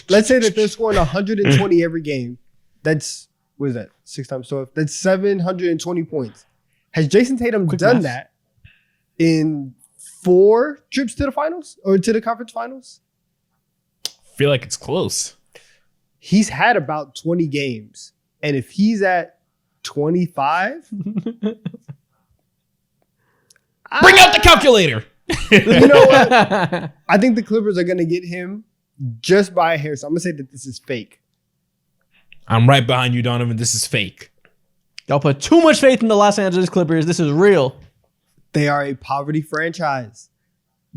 let's say that they're scoring 120 every game. That's, what is that? 6 times 12. That's 720 points. Has Jason Tatum done that in 4 trips to the finals or to the conference finals? Feel like it's close. He's had about 20 games. And if he's at 25, Bring out the calculator. you know what? I think the Clippers are going to get him just by a hair. So I'm going to say that this is fake. I'm right behind you, Donovan. This is fake. Y'all put too much faith in the Los Angeles Clippers. This is real. They are a poverty franchise.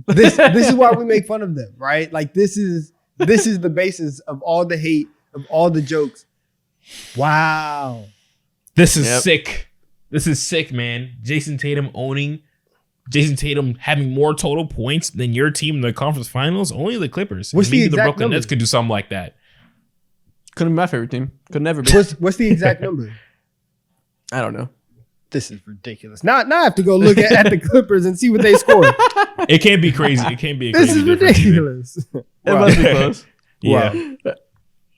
This is why we make fun of them, right? Like this is the basis of all the hate, of all the jokes. Wow. This is sick. This is sick, man. Jason Tatum having more total points than your team in the conference finals. Only the Clippers. What's Maybe the exact Brooklyn number? Nets could do something like that. Couldn't be my favorite team. Could never be. What's the exact number? I don't know. This is ridiculous. Now I have to go look at the Clippers and see what they scored. It can't be crazy. It can't be a This crazy is difference either. ridiculous. It must be close. Yeah. All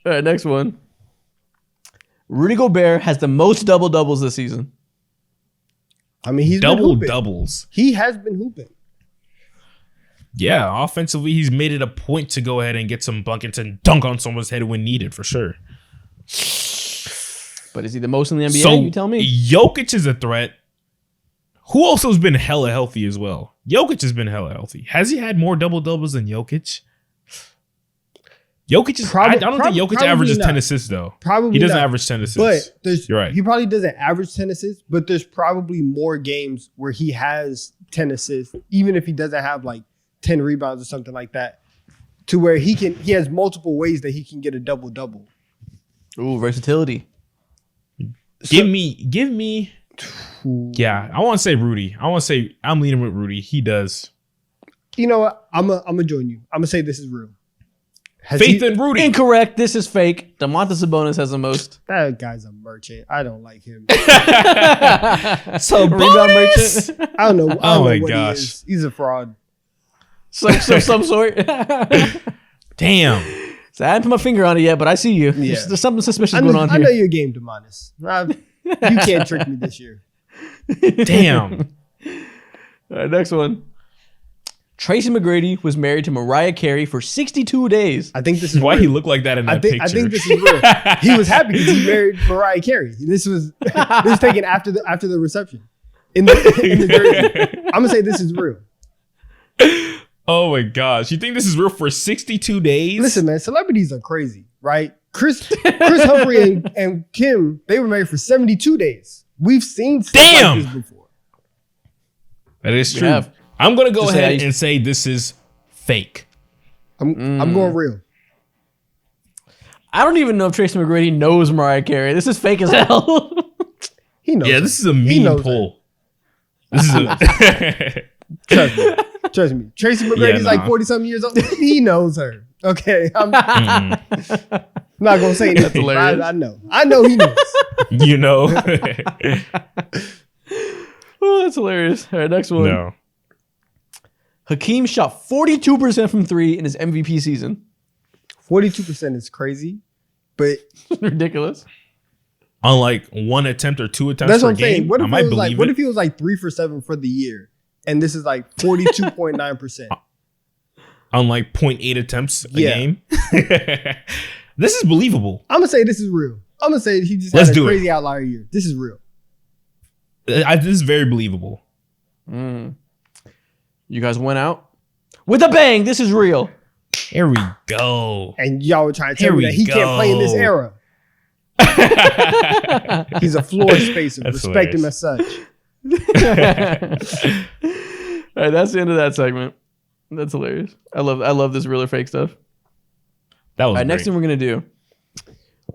right, next one. Rudy Gobert has the most double-doubles this season. I mean, he's been Double hooping. doubles. He has been hooping. Yeah, offensively, he's made it a point to go ahead and get some buckets and dunk on someone's head when needed, for sure. But is he the most in the NBA? So, You tell me. Jokic is a threat. Who also has been hella healthy as well? Jokic has been hella healthy. Has he had more double-doubles than Jokic? Jokic is. I don't think Jokic averages 10 assists, though. Probably He doesn't not. average 10 assists. But You're right. he probably doesn't average 10 assists, but there's probably more games where he has 10 assists, even if he doesn't have like 10 rebounds or something like that, to where he has multiple ways that he can get a double-double. Ooh, versatility. Give me. Yeah, I want to say Rudy. I'm leaning with Rudy. He does. You know what? I'm gonna join you. I'm gonna say this is real. Faith in Rudy. Incorrect. This is fake. DeMontis Sabonis has the most. That guy's a merchant. I don't like him. So Rebound merchant. I don't know. Oh my what gosh. he is. He's a fraud. Some sort. Damn. So I haven't put my finger on it yet, but I see you. Yeah. There's something suspicious I going on know here. your game, Demonis. You can't trick me this year. Damn. All right, next one. Tracy McGrady was married to Mariah Carey for 62 days. I think this is Why real. he look like that in that I picture? think this is real. He was happy because he married Mariah Carey. This was taken after the reception in the jersey. I'm gonna say this is real. Oh my gosh. You think this is real for 62 days? Listen, man, celebrities are crazy, right? Chris Humphrey and Kim, they were married for 72 days. We've seen stuff like this before. That is We true. have. I'm going to go Just ahead say- and say this is fake. I'm going real. I don't even know if Tracy McGrady knows Mariah Carey. This is fake as hell. He knows. Yeah, her. this is a He mean knows pull. This is a Trust me. Tracy McGrady's nah. like 40-something years old. He knows her. Okay. I'm not going to say anything. That's hilarious. I know he knows. you know. Oh, that's hilarious. All right, next one. No. Hakeem shot 42% from 3 in his MVP season. 42% is crazy, but Ridiculous. On like one attempt or two attempts that's per what I'm saying. game, What I if might it was believe like? What it. if he was like 3 for 7 for the year, and this is like 42.9%? On like 0.8 attempts a Yeah. game. This is believable. I'm gonna say this is real. I'm gonna say he just Let's had a do it. crazy outlier year. This is real. This is very believable. You guys went out with a bang. This is real. Here we go. And y'all were trying to tell Here me that we he can't play in this go. era. He's a floor spacer. That's Respect him as such. All right, that's the end of that segment. That's hilarious. I love this real or fake stuff. That was All right, great. next thing we're gonna do,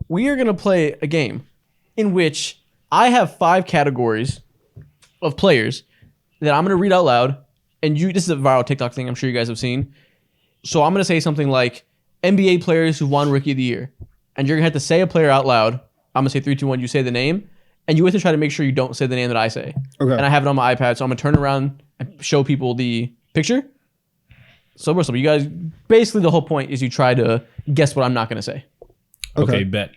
we are gonna play a game in which I have 5 categories of players that I'm gonna read out loud, and this is a viral TikTok thing I'm sure you guys have seen. So I'm gonna say something like NBA players who won Rookie of the Year, and you're gonna have to say a player out loud. I'm gonna say 3, 2, 1. You say the name, and you have to try to make sure you don't say the name that I say. Okay. And I have it on my iPad, so I'm gonna turn around and show people the picture. So you guys, basically the whole point is you try to guess what I'm not gonna say. Okay, bet.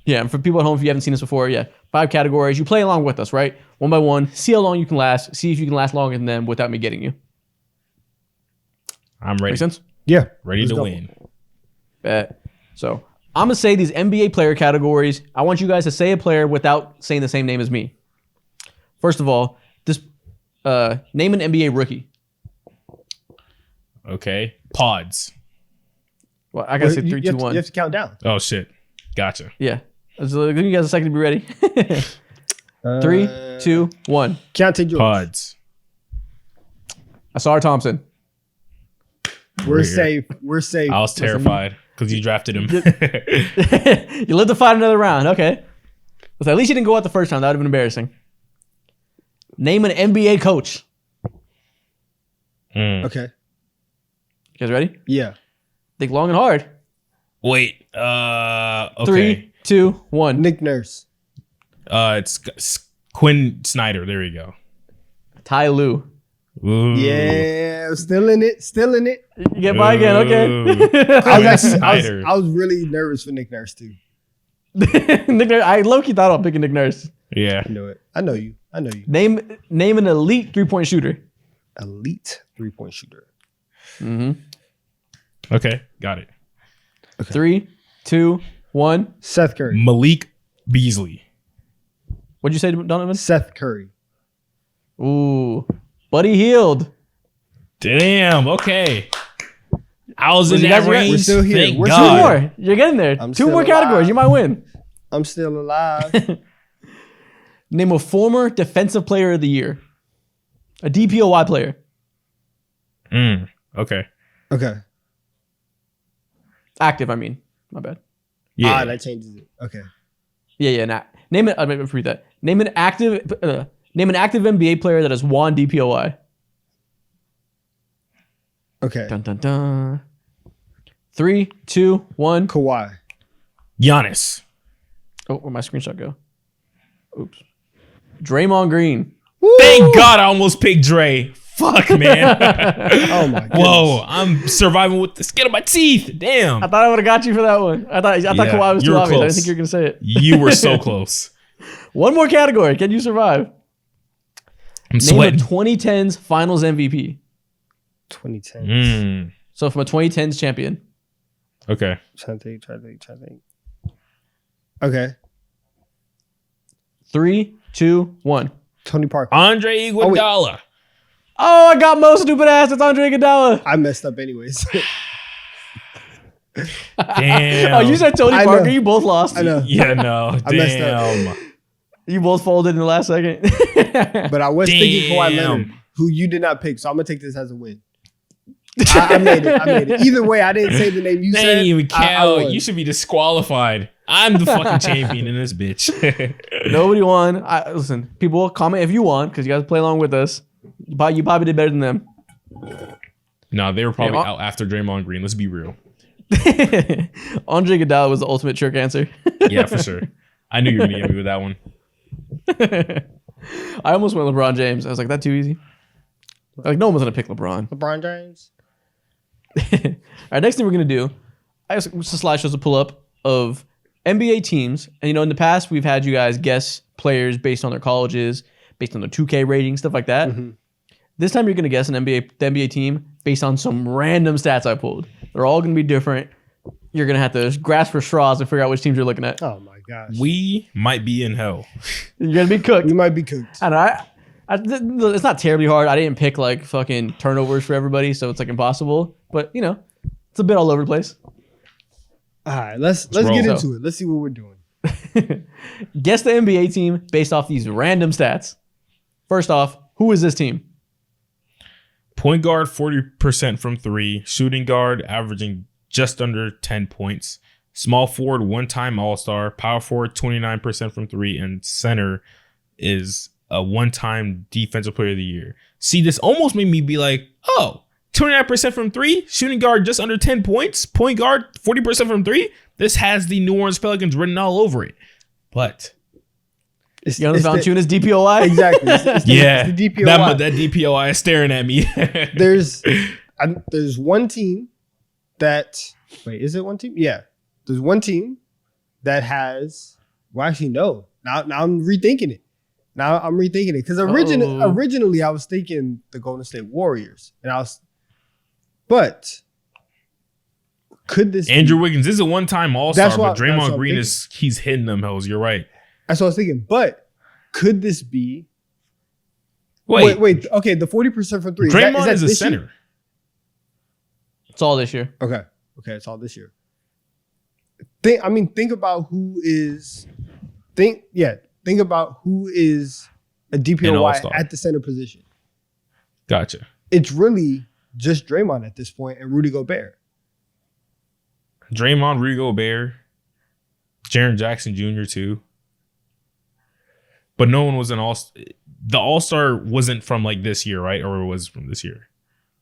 Yeah, and for people at home, if you haven't seen this before, 5 categories. You play along with us, right? One by one. See how long you can last. See if you can last longer than them without me getting you. I'm ready. Make sense? Yeah. Ready Let's to go. win. Bet. So I'm gonna say these NBA player categories. I want you guys to say a player without saying the same name as me. First of all, name an NBA rookie. Okay. Pods. Well, I gotta say You 3, 2, have to- 1. You have to count down. Oh shit. Gotcha. Yeah. So give you guys a second to be ready. 3, 2, 1. Keontae George. Pods. Asar Thompson. We're Here. safe. We're safe. I was terrified because you drafted him. You lived to fight another round. Okay. Listen, at least you didn't go out the first time. That would have been embarrassing. Name an NBA coach. Okay. You guys ready? Yeah. Think long and hard. Wait. Okay. 3, 2, 1. Nick Nurse. It's Quinn Snyder. There you go. Ty Lue. Ooh. Yeah. Still in it. Still in it. You get by again. Okay. I was, Snyder. I was really nervous for Nick Nurse too. Nick Nurse, I low-key thought about picking Nick Nurse. Yeah. I know it. I know you. I know you. Name an elite 3-point shooter. Elite 3-point shooter. Okay. Got it. 3, 2, 1. Seth Curry. Malik Beasley. What'd you say, Donovan? Seth Curry. Ooh. Buddy Hield. Damn. Okay. I was in You that guys- range. we're still here. Thank We're Two still God. more. You're getting there. I'm 2 still more categories. alive. You might win. I'm still alive. Name a former defensive player of the year. A DPOY player. Okay. Okay. Active, I mean. My bad. Yeah. That changes it. Okay. Yeah. Nah. Name it. I'm gonna repeat that. Name an active NBA player that has won DPOY. Okay. Dun dun dun. 3, 2, 1. Kawhi. Giannis. Oh, where'd my screenshot go? Oops. Draymond Green. Thank God I almost picked Dre. Fuck, man. Oh my god. Whoa. I'm surviving with the skin of my teeth. Damn. I thought I would have got you for that one. I thought Yeah, Kawhi was you too were obvious. I didn't close. think you were gonna say it. You were so close. One more category. Can you survive? I'm Name sweating. a 2010s Finals MVP. 2010. So from a 2010s champion. Okay. Trying to think. Okay. 3, 2, 1. Tony Parker. Andre Iguodala. Oh, I got most stupid ass. It's Andre Iguodala. I messed up anyways. Damn. Oh, you said Tony I Parker. know. You both lost. I know. Yeah, no. I messed up. Damn. You both folded in the last second. But I was thinking Kawhi Damn. Leonard, who you did not pick. So I'm gonna take this as a win. I made it. Either way, I didn't say the name you That said. ain't even I count. won. You should be disqualified. I'm the fucking champion in this bitch. Nobody won. Listen, people, comment if you won because you guys play along with us. You probably did better than them. No, they were probably Yeah, out after Draymond Green. Let's be real. Andre Iguodala was the ultimate trick answer. Yeah, for sure. I knew you were gonna get me with that one. I almost went LeBron James. I was like, that too easy. Like, no one's gonna pick LeBron. LeBron James. All right, next thing we're gonna do, I have some slideshows to pull up of NBA teams, and in the past we've had you guys guess players based on their colleges, based on their 2K rating, stuff like that. This time you're gonna guess the NBA team based on some random stats I pulled. They're all gonna be different. You're gonna have to grasp for straws and figure out which teams you're looking at. Oh my gosh. We might be in hell. You're gonna be cooked. We might be cooked. And It's not terribly hard. I didn't pick like fucking turnovers for everybody, so it's like impossible. But you know, it's a bit all over the place. All right, let's get into it. Let's see what we're doing. Guess the NBA team based off these random stats. First off, who is this team? Point guard 40% from three. Shooting guard averaging just under 10 points. Small forward, one-time All-Star. Power forward, 29% from three. And center is a one-time Defensive Player of the Year. See, this almost made me be like, oh, 29% from three. Shooting guard just under 10 points. Point guard, 40% from three. This has the New Orleans Pelicans written all over it. But Jonas Valanciunas DPOI? Exactly. It's the DPOI. That DPOI is staring at me. There's one team that... Wait, is it one team? Yeah. There's one team that has... Well, actually, no. Now I'm rethinking it. Because originally I was thinking the Golden State Warriors. But could this Andrew Wiggins is a one-time All-Star, but Draymond Green he's hitting them hells. You're right. That's what I was thinking. But could this be... Wait. Okay, the 40% from three. Draymond is a this center. year? It's all this year. Okay, it's all this year. Think about who is... Think about who is a DPOY at the center position. Gotcha. It's really just Draymond at this point and Rudy Gobert. Draymond, Rudy Gobert, Jaren Jackson Jr. too. But no one was the All-Star wasn't from like this year, right? Or it was from this year?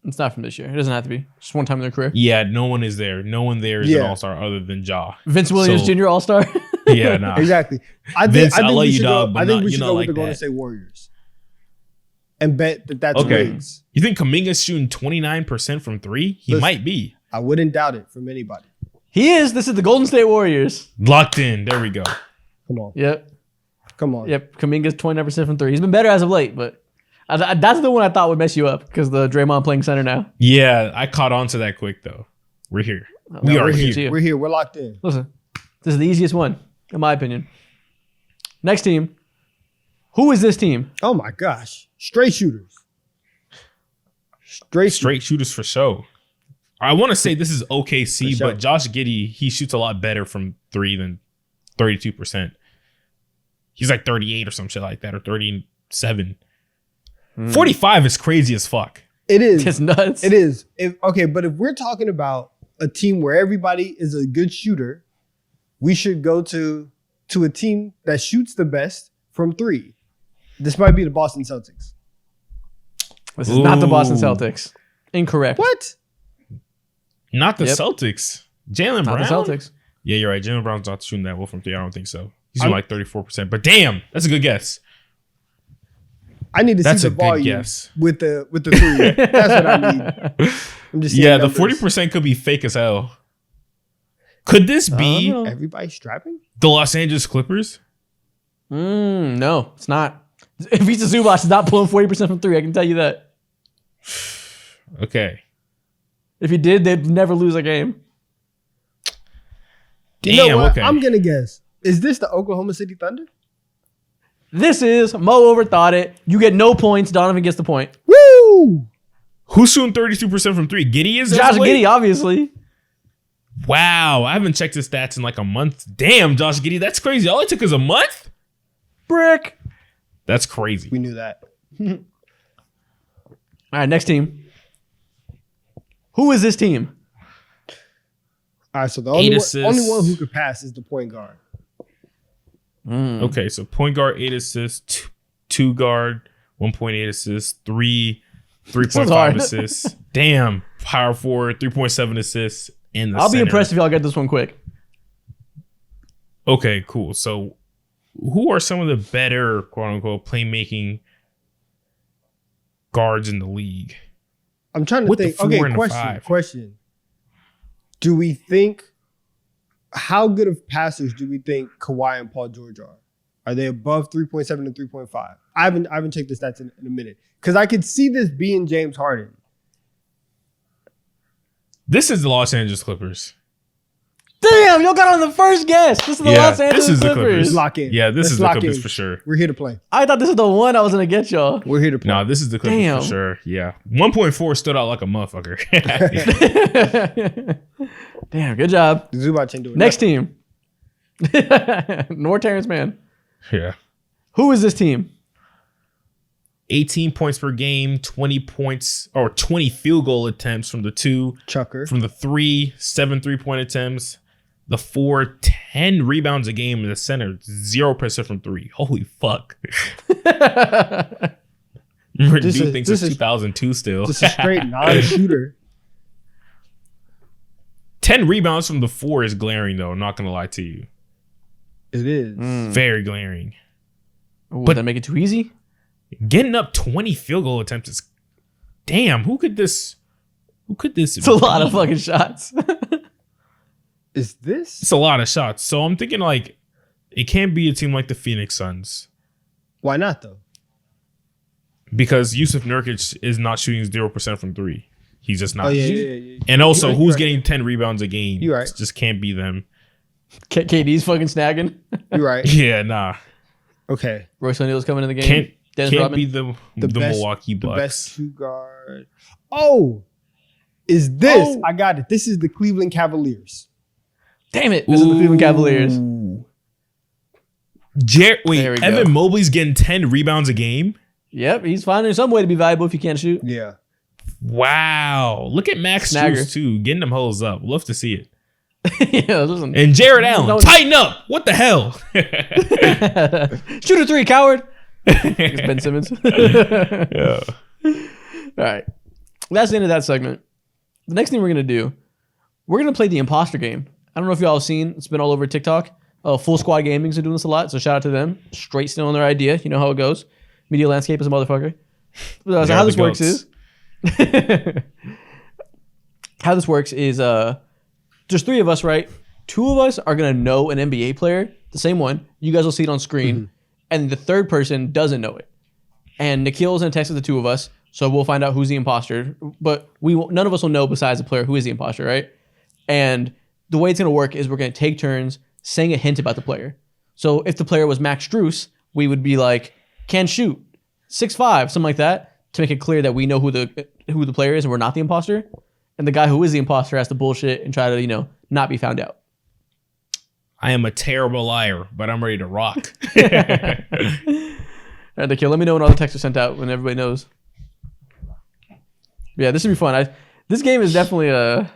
It's not from this year. It doesn't have to be. Just one time in their career. Yeah, no one is there. No one there is an All-Star other than Ja. Vince Williams Jr. All-Star? Yeah, nah. Exactly. Vince, I love you, dog, but we should go with like the Golden State Warriors. And bet that's okay. Wings. You think Kuminga's shooting 29% from three? He might be. I wouldn't doubt it from anybody. He is. This is the Golden State Warriors. Locked in. There we go. Come on. Yep. Come on. Yep. Kuminga's 29% from three. He's been better as of late, but that's the one I thought would mess you up because the Draymond playing center now. Yeah, I caught on to that quick though. We're here. We're here. We're here. We're locked in. Listen, this is the easiest one, in my opinion. Next team. Who is this team? Oh my gosh. Straight shooters. Straight shooters for show. I want to say this is OKC, but Josh Giddey, he shoots a lot better from three than 32%. He's like 38 or some shit like that, or 37. 45 is crazy as fuck. It is. It's nuts. It is. But if we're talking about a team where everybody is a good shooter, we should go to a team that shoots the best from three. This might be the Boston Celtics. This is not the Boston Celtics. Incorrect. What? Not the Celtics. Jaylen Brown? Not the Celtics. Yeah, you're right. Jaylen Brown's not shooting that well from three. I don't think so. He's shooting like 34%. But damn, that's a good guess. I need to see the volume with the three. That's what I need. I'm just the 40% could be fake as hell. Could this be everybody strapping? The Los Angeles Clippers? No, it's not. If Vita Zubac is not pulling 40% from three, I can tell you that. Okay. If he did, they'd never lose a game. Damn, you know what? okay. I'm gonna guess. Is this the Oklahoma City Thunder? This is Mo overthought it. You get no points. Donovan gets the point. Woo! Who's shooting 32% from three? Giddey is? Josh Giddey, obviously. Wow, I haven't checked his stats in like a month. Damn, Josh Giddey, that's crazy. All it took is a month? Brick. That's crazy. We knew that. All right, next team. Who is this team? All right, so the only one who could pass is the point guard. Okay, so point guard, 8 assists, 2 guard, 1.8 assists, 3.5 assists. Damn, power forward, 3.7 assists in the I'll center. be impressed if y'all get this one quick. Okay, cool. So who are some of the better, quote unquote, playmaking guards in the league? I'm trying to think. Okay, question. Do we think, how good of passers do we think Kawhi and Paul George are? Are they above 3.7 and 3.5? I haven't checked the stats in a minute. Because I could see this being James Harden. This is the Los Angeles Clippers. Damn, y'all got on the first guess. This is the Los Angeles Clippers. Let's lock in. Yeah, this Let's is the lock Clippers in. for sure. We're here to play. I thought this was the one I was gonna get y'all. We're here to play. No, this is the Clippers Damn. for sure. Yeah, 1.4 stood out like a motherfucker. Damn, good job. Zubac ain't doing Next team. Nor Terrence Mann. Yeah. Who is this team? 18 points per game, 20 points or 20 field goal attempts from the 2, Chucker. from the 3, 7 3-point attempts, the 4, 10 rebounds a game in the center, 0% from 3. Holy fuck. Dude thinks it's 2002 still. Just a straight non-shooter. 10 rebounds from the 4 is glaring though, I'm not gonna lie to you. It is. Very glaring. Would that make it too easy? Getting up 20 field goal attempts is damn. Who could this? It's a lot of fucking shots. Is this? It's a lot of shots. So I'm thinking like it can't be a team like the Phoenix Suns Why not though? because Yusuf Nurkic is not shooting 0% from 3. He's just not. Oh yeah. And also, You're who's right. getting 10 rebounds a game? You're right. It just can't be them. KD's fucking snagging. You're right. Yeah, nah. Okay. Royce O'Neal's coming in the game. Can't Dennis can't Rodman. be the best- Milwaukee The Bucks. best 2 guard. Oh, is this? Oh. I got it. This is the Cleveland Cavaliers. Damn it. This is the Cleveland Cavaliers. Wait, There we go. Evan Mobley's getting 10 rebounds a game? Yep, he's finding some way to be valuable if you can't shoot. Yeah. Wow. Look at Max Snagger. Strus too, getting them holes up. Love to see it. Yeah, listen. And Jared Allen, Don't- tighten up. What the hell? Shoot a 3, coward. It's Ben Simmons. Yeah. All right. That's the end of that segment. The next thing we're going to do, we're going to play the imposter game. I don't know if y'all have seen, it's been all over TikTok. Full Squad Gaming's been doing this a lot, so shout out to them. Straight stealing their idea. You know how it goes. Media Landscape is a motherfucker. So They how are this the works goats. is... how this works is there's 3 of us, right? 2 of us are going to know an NBA player, the same one. You guys will see it on screen. And the third person doesn't know it. And Nikhil's going to text the 2 of us, so we'll find out who's the imposter. But none of us will know besides the player who is the imposter, right? And the way it's going to work is we're going to take turns saying a hint about the player. So if the player was Max Strus, we would be like, can shoot, 6'5", something like that, to make it clear that we know who the player is and we're not the imposter. And the guy who is the imposter has to bullshit and try to, not be found out. I am a terrible liar, but I'm ready to rock. All right, Nikhil, let me know when all the texts are sent out when everybody knows. Yeah, this should be fun. This game is definitely an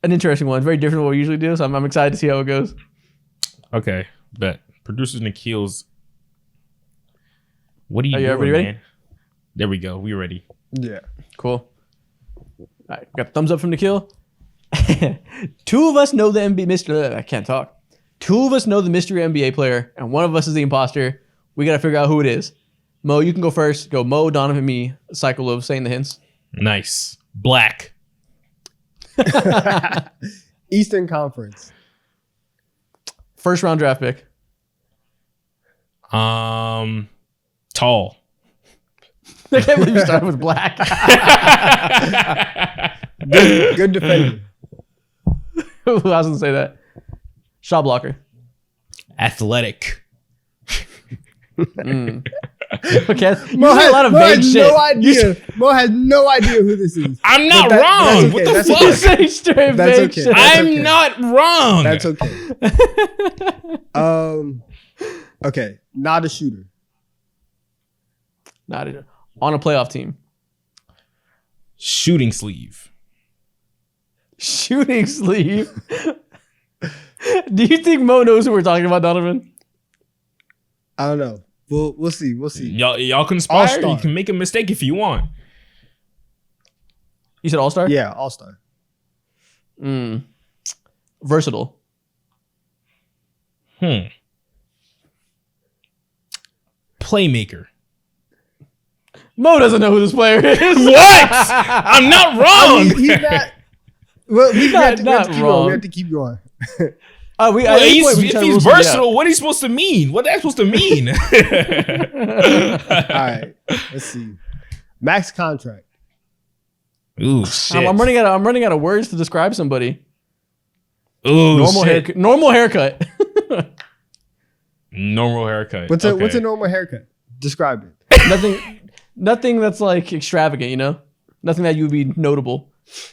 interesting one. It's very different from what we usually do, so I'm excited to see how it goes. Okay, bet. Producer Nikhil's. What are you Are you doing, everybody ready? man? There we go. We ready. Yeah. Cool. All right, got the thumbs up from Nikhil. 2 of us know the NBA mystery. I can't talk. 2 of us know the mystery NBA player, and 1 of us is the imposter. We got to figure out who it is. Mo, you can go first. Go Mo, Donovan, me. Cycle of saying the hints. Nice. Black. Eastern Conference. First round draft pick. Tall. I can't believe you started with black. Good defender. Who else doesn't say that? Shot blocker. Athletic. Okay. You say a lot of vague has shit. no idea. Mo has no idea who this is. I'm not But wrong. that's What okay, the that's fuck? okay. You say straight That's vague okay. shit. That's I'm okay. not wrong. That's okay. Okay. Not a shooter. Not either. On a playoff team. Shooting sleeve. Shooting sleeve. Do you think Mo knows who we're talking about, Donovan? I don't know. We'll see. We'll see. Y'all conspire. All-star. You can make a mistake if you want. You said all-star? Yeah, all-star. Versatile. Playmaker. Mo doesn't know who this player is. What? I'm not wrong. He's not. Well, we have to not keep wrong. going. We have to keep going. At Well, any point, we if try to he's rule somebody out. versatile, what are you supposed to mean? What that's supposed to mean? All right. Let's see. Max contract. Ooh, shit. I'm running out of words to describe somebody. Ooh, Normal haircut. Normal haircut. Normal haircut. What's a normal haircut? Describe it. Nothing that's like extravagant, you know? Nothing that you would be notable.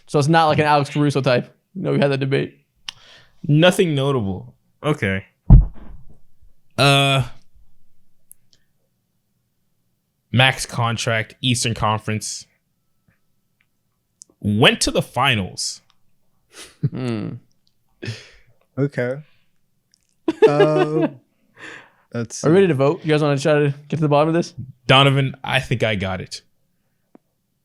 So it's not like an Alex Caruso type. You know, we had that debate. Nothing notable. Okay. Max contract, Eastern Conference. Went to the finals. Okay. That's Are we ready to vote? You guys want to try to get to the bottom of this? Donovan, I think I got it.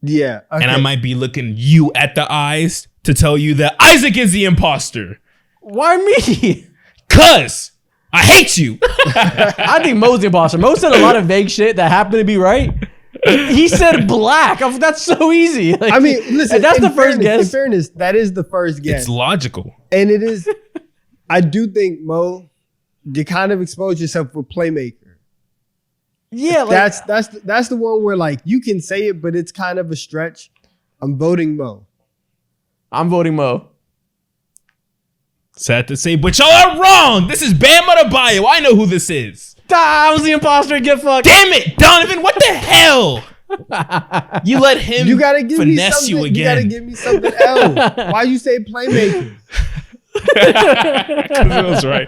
yeah. Okay. And I might be looking you at the eyes to tell you that Isaac is the imposter. Why me? Cause I hate you. I think Mo's the imposter. Mo said a lot of vague shit that happened to be right. He said black. That's so easy. Like, I mean, listen. and that's in the first fairness- guess. In fairness, that is the first guess, It's logical. and it is. I do think Mo, you kind of expose yourself for playmaker. Yeah, like, That's the one where like you can say it, but it's kind of a stretch. I'm voting Mo. I'm voting Mo. Sad to say, but y'all are wrong. This is Bam Adebayo. I know who this is. I was the imposter. Get fucked. Damn it, Donovan! What the hell? You let him You gotta give me finesse something. you You gotta again. give me something else. Why you say playmaker? Because it was right.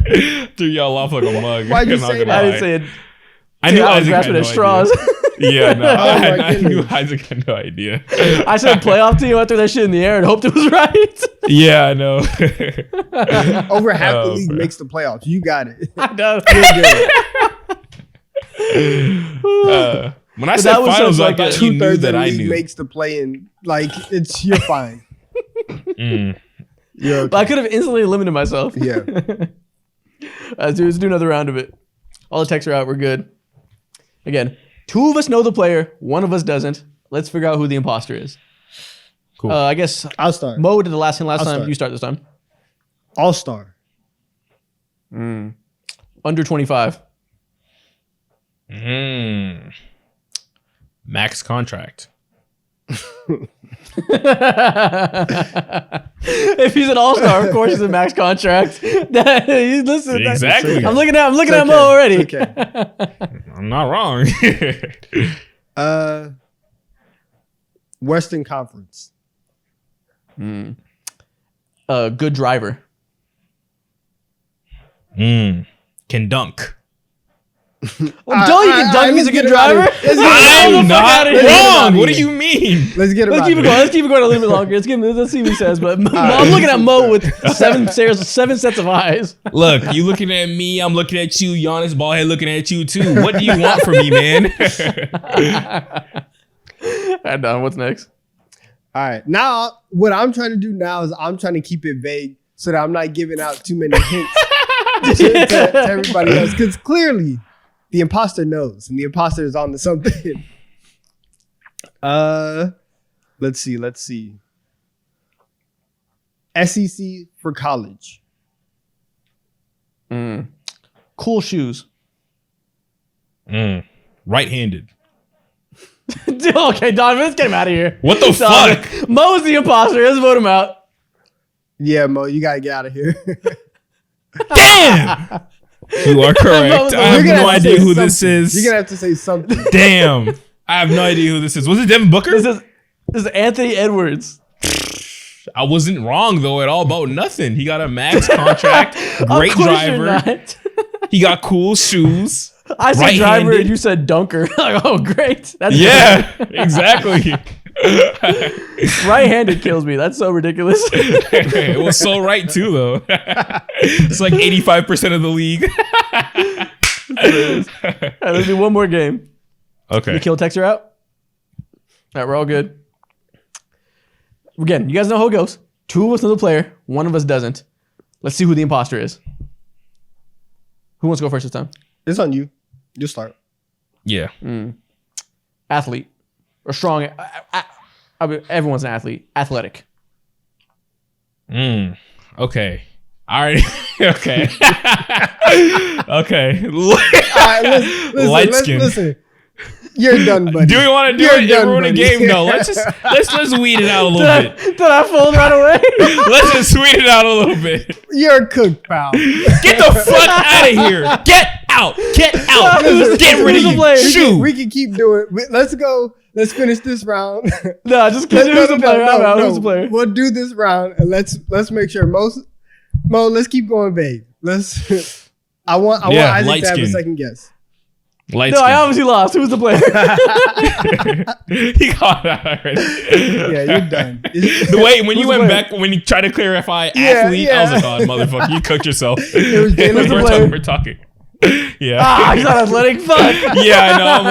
Threw y'all off like a mug. Why'd you I'm not say gonna I lie. didn't say it. I knew I was Isaac had grasping no at straws. idea. Yeah, no. my I knew goodness. Isaac had no idea. I said playoff team. I threw that shit in the air and hoped it was right. Yeah, I know. Over half the Oh, league bro. makes the playoffs. You got it. I know. When I But said that was finals, such I like thought a you knew 2/3 of that the I league knew. makes the play in. Like it's you're fine. You're But I okay. could have instantly eliminated myself. Yeah. Let's do another round of it. All the texts are out. We're good. Again, two of us know the player. One of us doesn't. Let's figure out who the imposter is. Cool. I guess I'll start. Mo did the last time. I'll Time. start. You start this time. All-star. Under 25. Max contract. If he's an all-star, of course he's a max contract. Listen, Exactly. I'm looking at okay. Mo already. It's okay. I'm not wrong. Western Conference. Good driver. Can dunk. Well, don't you can dunk. He's a good driver. I'm not outta here. wrong. What do you mean? Let's get him Let's out keep it of going. here. Let's keep it going a little bit longer. Let's see what he says. But I'm looking at Mo with seven sets of eyes. Look, you looking at me. I'm looking at you. Giannis Ballhead looking at you too. What do you want from me, man? And what's next? All right. Now, what I'm trying to do now is I'm trying to keep it vague so that I'm not giving out too many hints to everybody else. Because clearly, the imposter knows, and the imposter is on to something. Let's see. SEC for college. Cool shoes. Right-handed. Okay, Donovan, let's get him out of here. What the fuck? Mo's the imposter. Let's vote him out. Yeah, Mo, you gotta get out of here. Damn. You are correct. I have You're gonna no have to idea say who this something. is. You're gonna have to say something. Damn. I have no idea who this is. Was it Devin Booker? This is Anthony Edwards. I wasn't wrong though at all about nothing. He got a max contract, great Of course you're driver. not. He got cool shoes. I said driver Right-handed. and you said dunker. Like, oh, great. That's Yeah, exactly. right-handed kills me. That's so ridiculous. It was so right too though. It's like 85% of the league. All right, let's do one more game. Okay. The kill texts are out. All right, we're all good. Again, you guys know how it goes. Two of us know the player. One of us doesn't. Let's see who the imposter is. Who wants to go first this time? It's on you. You start. Yeah. Athlete. Or strong. I mean, everyone's an athlete. Athletic. Okay. All right. Okay. Okay. All right, listen, Light skin. Listen. You're done, buddy. Do we want to do You're it? done, Ruin the buddy. game? No. Let's weed it out a little bit. Did I fold right away? Let's just weed it out a little bit. You're cooked, pal. Get the fuck out of here. Get out. Get out. Get rid of you. Shoot. We can keep doing. Let's go. Let's finish this round. No, just kidding. Who's the player? I'm out. Who's the player? We'll do this round and let's make sure Mo. Let's keep going vague. I want Isaac light to have a skin. second guess. Light No, I skin. obviously lost. Who's the player? He got out already. Yeah, you're done. The way when you Who's went the back, when you tried to clarify Yeah, athlete, I was yeah. like, oh, motherfucker, you cooked yourself. It was Jalen the player. We're talking. Yeah. Ah, he's not athletic. Fuck. Yeah, I know. I'm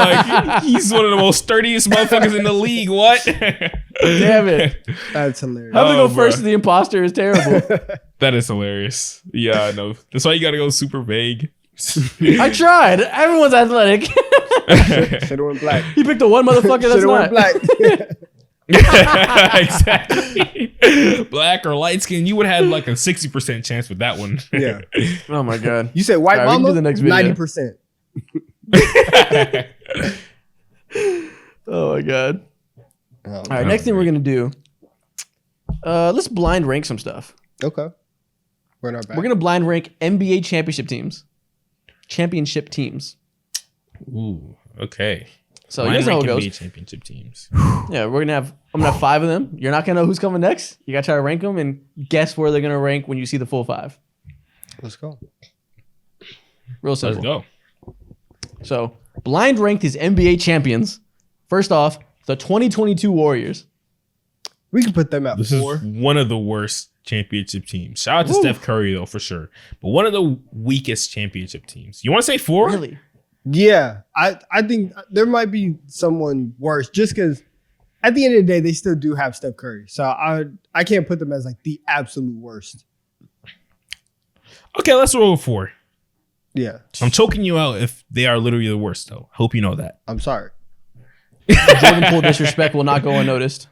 like, he's one of the most sturdiest motherfuckers in the league. What? Damn it. That's hilarious. Having to Oh, go first bro. to the imposter is terrible. That is hilarious. Yeah, I know. That's why you gotta go super vague. I tried. Everyone's athletic. Should have went black. He picked the one motherfucker that's Should have not. went black. Exactly. Black or light skin, you would have had like a 60% chance with that one. Yeah. Oh my god. You said white All right, we can mama. do the next video. 90%. Oh my god. Oh, All right, next thing we're gonna do. Let's blind rank some stuff. okay. We're not back. We're gonna blind rank NBA championship teams. Ooh, okay. So you guys know how it goes. NBA championship teams. Yeah, I'm gonna have 5 of them. You're not gonna know who's coming next. You gotta try to rank them and guess where they're gonna rank when you see the full 5. Let's go. Real Let's simple. go. So blind rank these NBA champions. First off, the 2022 Warriors. We can put them at This 4. is one of the worst championship teams. Shout out to Woo. Steph Curry though, for sure. But one of the weakest championship teams. You want to say 4? Really? Yeah, I think there might be someone worse just because at the end of the day, they still do have Steph Curry. So I can't put them as like the absolute worst. Okay, let's roll with 4. Yeah, I'm choking you out if they are literally the worst though. Hope you know that. I'm sorry. Jordan Poole disrespect will not go unnoticed.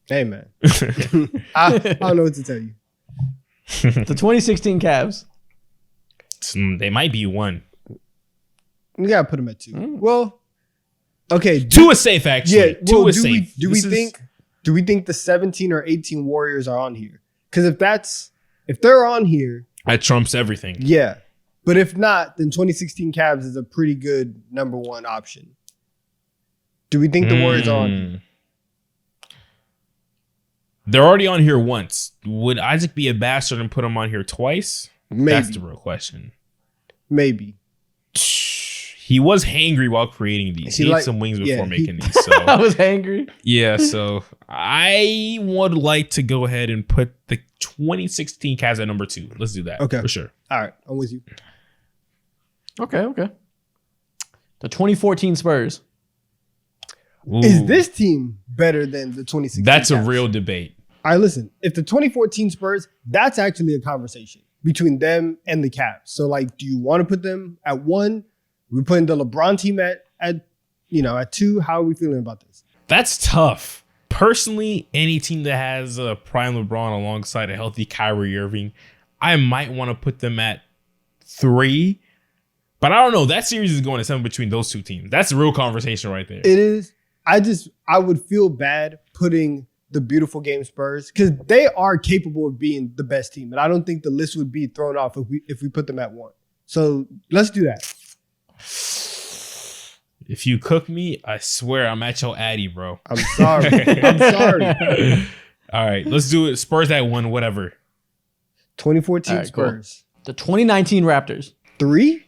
Hey, man. I don't know what to tell you. The 2016 Cavs. They might be 1. We got to put them at 2. Well, okay. 2 is safe, actually. Yeah, 2 well, is safe. Do we think the 17 or 18 Warriors are on here? Because if they're on here, that trumps everything? yeah. But if not, then 2016 Cavs is a pretty good number 1 option. Do we think the Warriors are on here? They're already on here once. Would Isaac be a bastard and put them on here twice? Maybe. That's the real question. Maybe. He was hangry while creating these. He ate some wings before making these. So I was angry. yeah, so I would like to go ahead and put the 2016 Cavs at number 2. Let's do that. Okay. For sure. All right. I'm with you. Okay. The 2014 Spurs. Is Ooh. this team better than the 2016? That's a Cavs? real debate. All right, listen. If the 2014 Spurs, that's actually a conversation between them and the Cavs. So, like, do you want to put them at 1? We putting the LeBron team at 2. How are we feeling about this? That's tough. Personally, any team that has a prime LeBron alongside a healthy Kyrie Irving, I might want to put them at 3. But I don't know. That series is going to 7 between those two teams. That's a real conversation right there. It is. I would feel bad putting the beautiful game Spurs because they are capable of being the best team, and I don't think the list would be thrown off if we put them at 1. So let's do that. If you cook me, I swear I'm at your addy, bro. I'm sorry. I'm sorry. All right, let's do it. Spurs at 1, whatever. 2014 All right, cool. Spurs. The 2019 Raptors. 3?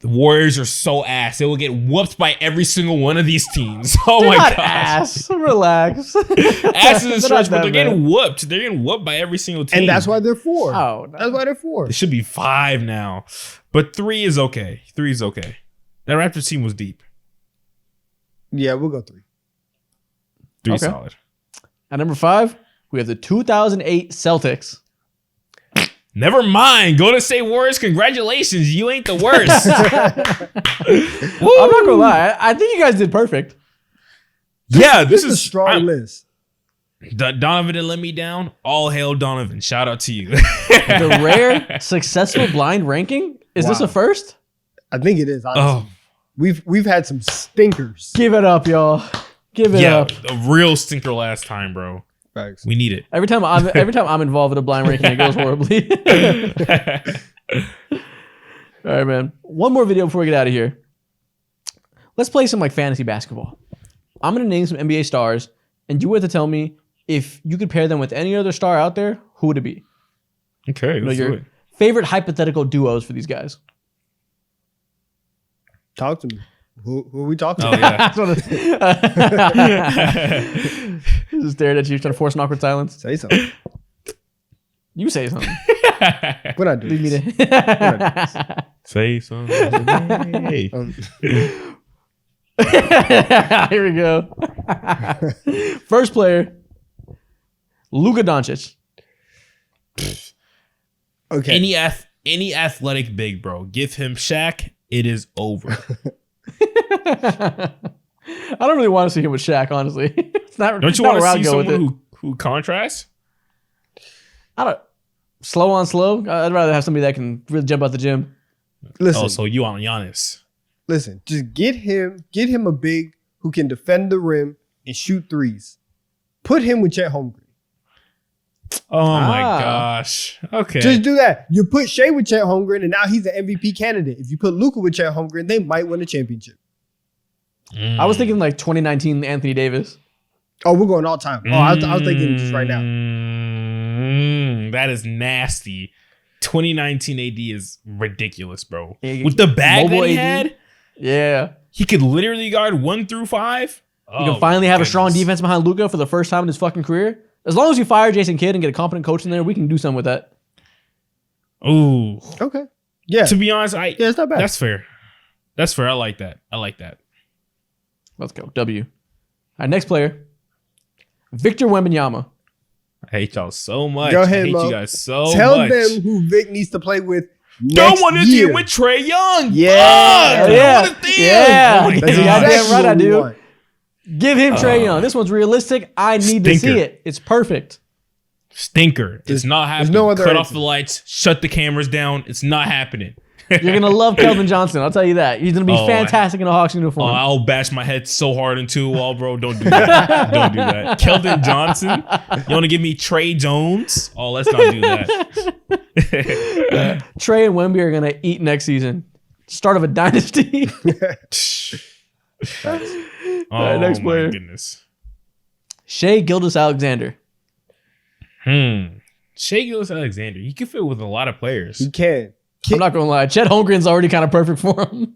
The Warriors are so ass. They will get whooped by every single one of these teams. Oh They're my not gosh. ass. Relax. Ass is a stretch, but they're bad. getting whooped. They're getting whooped by every single team. And that's why they're 4. Oh, no. That's why they're 4. It should be 5 now. But 3 is okay. 3 is okay. That Raptors team was deep. Yeah, we'll go 3. 3 Okay. solid. At number 5, we have the 2008 Celtics. Never mind. Golden State Warriors, congratulations. You ain't the worst. I'm not gonna lie. I think you guys did perfect. Yeah, This this is a is strong list. Donovan didn't let me down. All hail Donovan. Shout out to you. The rare successful blind ranking. Is this Wow. a first? I think it is. Honestly, we've had some stinkers. Give it up, y'all. Give it up. A real stinker last time, bro. Facts. We need it. Every time I'm involved in a blind ranking, it goes horribly. All right, man. One more video before we get out of here. Let's play some like fantasy basketball. I'm gonna name some NBA stars, and you have to tell me if you could pair them with any other star out there. Who would it be? Okay, let's do your it. favorite hypothetical duos for these guys. Talk to me. Who are we talking Oh about? yeah. Just stared at you, trying to force an awkward silence. Say something. You say something. What I do? Leave me this? to. Say something. Hey. Here we go. First player, Luka Doncic. Okay. Any athletic big, bro. Give him Shaq. It is over. I don't really want to see him with Shaq, honestly. It's not. Don't you not want where to I'd see go with someone who contrasts? I don't. Slow on slow. I'd rather have somebody that can really jump out the gym. Listen. Oh, so you on Giannis? Listen. Just get him a big who can defend the rim and shoot threes. Put him with Chet Holmgren. Oh my gosh. Okay. Just do that. You put Shea with Chet Holmgren, and now he's an MVP candidate. If you put Luka with Chet Holmgren, they might win a championship. I was thinking like 2019 Anthony Davis. Oh, we're going all time. Oh, I was thinking just right now. That is nasty. 2019 AD is ridiculous, bro. Yeah, With the bag that he AD? had, Yeah. he could literally guard 1 through 5. You can finally have a strong defense behind Luka for the first time in his fucking career. As long as you fire Jason Kidd and get a competent coach in there, we can do something with that. Ooh. Okay. Yeah. To be honest, it's not bad. That's fair. That's fair. I like that. Let's go. W. All right, next player. Victor Wembanyama. I hate y'all so much. Go ahead, I hate Mo. you guys so Tell much. them who Vic needs to play with Don't next want to year. deal with Trey Young. Yeah. Fuck. Yeah. I don't want to deal. Yeah. Oh my That's God. goddamn right, I what we do. want. Give him Trae Young. This one's realistic. I need to see Stinker. it. It's perfect. Stinker. It's not happening. no other Cut off answer. the lights. Shut the cameras down. It's not happening. You're going to love Kelvin Johnson. I'll tell you that. He's going to be Oh, fantastic in a Hawks uniform. I'll bash my head so hard into a wall, bro. Don't do that. Don't do that. Keldon Johnson. You want to give me Trey Jones? Oh, let's not do that. Trey and Wemby are going to eat next season. Start of a dynasty. Oh, next player. my goodness. Shea Gilgeous-Alexander. Shea Gilgeous-Alexander. He could fit with a lot of players. He can. I'm not going to lie. Chet Holmgren's already kind of perfect for him.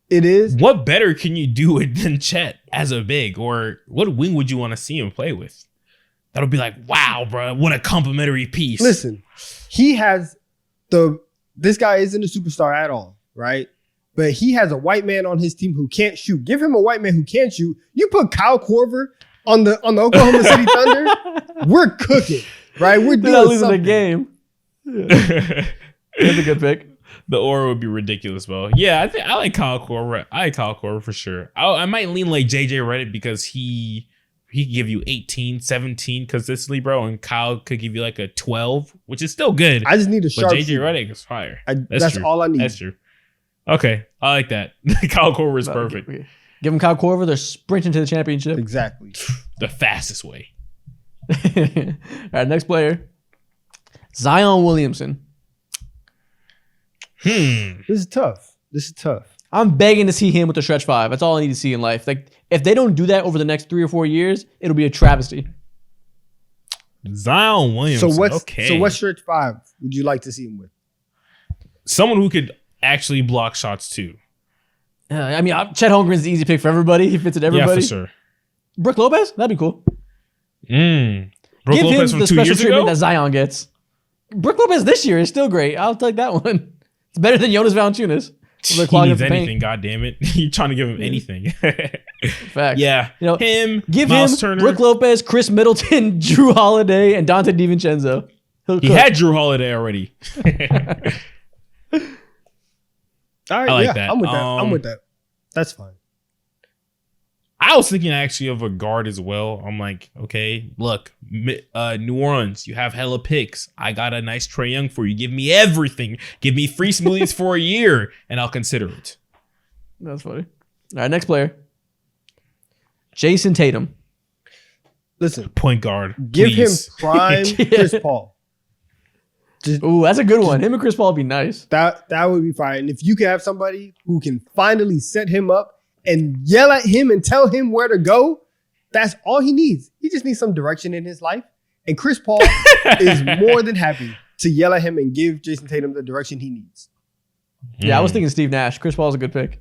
It is. What better can you do than Chet as a big? Or what wing would you want to see him play with? That'll be like, wow, bro, what a complimentary piece. Listen, he has this guy isn't a superstar at all, right? But he has a white man on his team who can't shoot. Give him a white man who can shoot. You put Kyle Korver on the Oklahoma City Thunder, we're cooking, right? We're They're not doing losing something. the game. That's a good pick. The aura would be ridiculous, bro. Yeah, I like Kyle Korver. I like Kyle Korver for sure. I might lean like JJ Redick because he could give you 18, 17 consistently, bro, and Kyle could give you like a 12, which is still good. I just need a But sharp JJ shooter. Redick is fire. That's true. all I need. That's true. Okay, I like that. Kyle Korver is perfect. Okay. Give him Kyle Korver. They're sprinting to the championship. Exactly. The fastest way. All right, next player. Zion Williamson. This is tough. I'm begging to see him with the stretch five. That's all I need to see in life. Like, if they don't do that over the next 3 or 4 years, it'll be a travesty. Zion Williamson. So what Okay. stretch five would you like to see him with? Someone who could actually block shots too. I mean, Chet Holmgren's the easy pick for everybody. He fits at everybody. Yeah, for sure. Brook Lopez? That'd be cool. Brook Give Lopez him from the 2 special years treatment ago. that Zion gets. Brook Lopez this year is still great. I'll take that one. It's better than Jonas Valanciunas. He They're clogging needs up the paint. anything, goddamn it! You're trying to give him anything. Facts. Yeah, You know, him, Give Miles him Turner. Brook Lopez, Chris Middleton, Drew Holiday, and Dante DiVincenzo. He'll He cook. had Drew Holiday already. All right, I like yeah, that. I'm with that. That's fine. I was thinking actually of a guard as well. I'm like, okay, look, New Orleans, you have hella picks. I got a nice Trae Young for you. Give me everything. Give me free smoothies for a year, and I'll consider it. That's funny. All right, next player. Jason Tatum. Listen, Point guard. give please. him prime Chris Paul. Ooh, that's a good one. Him and Chris Paul would be nice. That would be fine. And if you can have somebody who can finally set him up and yell at him and tell him where to go, that's all he needs. He just needs some direction in his life. And Chris Paul is more than happy to yell at him and give Jason Tatum the direction he needs. Yeah, I was thinking Steve Nash. Chris Paul's a good pick.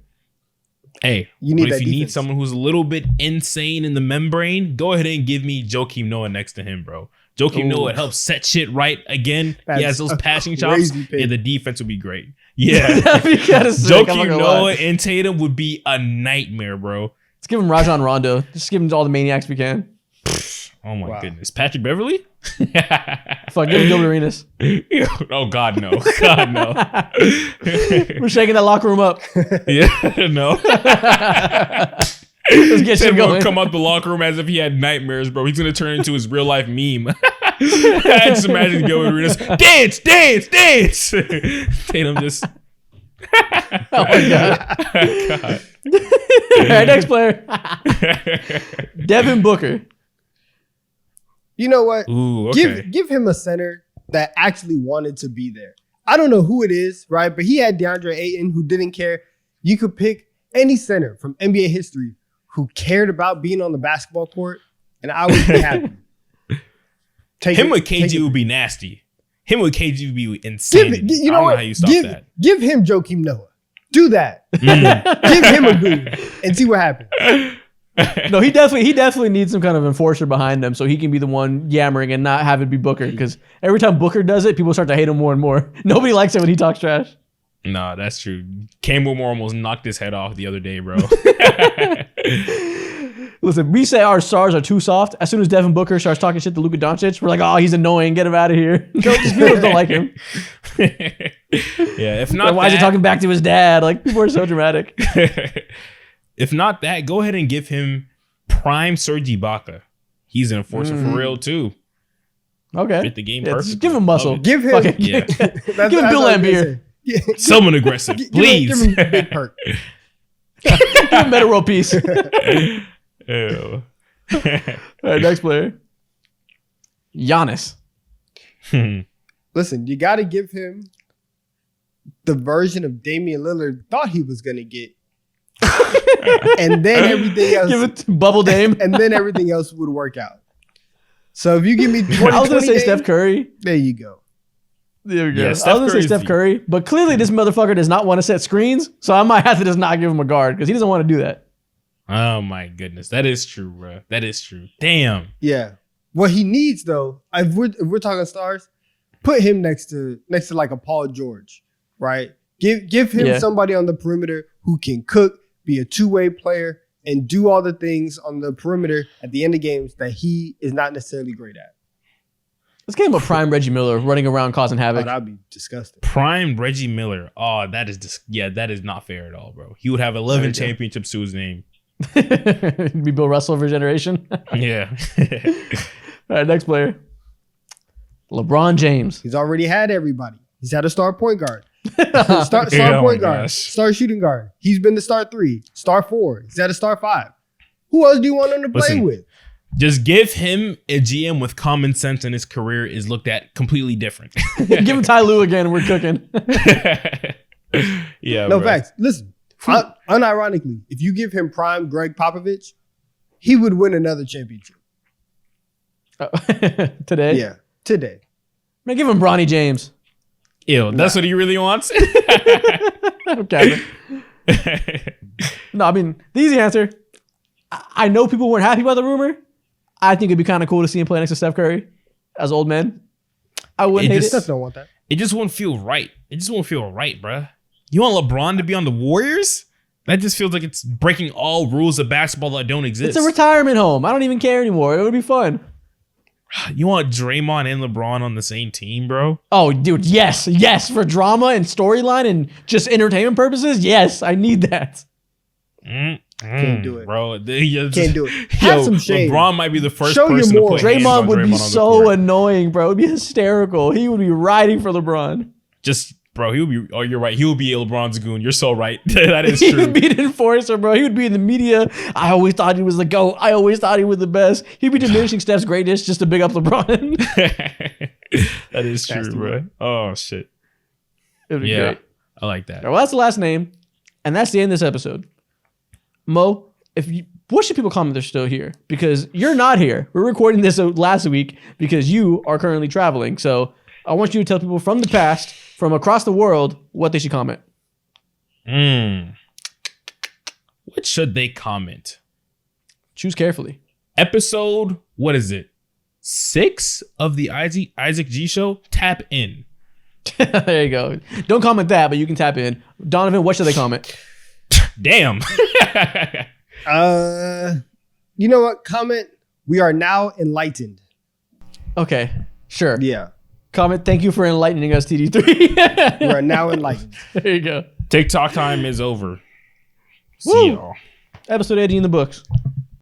Hey, You need but if that you need defense. someone who's a little bit insane in the membrane, go ahead and give me Joakim Noah next to him, bro. Joakim Noah helps set shit right again. That's He has those a passing shots. crazy pick. Yeah, the defense would be great. Yeah. That'd be kind of sick. I'm not Joakim gonna Noah lie. and Tatum would be a nightmare, bro. Let's give him Rajon Rondo. Just give him all the maniacs we can. Oh my Wow. goodness. Patrick Beverly? Fuck, give him Gilbert Arenas. Oh God, no. God, no. We're shaking that locker room up. Yeah, no. Let's get shit Tim will going. come out the locker room as if he had nightmares, bro. He's gonna turn into his real life meme. I just imagine Gilbert Arenas, dance, dance, dance. Tatum just. Oh my god. God. All right, next player. Devin Booker. You know what? Ooh, okay. Give him a center that actually wanted to be there. I don't know who it is, right? But he had DeAndre Ayton who didn't care. You could pick any center from NBA history who cared about being on the basketball court, and I would be happy. Him with KG would be nasty. Him with KG would be insane. You know I don't what? know how you stop that. Give him Joakim Noah. Do that. Give him a good and see what happens. No, he definitely needs some kind of enforcer behind him so he can be the one yammering and not have it be Booker. Because every time Booker does it, people start to hate him more and more. Nobody likes it when he talks trash. Nah, that's true. Cam Whitmore almost knocked his head off the other day, bro. Listen, we say our stars are too soft. As soon as Devin Booker starts talking shit to Luka Doncic, we're like, oh, he's annoying. Get him out of here. Just people don't like him. Yeah, if Like, not, why is he talking back to his dad? Like, people are so dramatic. If not that, go ahead and give him prime Serge Ibaka. He's an enforcer for real too. Okay. Fit the game Yeah, perfect. just give him muscle. Love it. Give him. Fuck it. Yeah. That's Give him what Bill I was gonna Laimbeer. say. Yeah, Someone aggressive, please. Give him Big Perk. Give him Meta World Peace. All Ew. right, next player. Giannis. Listen, you got to give him the version of Damian Lillard thought he was going to get. And then everything else. Give it to Bubble Dame. And then everything else would work out. So if you give me 20, I was going to say Steph Curry. There you go. There we go. Yeah, I was Steph going to say Curry's Steph the- Curry, but clearly this motherfucker does not want to set screens, so I might have to just not give him a guard because he doesn't want to do that. Oh my goodness, that is true, bro. That is true. Damn. Yeah. What he needs though, if we're talking stars, put him next to like a Paul George, right? Give him somebody on the perimeter who can cook, be a two-way player, and do all the things on the perimeter at the end of games that he is not necessarily great at. Let's give him a prime Reggie Miller running around causing Oh, havoc. that'd be disgusting. Prime Reggie Miller. Oh, that is that is not fair at all, bro. He would have 11 There you go. championships to his name. Be Bill Russell of his generation. Yeah. All right, next player. LeBron James. He's already had everybody. He's had a star point guard, star Yeah, oh my point guard, gosh. star shooting guard. He's been the star 3, star 4. He's had a star 5. Who else do you want him to play Listen, with? Just give him a GM with common sense, and his career is looked at completely different. Give him Ty Lue again. We're cooking. Yeah. No bro. facts. Listen, unironically, if you give him prime Greg Popovich, he would win another championship. Today. Yeah, today. Man, give him Bronny James. Ew, that's what he really wants. Okay. No, I mean, the easy answer. I know people weren't happy about the rumor. I think it'd be kind of cool to see him play next to Steph Curry as old men. I wouldn't It hate just- Steph it. don't want that. It just won't feel right. It just won't feel right, bruh. You want LeBron to be on the Warriors? That just feels like it's breaking all rules of basketball that don't exist. It's a retirement home. I don't even care anymore. It would be fun. You want Draymond and LeBron on the same team, bro? Oh, dude, yes. For drama and storyline and just entertainment purposes, yes, I need that. I Can't do it. bro. Can't do it. Have some shame. LeBron might be the first Show your person to morals. put hands on Draymond would be Draymond on the so court. annoying, bro. It'd be hysterical. He would be riding for LeBron. Just, bro, he would be. Oh, you're right. He would be LeBron's goon. You're so right. That is He true. would be an enforcer, bro. He would be in the media. I always thought he was the GOAT. I always thought he was the best. He'd be diminishing Steph's greatness just to big up LeBron. That is true, Nasty, bro. Oh shit. It would be Yeah, great. I like that. All right, well, that's the last name, and that's the end of this episode. Mo, what should people comment they're still here? Because you're not here. We're recording this last week because you are currently traveling. So I want you to tell people from the past, from across the world, what they should comment. What should they comment? Choose carefully. Episode, what is it? 6 of the Isaac G Show. Tap in. There you go. Don't comment that, but you can tap in. Donovan, what should they comment? Damn. You know what? Comment. We are now enlightened. Okay, sure. Yeah. Comment, thank you for enlightening us, TD3. We are now enlightened. There you go. TikTok time is over. Woo. See y'all. Episode 80 in the books.